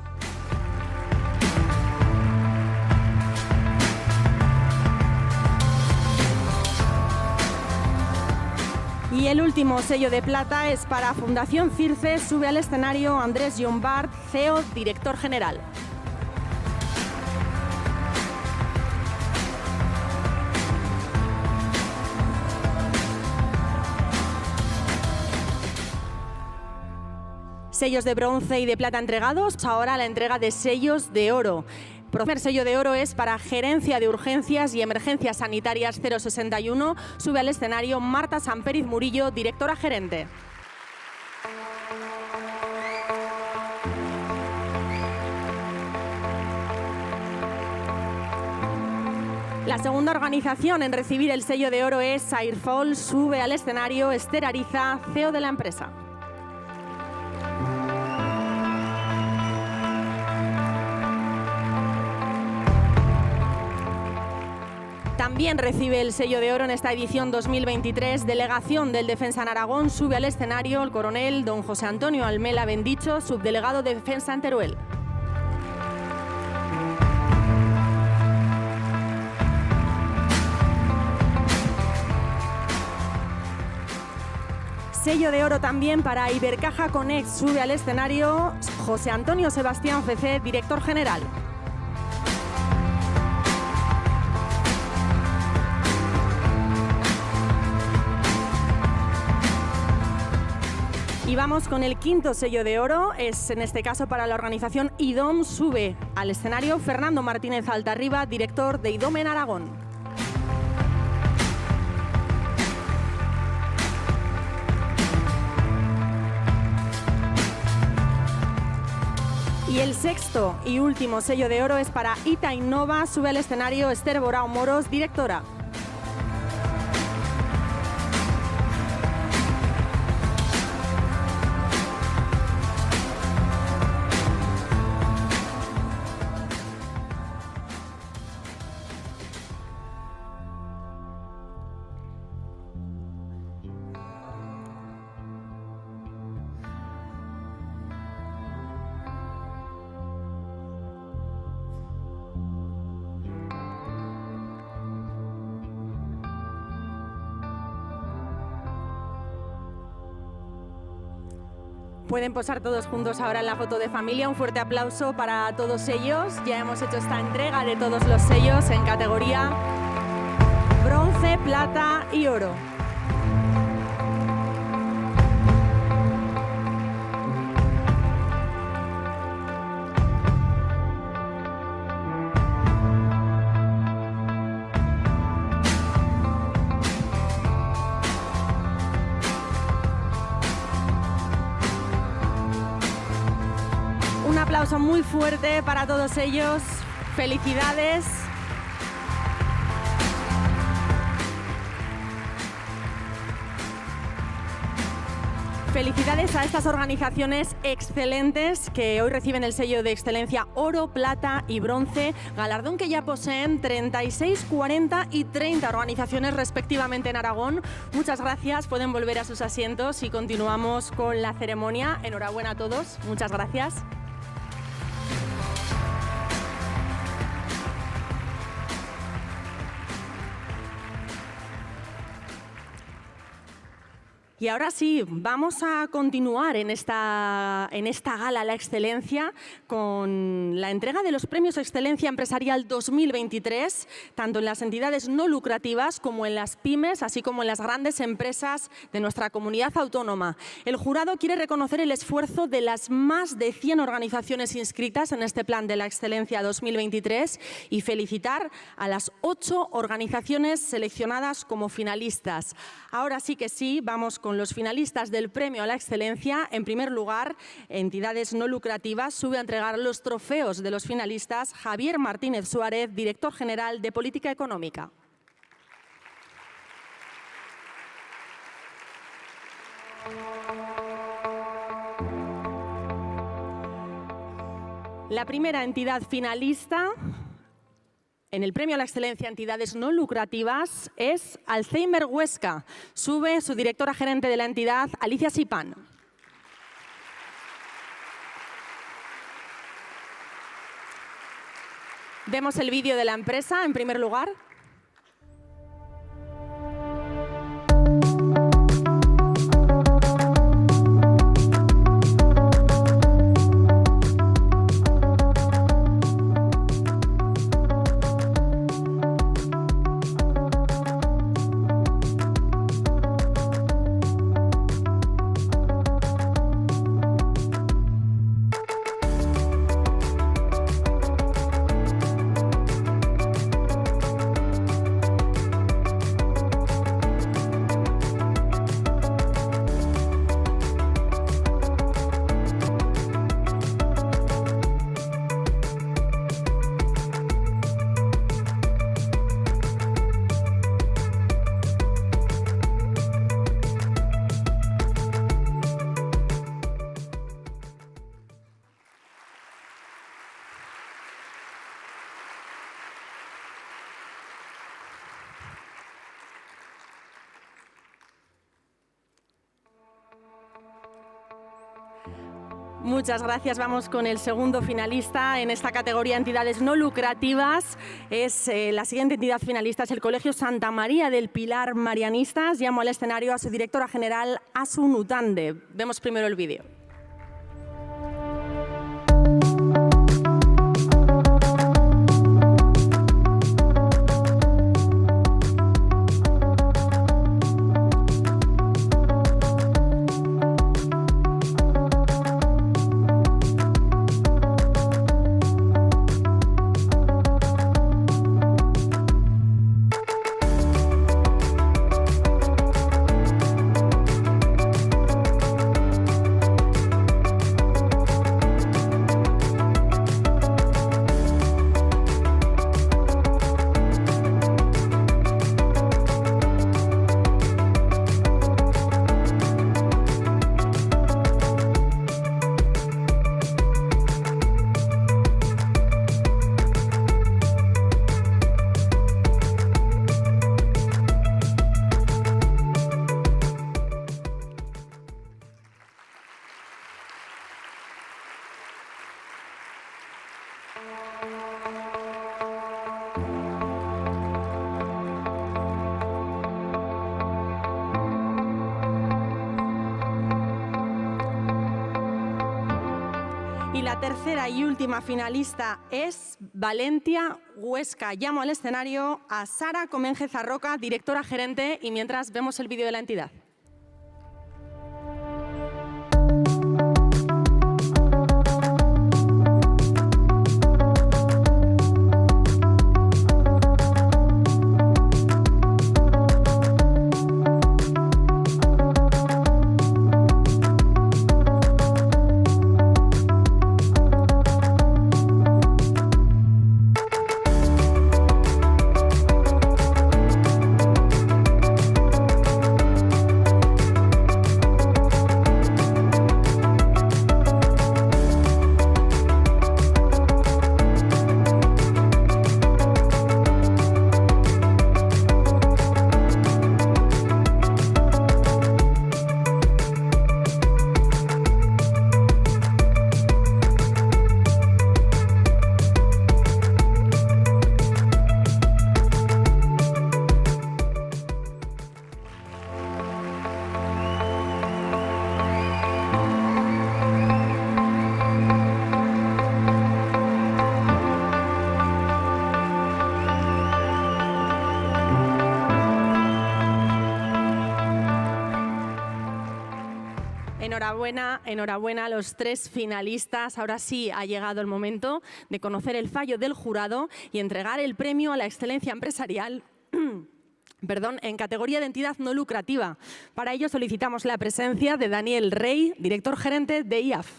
el último sello de plata es para Fundación Circe. Sube al escenario Andrés Llombart, CEO, director general. Sellos de bronce y de plata entregados. Ahora la entrega de sellos de oro. El primer sello de oro es para Gerencia de Urgencias y Emergencias Sanitarias 061. Sube al escenario Marta Samperiz Murillo, directora gerente. La segunda organización en recibir el sello de oro es Airfall. Sube al escenario Esther Ariza, CEO de la empresa. También recibe el sello de oro en esta edición 2023, Delegación del Defensa en Aragón. Sube al escenario el coronel don José Antonio Almela Bendicho, subdelegado de Defensa en Teruel. Sello de oro también para Ibercaja Connect. Sube al escenario José Antonio Sebastián CC, director general. Y vamos con el quinto sello de oro, es en este caso para la organización IDOM. Sube al escenario Fernando Martínez Altarriba, director de IDOM en Aragón. Y el sexto y último sello de oro es para ITA Innova. Sube al escenario Esther Borao Moros, directora. Pueden posar todos juntos ahora en la foto de familia. Un fuerte aplauso para todos ellos. Ya hemos hecho esta entrega de todos los sellos en categoría bronce, plata y oro. Un aplauso muy fuerte para todos ellos. Felicidades. Felicidades a estas organizaciones excelentes que hoy reciben el sello de excelencia oro, plata y bronce, galardón que ya poseen 36, 40 y 30 organizaciones respectivamente en Aragón. Muchas gracias, pueden volver a sus asientos y continuamos con la ceremonia. Enhorabuena a todos, muchas gracias. Y ahora sí, vamos a continuar en esta gala La Excelencia con la entrega de los Premios Excelencia Empresarial 2023, tanto en las entidades no lucrativas como en las pymes, así como en las grandes empresas de nuestra comunidad autónoma. El jurado quiere reconocer el esfuerzo de las más de 100 organizaciones inscritas en este Plan de la Excelencia 2023 y felicitar a las 8 organizaciones seleccionadas como finalistas. Ahora sí que sí, vamos con los finalistas del Premio a la Excelencia. En primer lugar, entidades no lucrativas. Sube a entregar los trofeos de los finalistas Javier Martínez Suárez, director general de Política Económica. La primera entidad finalista en el Premio a la Excelencia Entidades No Lucrativas es Alzheimer Huesca. Sube su directora gerente de la entidad, Alicia Sipán. Vemos el vídeo de la empresa en primer lugar. Muchas gracias. Vamos con el segundo finalista en esta categoría entidades no lucrativas. La siguiente entidad finalista es el Colegio Santa María del Pilar Marianistas. Llamo al escenario a su directora general, Asu Nutande. Vemos primero el vídeo. Y la tercera y última finalista es Valentia Huesca. Llamo al escenario a Sara Comenge Zarroca, directora gerente, y mientras vemos el vídeo de la entidad. Enhorabuena a los tres finalistas. Ahora sí ha llegado el momento de conocer el fallo del jurado y entregar el premio a la excelencia empresarial en categoría de entidad no lucrativa. Para ello solicitamos la presencia de Daniel Rey, director gerente de IAF.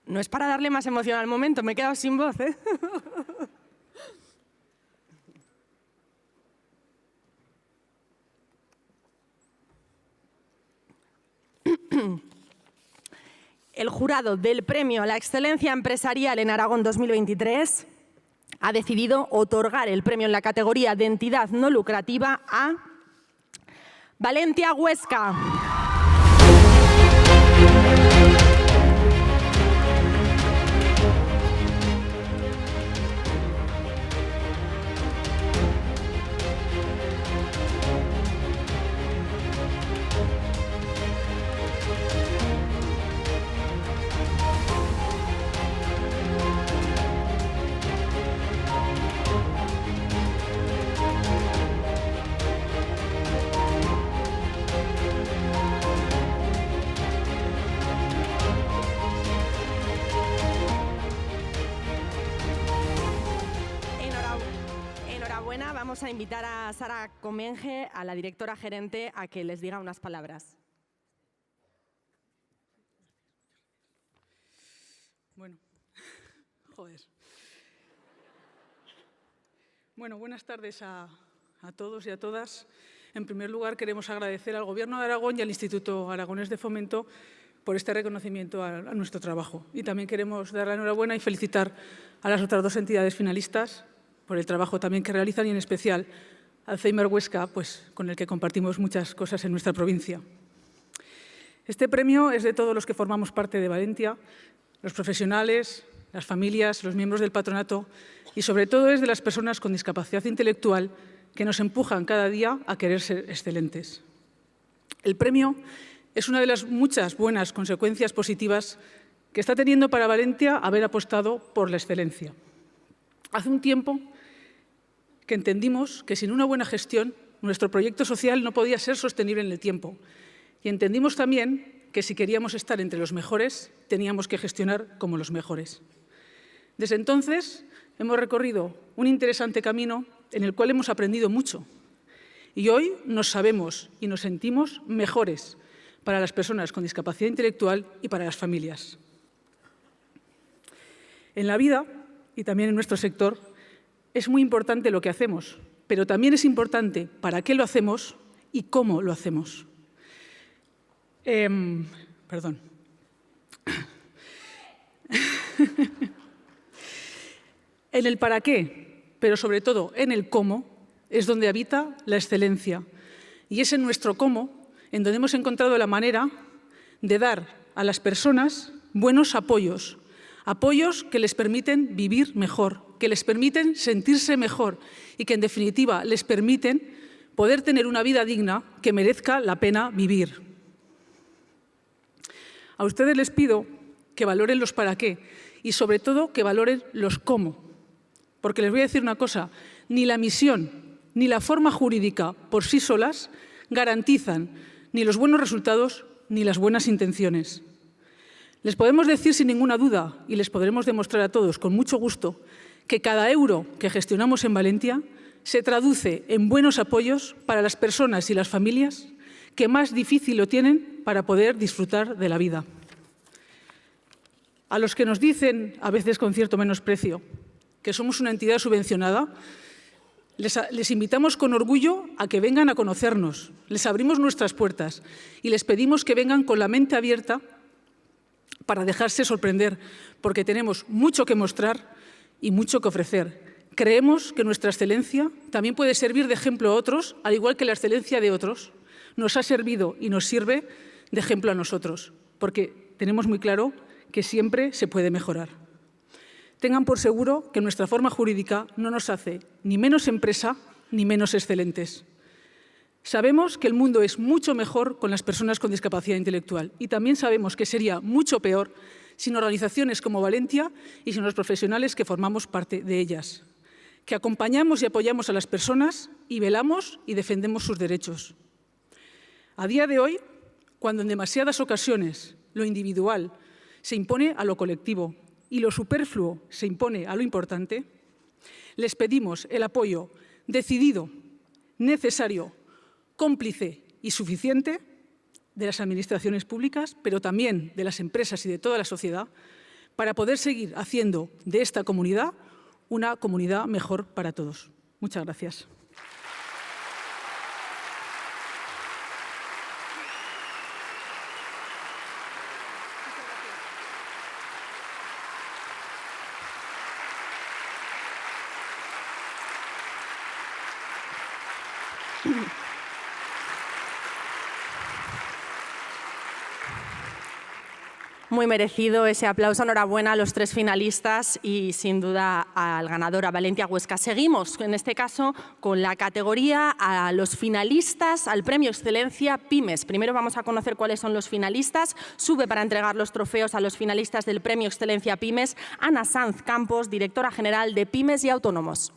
No es para darle más emoción al momento, me he quedado sin voz, ¿eh? El jurado del Premio a la Excelencia Empresarial en Aragón 2023 ha decidido otorgar el premio en la categoría de entidad no lucrativa a Valentia Huesca. Vamos a invitar a Sara Comenge, a la directora gerente, a que les diga unas palabras. Bueno, joder. Bueno, buenas tardes a todos y a todas. En primer lugar, queremos agradecer al Gobierno de Aragón y al Instituto Aragonés de Fomento por este reconocimiento a nuestro trabajo. Y también queremos dar la enhorabuena y felicitar a las otras 2 entidades finalistas por el trabajo también que realizan y en especial Alzheimer Huesca, pues, con el que compartimos muchas cosas en nuestra provincia. Este premio es de todos los que formamos parte de Valentia, los profesionales, las familias, los miembros del patronato y sobre todo es de las personas con discapacidad intelectual que nos empujan cada día a querer ser excelentes. El premio es una de las muchas buenas consecuencias positivas que está teniendo para Valentia haber apostado por la excelencia. Hace un tiempo que entendimos que sin una buena gestión nuestro proyecto social no podía ser sostenible en el tiempo y entendimos también que si queríamos estar entre los mejores teníamos que gestionar como los mejores. Desde entonces hemos recorrido un interesante camino en el cual hemos aprendido mucho y hoy nos sabemos y nos sentimos mejores para las personas con discapacidad intelectual y para las familias. En la vida, y también en nuestro sector, es muy importante lo que hacemos, pero también es importante para qué lo hacemos y cómo lo hacemos. Perdón. En el para qué, pero sobre todo en el cómo, es donde habita la excelencia. Y es en nuestro cómo en donde hemos encontrado la manera de dar a las personas buenos apoyos, apoyos que les permiten vivir mejor, que les permiten sentirse mejor y que, en definitiva, les permiten poder tener una vida digna que merezca la pena vivir. A ustedes les pido que valoren los para qué y, sobre todo, que valoren los cómo. Porque les voy a decir una cosa, ni la misión ni la forma jurídica por sí solas garantizan ni los buenos resultados ni las buenas intenciones. Les podemos decir sin ninguna duda y les podremos demostrar a todos con mucho gusto que cada euro que gestionamos en Valentia se traduce en buenos apoyos para las personas y las familias que más difícil lo tienen para poder disfrutar de la vida. A los que nos dicen, a veces con cierto menosprecio, que somos una entidad subvencionada, les invitamos con orgullo a que vengan a conocernos, les abrimos nuestras puertas y les pedimos que vengan con la mente abierta para dejarse sorprender, porque tenemos mucho que mostrar y mucho que ofrecer. Creemos que nuestra excelencia también puede servir de ejemplo a otros, al igual que la excelencia de otros nos ha servido y nos sirve de ejemplo a nosotros, porque tenemos muy claro que siempre se puede mejorar. Tengan por seguro que nuestra forma jurídica no nos hace ni menos empresa ni menos excelentes. Sabemos que el mundo es mucho mejor con las personas con discapacidad intelectual y también sabemos que sería mucho peor sin organizaciones como Valentia y sin los profesionales que formamos parte de ellas, que acompañamos y apoyamos a las personas y velamos y defendemos sus derechos. A día de hoy, cuando en demasiadas ocasiones lo individual se impone a lo colectivo y lo superfluo se impone a lo importante, les pedimos el apoyo decidido, necesario, cómplice y suficiente de las administraciones públicas, pero también de las empresas y de toda la sociedad, para poder seguir haciendo de esta comunidad una comunidad mejor para todos. Muchas gracias. Muy merecido ese aplauso. Enhorabuena a los 3 finalistas y, sin duda, al ganador, a Valentia Huesca. Seguimos, en este caso, con la categoría a los finalistas al Premio Excelencia Pymes. Primero vamos a conocer cuáles son los finalistas. Sube para entregar los trofeos a los finalistas del Premio Excelencia Pymes Ana Sanz Campos, directora general de Pymes y Autónomos.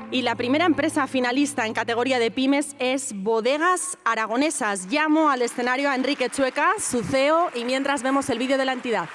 Y la primera empresa finalista en categoría de pymes es Bodegas Aragonesas. Llamo al escenario a Enrique Chueca, su CEO, y mientras vemos el vídeo de la entidad.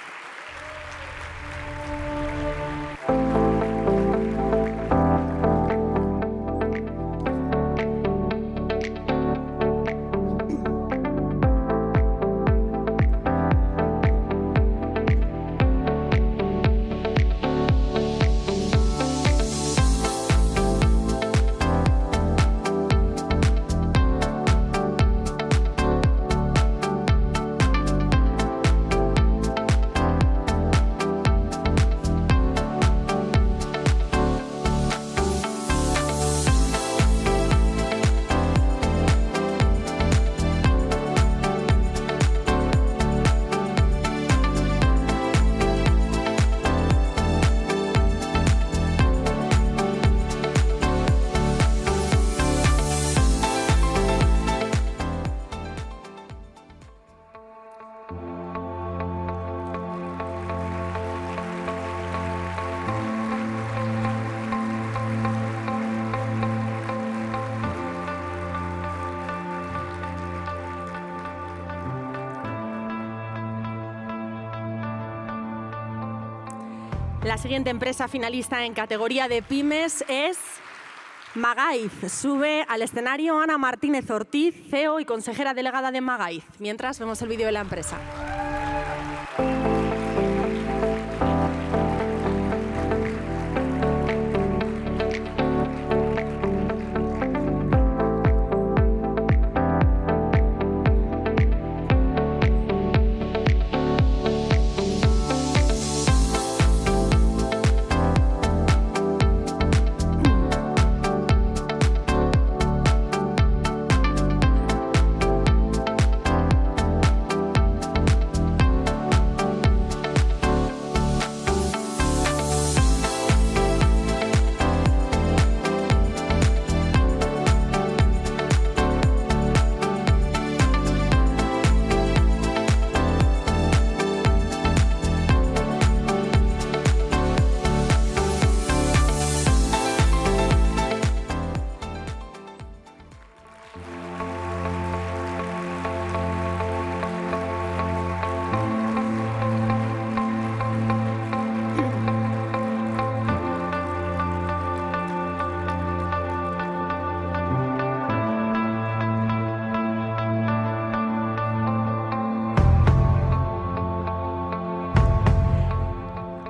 La siguiente empresa finalista en categoría de pymes es Magaiz. Sube al escenario Ana Martínez Ortiz, CEO y consejera delegada de Magaiz. Mientras vemos el vídeo de la empresa.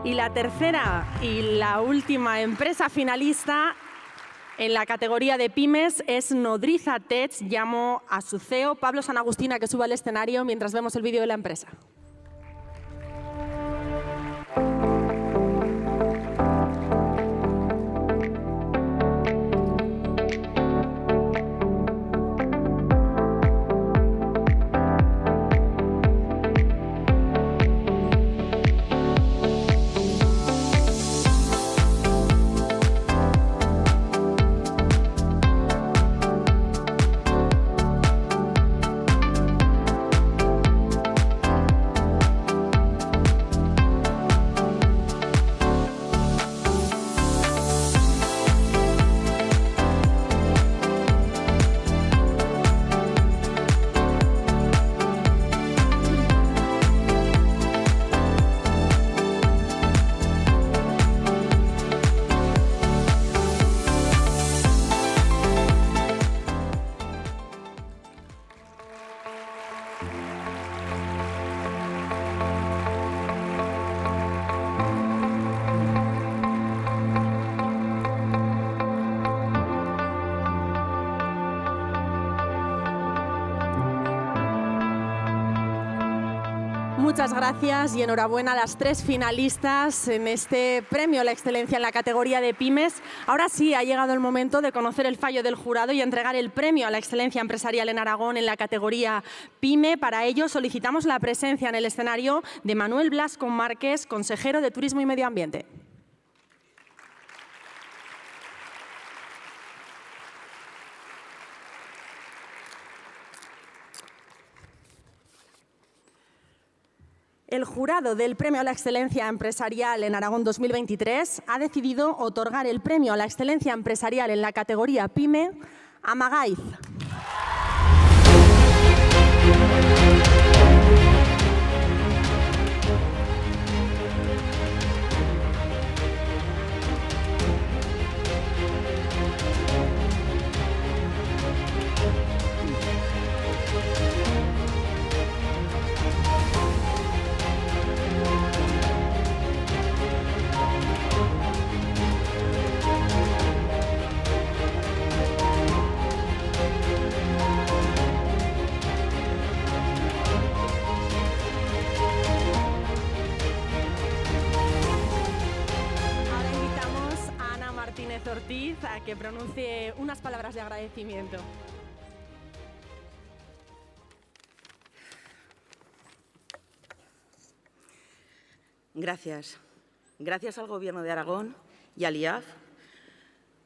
Y la tercera y la última empresa finalista en la categoría de pymes es Nodriza Tech. Llamo a su CEO, Pablo San Agustín, a que suba al escenario mientras vemos el vídeo de la empresa. Muchas gracias y enhorabuena a las tres finalistas en este premio a la excelencia en la categoría de pymes. Ahora sí, ha llegado el momento de conocer el fallo del jurado y entregar el premio a la excelencia empresarial en Aragón en la categoría PYME. Para ello solicitamos la presencia en el escenario de Manuel Blasco Márquez, consejero de Turismo y Medio Ambiente. El jurado del Premio a la Excelencia Empresarial en Aragón 2023 ha decidido otorgar el Premio a la Excelencia Empresarial en la categoría PYME a Magaiz. Ortiz a que pronuncie unas palabras de agradecimiento. Gracias. Gracias al Gobierno de Aragón y al IAF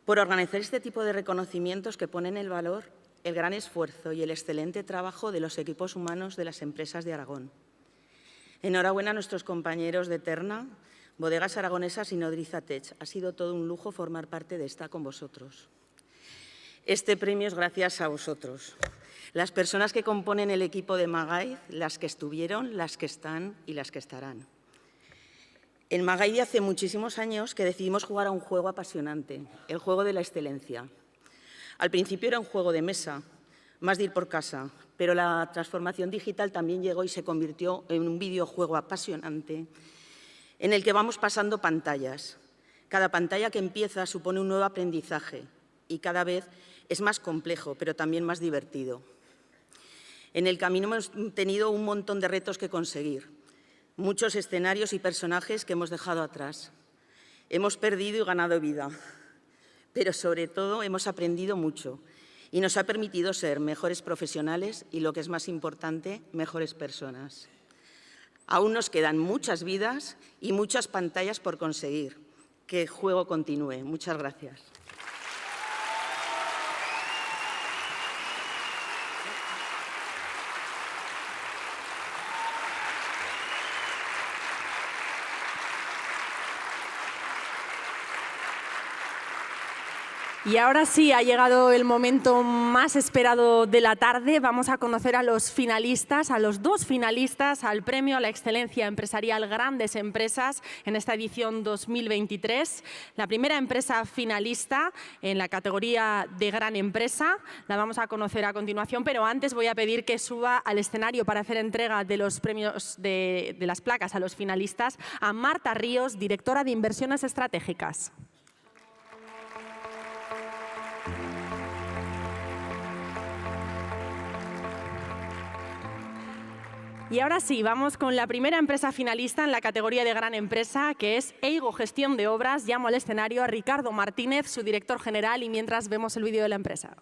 por organizar este tipo de reconocimientos que ponen en valor el gran esfuerzo y el excelente trabajo de los equipos humanos de las empresas de Aragón. Enhorabuena a nuestros compañeros de Terna, Bodegas Aragonesas y Nodriza Tech. Ha sido todo un lujo formar parte de esta con vosotros. Este premio es gracias a vosotros, las personas que componen el equipo de Magaiz, las que estuvieron, las que están y las que estarán. En Magaidi hace muchísimos años que decidimos jugar a un juego apasionante, el juego de la excelencia. Al principio era un juego de mesa, más de ir por casa, pero la transformación digital también llegó y se convirtió en un videojuego apasionante en el que vamos pasando pantallas. Cada pantalla que empieza supone un nuevo aprendizaje y cada vez es más complejo, pero también más divertido. En el camino hemos tenido un montón de retos que conseguir, muchos escenarios y personajes que hemos dejado atrás. Hemos perdido y ganado vida, pero sobre todo hemos aprendido mucho y nos ha permitido ser mejores profesionales y, lo que es más importante, mejores personas. Aún nos quedan muchas vidas y muchas pantallas por conseguir. Que el juego continúe. Muchas gracias. Y ahora sí, ha llegado el momento más esperado de la tarde. Vamos a conocer a los finalistas, a los dos finalistas al Premio a la Excelencia Empresarial Grandes Empresas en esta edición 2023. La primera empresa finalista en la categoría de Gran Empresa la vamos a conocer a continuación, pero antes voy a pedir que suba al escenario para hacer entrega de los premios de las placas a los finalistas a Marta Ríos, directora de Inversiones Estratégicas. Y ahora sí, vamos con la primera empresa finalista en la categoría de Gran Empresa, que es EIGO Gestión de Obras. Llamo al escenario a Ricardo Martínez, su director general, y mientras vemos el vídeo de la empresa.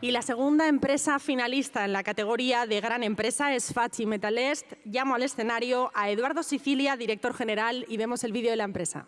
Y la segunda empresa finalista en la categoría de Gran Empresa es Facci Metalest. Llamo al escenario a Eduardo Sicilia, director general, y vemos el vídeo de la empresa.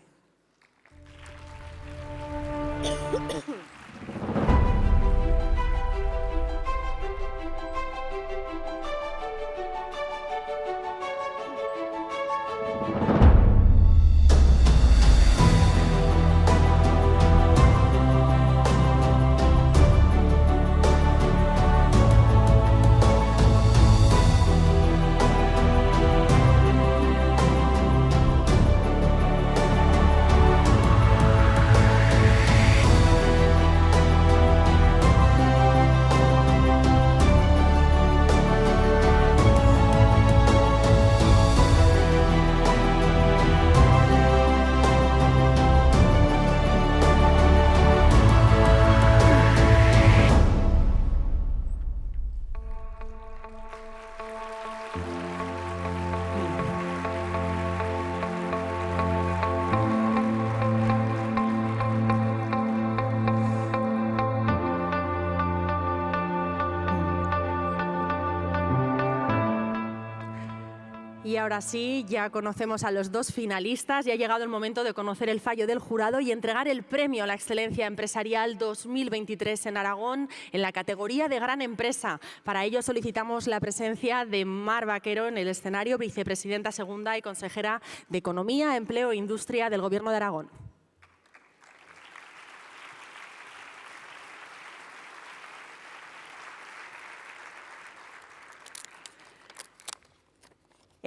Y ahora sí, ya conocemos a los dos finalistas y ha llegado el momento de conocer el fallo del jurado y entregar el Premio a la Excelencia Empresarial 2023 en Aragón en la categoría de Gran Empresa. Para ello solicitamos la presencia de Mar Vaquero en el escenario, vicepresidenta segunda y consejera de Economía, Empleo e Industria del Gobierno de Aragón.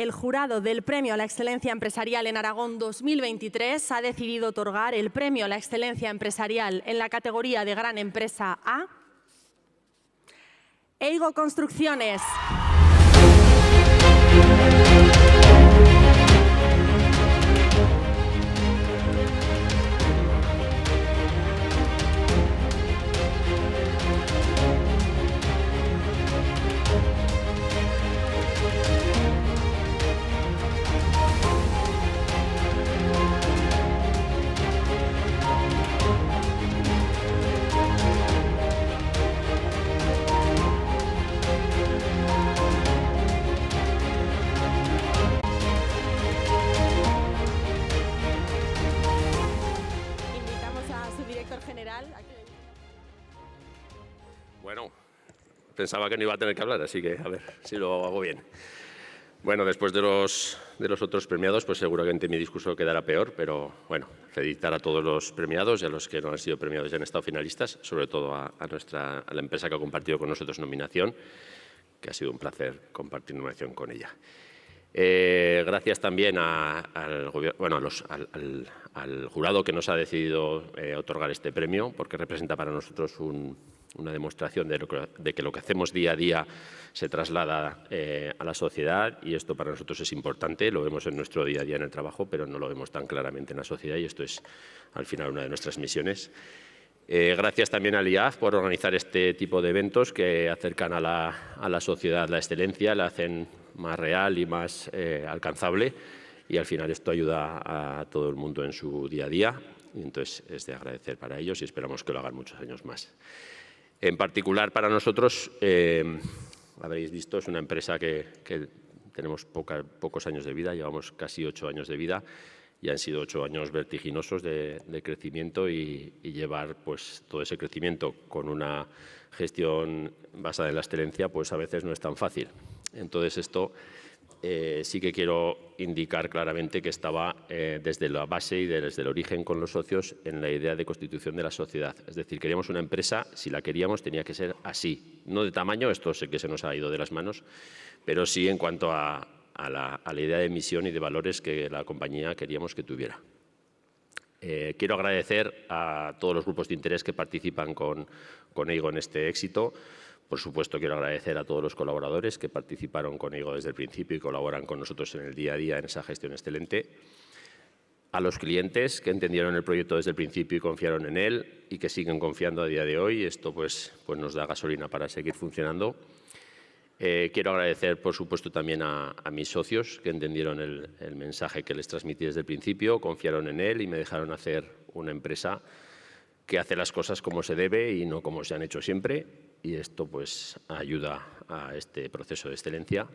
el jurado del Premio a la Excelencia Empresarial en Aragón 2023 ha decidido otorgar el Premio a la Excelencia Empresarial en la categoría de Gran Empresa a EIGO Construcciones. Bueno, pensaba que no iba a tener que hablar, así que a ver si lo hago bien. Bueno, después de los otros premiados, pues seguramente mi discurso quedará peor, pero bueno, felicitar a todos los premiados y a los que no han sido premiados y han estado finalistas, sobre todo a la empresa que ha compartido con nosotros nominación, que ha sido un placer compartir nominación con ella. Gracias también al jurado que nos ha decidido otorgar este premio, porque representa para nosotros una demostración de que lo que hacemos día a día se traslada a la sociedad, y esto para nosotros es importante. Lo vemos en nuestro día a día en el trabajo, pero no lo vemos tan claramente en la sociedad, y esto es al final una de nuestras misiones. Gracias también al IAF por organizar este tipo de eventos que acercan a la sociedad la excelencia, la hacen más real y más alcanzable, y al final esto ayuda a todo el mundo en su día a día, y entonces es de agradecer para ellos y esperamos que lo hagan muchos años más. En particular para nosotros, habréis visto, es una empresa que tenemos pocos años de vida, llevamos casi 8 años de vida, y han sido 8 años vertiginosos de crecimiento, y llevar pues, todo ese crecimiento con una gestión basada en la excelencia pues a veces no es tan fácil. Entonces esto sí que quiero indicar claramente que estaba desde la base y desde el origen con los socios en la idea de constitución de la sociedad. Es decir, queríamos una empresa, si la queríamos tenía que ser así, no de tamaño, esto sé que se nos ha ido de las manos, pero sí en cuanto a la idea de misión y de valores que la compañía queríamos que tuviera. Quiero agradecer a todos los grupos de interés que participan con EIGO en este éxito. Por supuesto, quiero agradecer a todos los colaboradores que participaron con EIGO desde el principio y colaboran con nosotros en el día a día en esa gestión excelente. A los clientes que entendieron el proyecto desde el principio y confiaron en él y que siguen confiando a día de hoy. Esto pues nos da gasolina para seguir funcionando. Quiero agradecer, por supuesto, también a mis socios que entendieron el mensaje que les transmití desde el principio, confiaron en él y me dejaron hacer una empresa que hace las cosas como se debe y no como se han hecho siempre, y esto pues ayuda a este proceso de excelencia.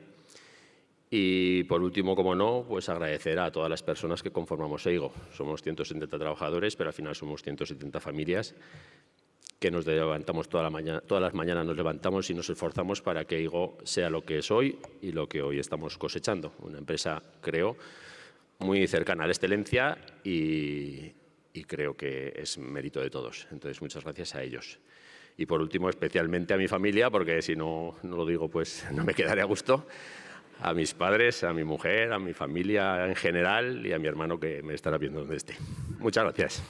Y por último, como no, pues agradecer a todas las personas que conformamos EIGO. Somos 170 trabajadores, pero al final somos 170 familias que nos levantamos todas las mañanas nos levantamos y nos esforzamos para que EIGO sea lo que es hoy y lo que hoy estamos cosechando. Una empresa, creo, muy cercana a la excelencia y creo que es mérito de todos. Entonces, muchas gracias a ellos. Y por último, especialmente a mi familia, porque si no lo digo, pues no me quedaré a gusto. A mis padres, a mi mujer, a mi familia en general y a mi hermano que me estará viendo donde esté. Muchas gracias.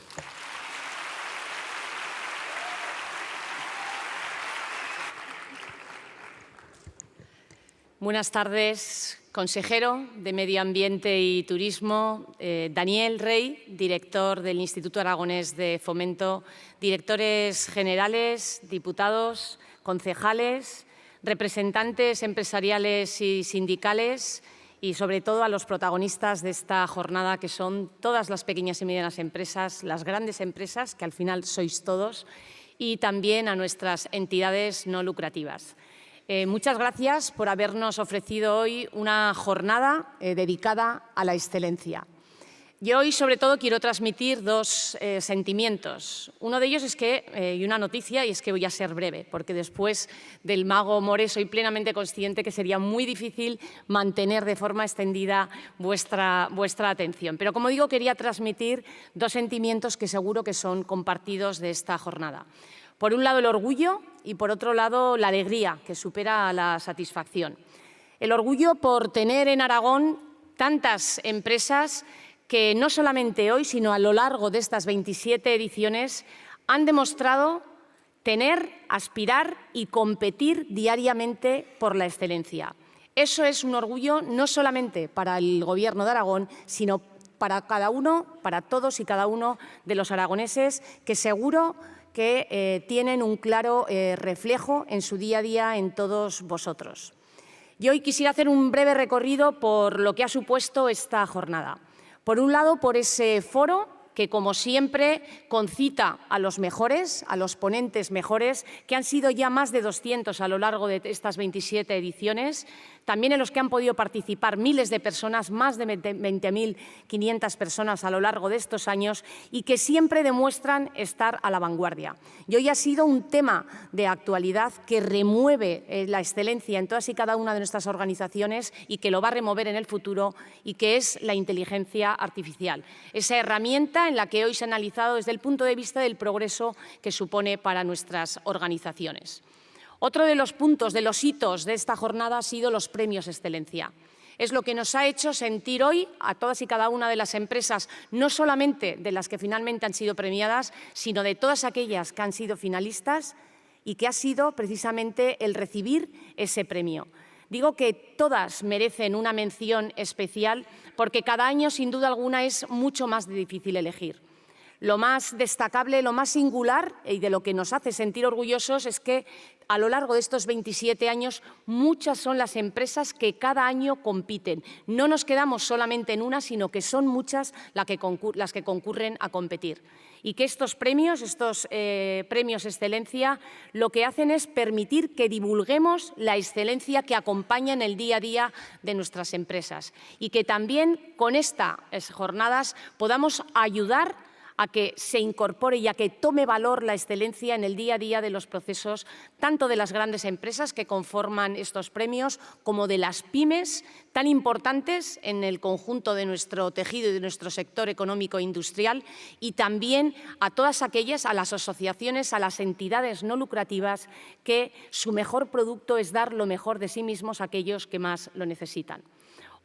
Buenas tardes, consejero de Medio Ambiente y Turismo, Daniel Rey, director del Instituto Aragonés de Fomento, directores generales, diputados, concejales, representantes empresariales y sindicales y, sobre todo, a los protagonistas de esta jornada, que son todas las pequeñas y medianas empresas, las grandes empresas, que al final sois todos, y también a nuestras entidades no lucrativas. Muchas gracias por habernos ofrecido hoy una jornada dedicada a la excelencia. Yo hoy, sobre todo, quiero transmitir dos sentimientos. Uno de ellos es y una noticia, y es que voy a ser breve, porque después del mago More soy plenamente consciente que sería muy difícil mantener de forma extendida vuestra atención. Pero, como digo, quería transmitir dos sentimientos que seguro que son compartidos de esta jornada. Por un lado, el orgullo y, por otro lado, la alegría, que supera a la satisfacción. El orgullo por tener en Aragón tantas empresas que no solamente hoy, sino a lo largo de estas 27 ediciones han demostrado tener, aspirar y competir diariamente por la excelencia. Eso es un orgullo no solamente para el Gobierno de Aragón, sino para cada uno, para todos y cada uno de los aragoneses, que seguro que tienen un claro reflejo en su día a día en todos vosotros. Y hoy quisiera hacer un breve recorrido por lo que ha supuesto esta jornada. Por un lado, por ese foro que, como siempre, concita a los mejores, a los ponentes mejores, que han sido ya más de 200 a lo largo de estas 27 ediciones, también en los que han podido participar miles de personas, más de 20.500 personas a lo largo de estos años, y que siempre demuestran estar a la vanguardia. Y hoy ha sido un tema de actualidad que remueve la excelencia en todas y cada una de nuestras organizaciones y que lo va a remover en el futuro, y que es la inteligencia artificial. Esa herramienta en la que hoy se ha analizado desde el punto de vista del progreso que supone para nuestras organizaciones. Otro de los puntos, de los hitos de esta jornada ha sido los premios Excelencia. Es lo que nos ha hecho sentir hoy a todas y cada una de las empresas, no solamente de las que finalmente han sido premiadas, sino de todas aquellas que han sido finalistas y que ha sido precisamente el recibir ese premio. Digo que todas merecen una mención especial porque cada año, sin duda alguna, es mucho más difícil elegir. Lo más destacable, lo más singular y de lo que nos hace sentir orgullosos es que a lo largo de estos 27 años muchas son las empresas que cada año compiten. No nos quedamos solamente en una, sino que son muchas las que concurren a competir. Y que estos premios Excelencia, lo que hacen es permitir que divulguemos la excelencia que acompaña en el día a día de nuestras empresas. Y que también con estas jornadas podamos ayudar a que se incorpore y a que tome valor la excelencia en el día a día de los procesos, tanto de las grandes empresas que conforman estos premios como de las pymes, tan importantes en el conjunto de nuestro tejido y de nuestro sector económico e industrial, y también a todas aquellas, a las asociaciones, a las entidades no lucrativas, que su mejor producto es dar lo mejor de sí mismos a aquellos que más lo necesitan.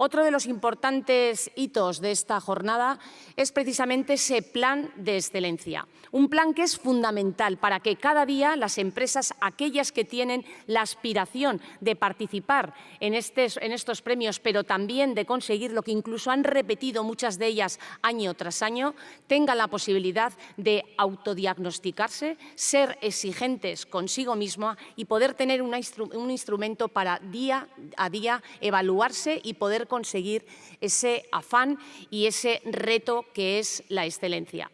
Otro de los importantes hitos de esta jornada es precisamente ese plan de excelencia. Un plan que es fundamental para que cada día las empresas, aquellas que tienen la aspiración de participar en estos premios, pero también de conseguir lo que incluso han repetido muchas de ellas año tras año, tengan la posibilidad de autodiagnosticarse, ser exigentes consigo misma y poder tener un instrumento para día a día evaluarse y poder conseguir ese afán y ese reto que es la excelencia.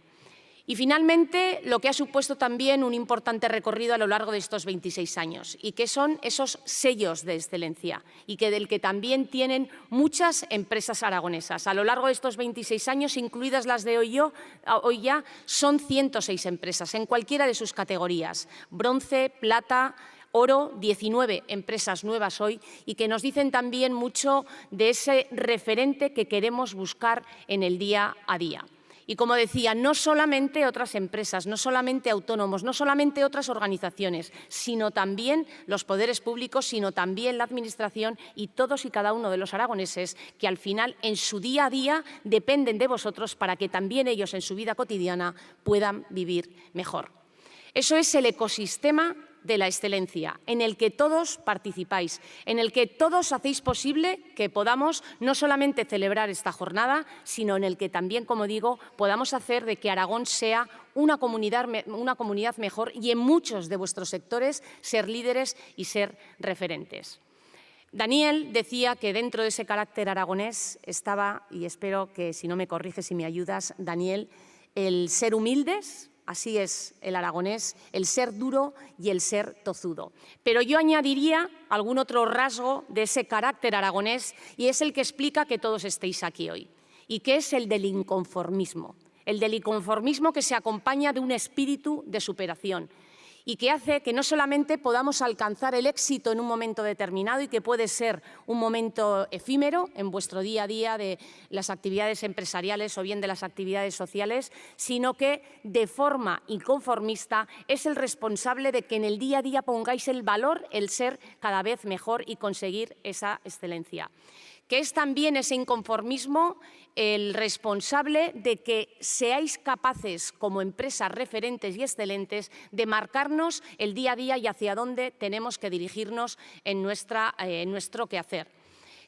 Y finalmente, lo que ha supuesto también un importante recorrido a lo largo de estos 26 años y que son esos sellos de excelencia y que del que también tienen muchas empresas aragonesas. A lo largo de estos 26 años, incluidas las de hoy ya, son 106 empresas en cualquiera de sus categorías: bronce, plata, oro, 19 empresas nuevas hoy, y que nos dicen también mucho de ese referente que queremos buscar en el día a día. Y como decía, no solamente otras empresas, no solamente autónomos, no solamente otras organizaciones, sino también los poderes públicos, sino también la Administración y todos y cada uno de los aragoneses que al final en su día a día dependen de vosotros para que también ellos en su vida cotidiana puedan vivir mejor. Eso es el ecosistema de la excelencia, en el que todos participáis, en el que todos hacéis posible que podamos no solamente celebrar esta jornada, sino en el que también, como digo, podamos hacer de que Aragón sea una comunidad mejor y en muchos de vuestros sectores ser líderes y ser referentes. Daniel decía que dentro de ese carácter aragonés estaba, y espero que si no me corriges y me ayudas, Daniel, el ser humildes. Así es el aragonés, el ser duro y el ser tozudo. Pero yo añadiría algún otro rasgo de ese carácter aragonés, y es el que explica que todos estéis aquí hoy, y que es el del inconformismo. El del inconformismo que se acompaña de un espíritu de superación y que hace que no solamente podamos alcanzar el éxito en un momento determinado y que puede ser un momento efímero en vuestro día a día de las actividades empresariales o bien de las actividades sociales, sino que de forma inconformista es el responsable de que en el día a día pongáis el valor, el ser cada vez mejor y conseguir esa excelencia. Que es también ese inconformismo el responsable de que seáis capaces, como empresas referentes y excelentes, de marcarnos el día a día y hacia dónde tenemos que dirigirnos en nuestro quehacer.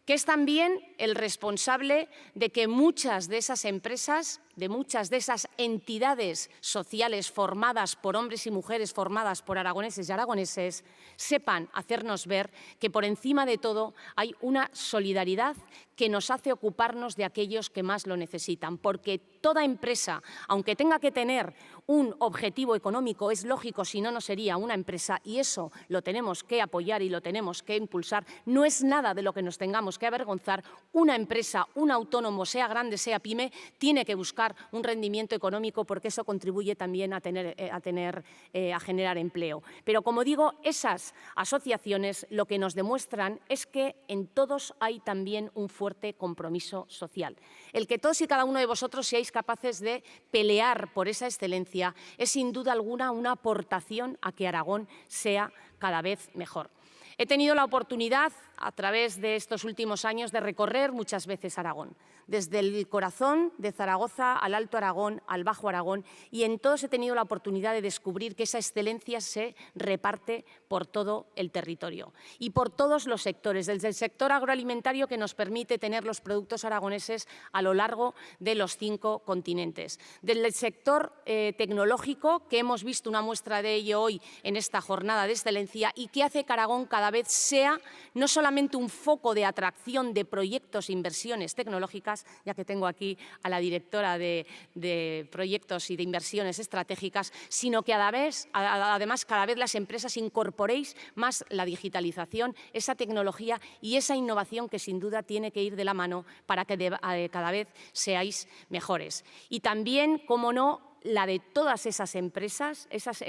Que es también el responsable de que muchas de esas empresas, de muchas de esas entidades sociales formadas por hombres y mujeres, formadas por aragoneses y aragoneses, sepan hacernos ver que por encima de todo hay una solidaridad que nos hace ocuparnos de aquellos que más lo necesitan, porque toda empresa, aunque tenga que tener un objetivo económico, es lógico, si no, no sería una empresa, y eso lo tenemos que apoyar y lo tenemos que impulsar. No es nada de lo que nos tengamos que avergonzar. Una empresa, un autónomo, sea grande, sea pyme, tiene que buscar un rendimiento económico porque eso contribuye también a generar empleo. Pero, como digo, esas asociaciones lo que nos demuestran es que en todos hay también un fuerte compromiso social. El que todos y cada uno de vosotros seáis capaces de pelear por esa excelencia es sin duda alguna una aportación a que Aragón sea cada vez mejor. He tenido la oportunidad, a través de estos últimos años, de recorrer muchas veces Aragón, desde el corazón de Zaragoza al Alto Aragón, al Bajo Aragón, y en todos he tenido la oportunidad de descubrir que esa excelencia se reparte por todo el territorio y por todos los sectores, desde el sector agroalimentario, que nos permite tener los productos aragoneses a lo largo de los 5 continentes, desde el sector tecnológico, que hemos visto una muestra de ello hoy en esta jornada de excelencia y que hace que Aragón cada vez sea no solamente un foco de atracción de proyectos e inversiones tecnológicas, ya que tengo aquí a la directora de proyectos y de inversiones estratégicas, sino que además cada vez las empresas incorporéis más la digitalización, esa tecnología y esa innovación que sin duda tiene que ir de la mano para que cada vez seáis mejores. Y también, cómo no, la de todas esas empresas, esas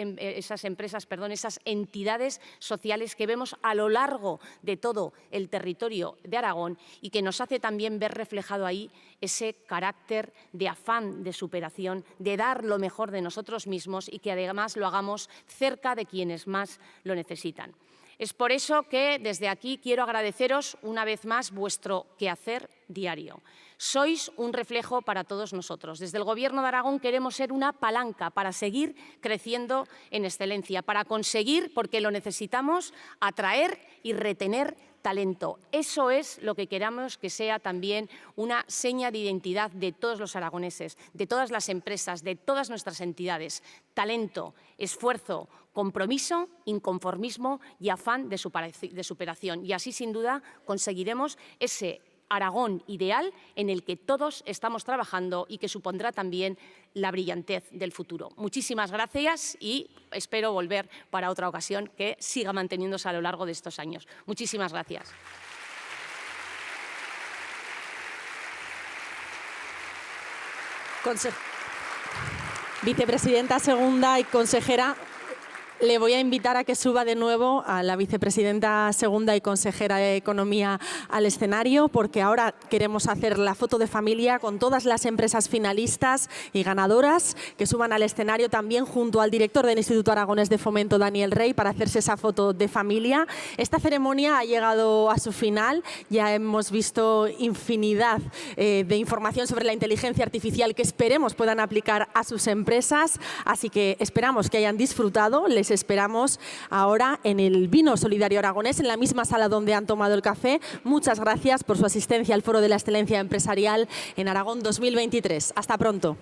entidades sociales que vemos a lo largo de todo el territorio de Aragón y que nos hace también ver reflejado ahí ese carácter de afán de superación, de dar lo mejor de nosotros mismos y que además lo hagamos cerca de quienes más lo necesitan. Es por eso que desde aquí quiero agradeceros una vez más vuestro quehacer diario. Sois un reflejo para todos nosotros. Desde el Gobierno de Aragón queremos ser una palanca para seguir creciendo en excelencia, para conseguir, porque lo necesitamos, atraer y retener talento. Eso es lo que queramos que sea también una seña de identidad de todos los aragoneses, de todas las empresas, de todas nuestras entidades. Talento, esfuerzo, compromiso, inconformismo y afán de superación. Y así, sin duda, conseguiremos ese Aragón ideal en el que todos estamos trabajando y que supondrá también la brillantez del futuro. Muchísimas gracias y espero volver para otra ocasión que siga manteniéndose a lo largo de estos años. Muchísimas gracias. Vicepresidenta segunda y consejera, le voy a invitar a que suba de nuevo a la vicepresidenta segunda y consejera de Economía al escenario, porque ahora queremos hacer la foto de familia con todas las empresas finalistas y ganadoras que suban al escenario también junto al director del Instituto Aragonés de Fomento, Daniel Rey, para hacerse esa foto de familia. Esta ceremonia ha llegado a su final. Ya hemos visto infinidad de información sobre la inteligencia artificial que esperemos puedan aplicar a sus empresas, así que esperamos que hayan disfrutado. Les esperamos ahora en el Vino Solidario Aragonés, en la misma sala donde han tomado el café. Muchas gracias por su asistencia al Foro de la Excelencia Empresarial en Aragón 2023. Hasta pronto.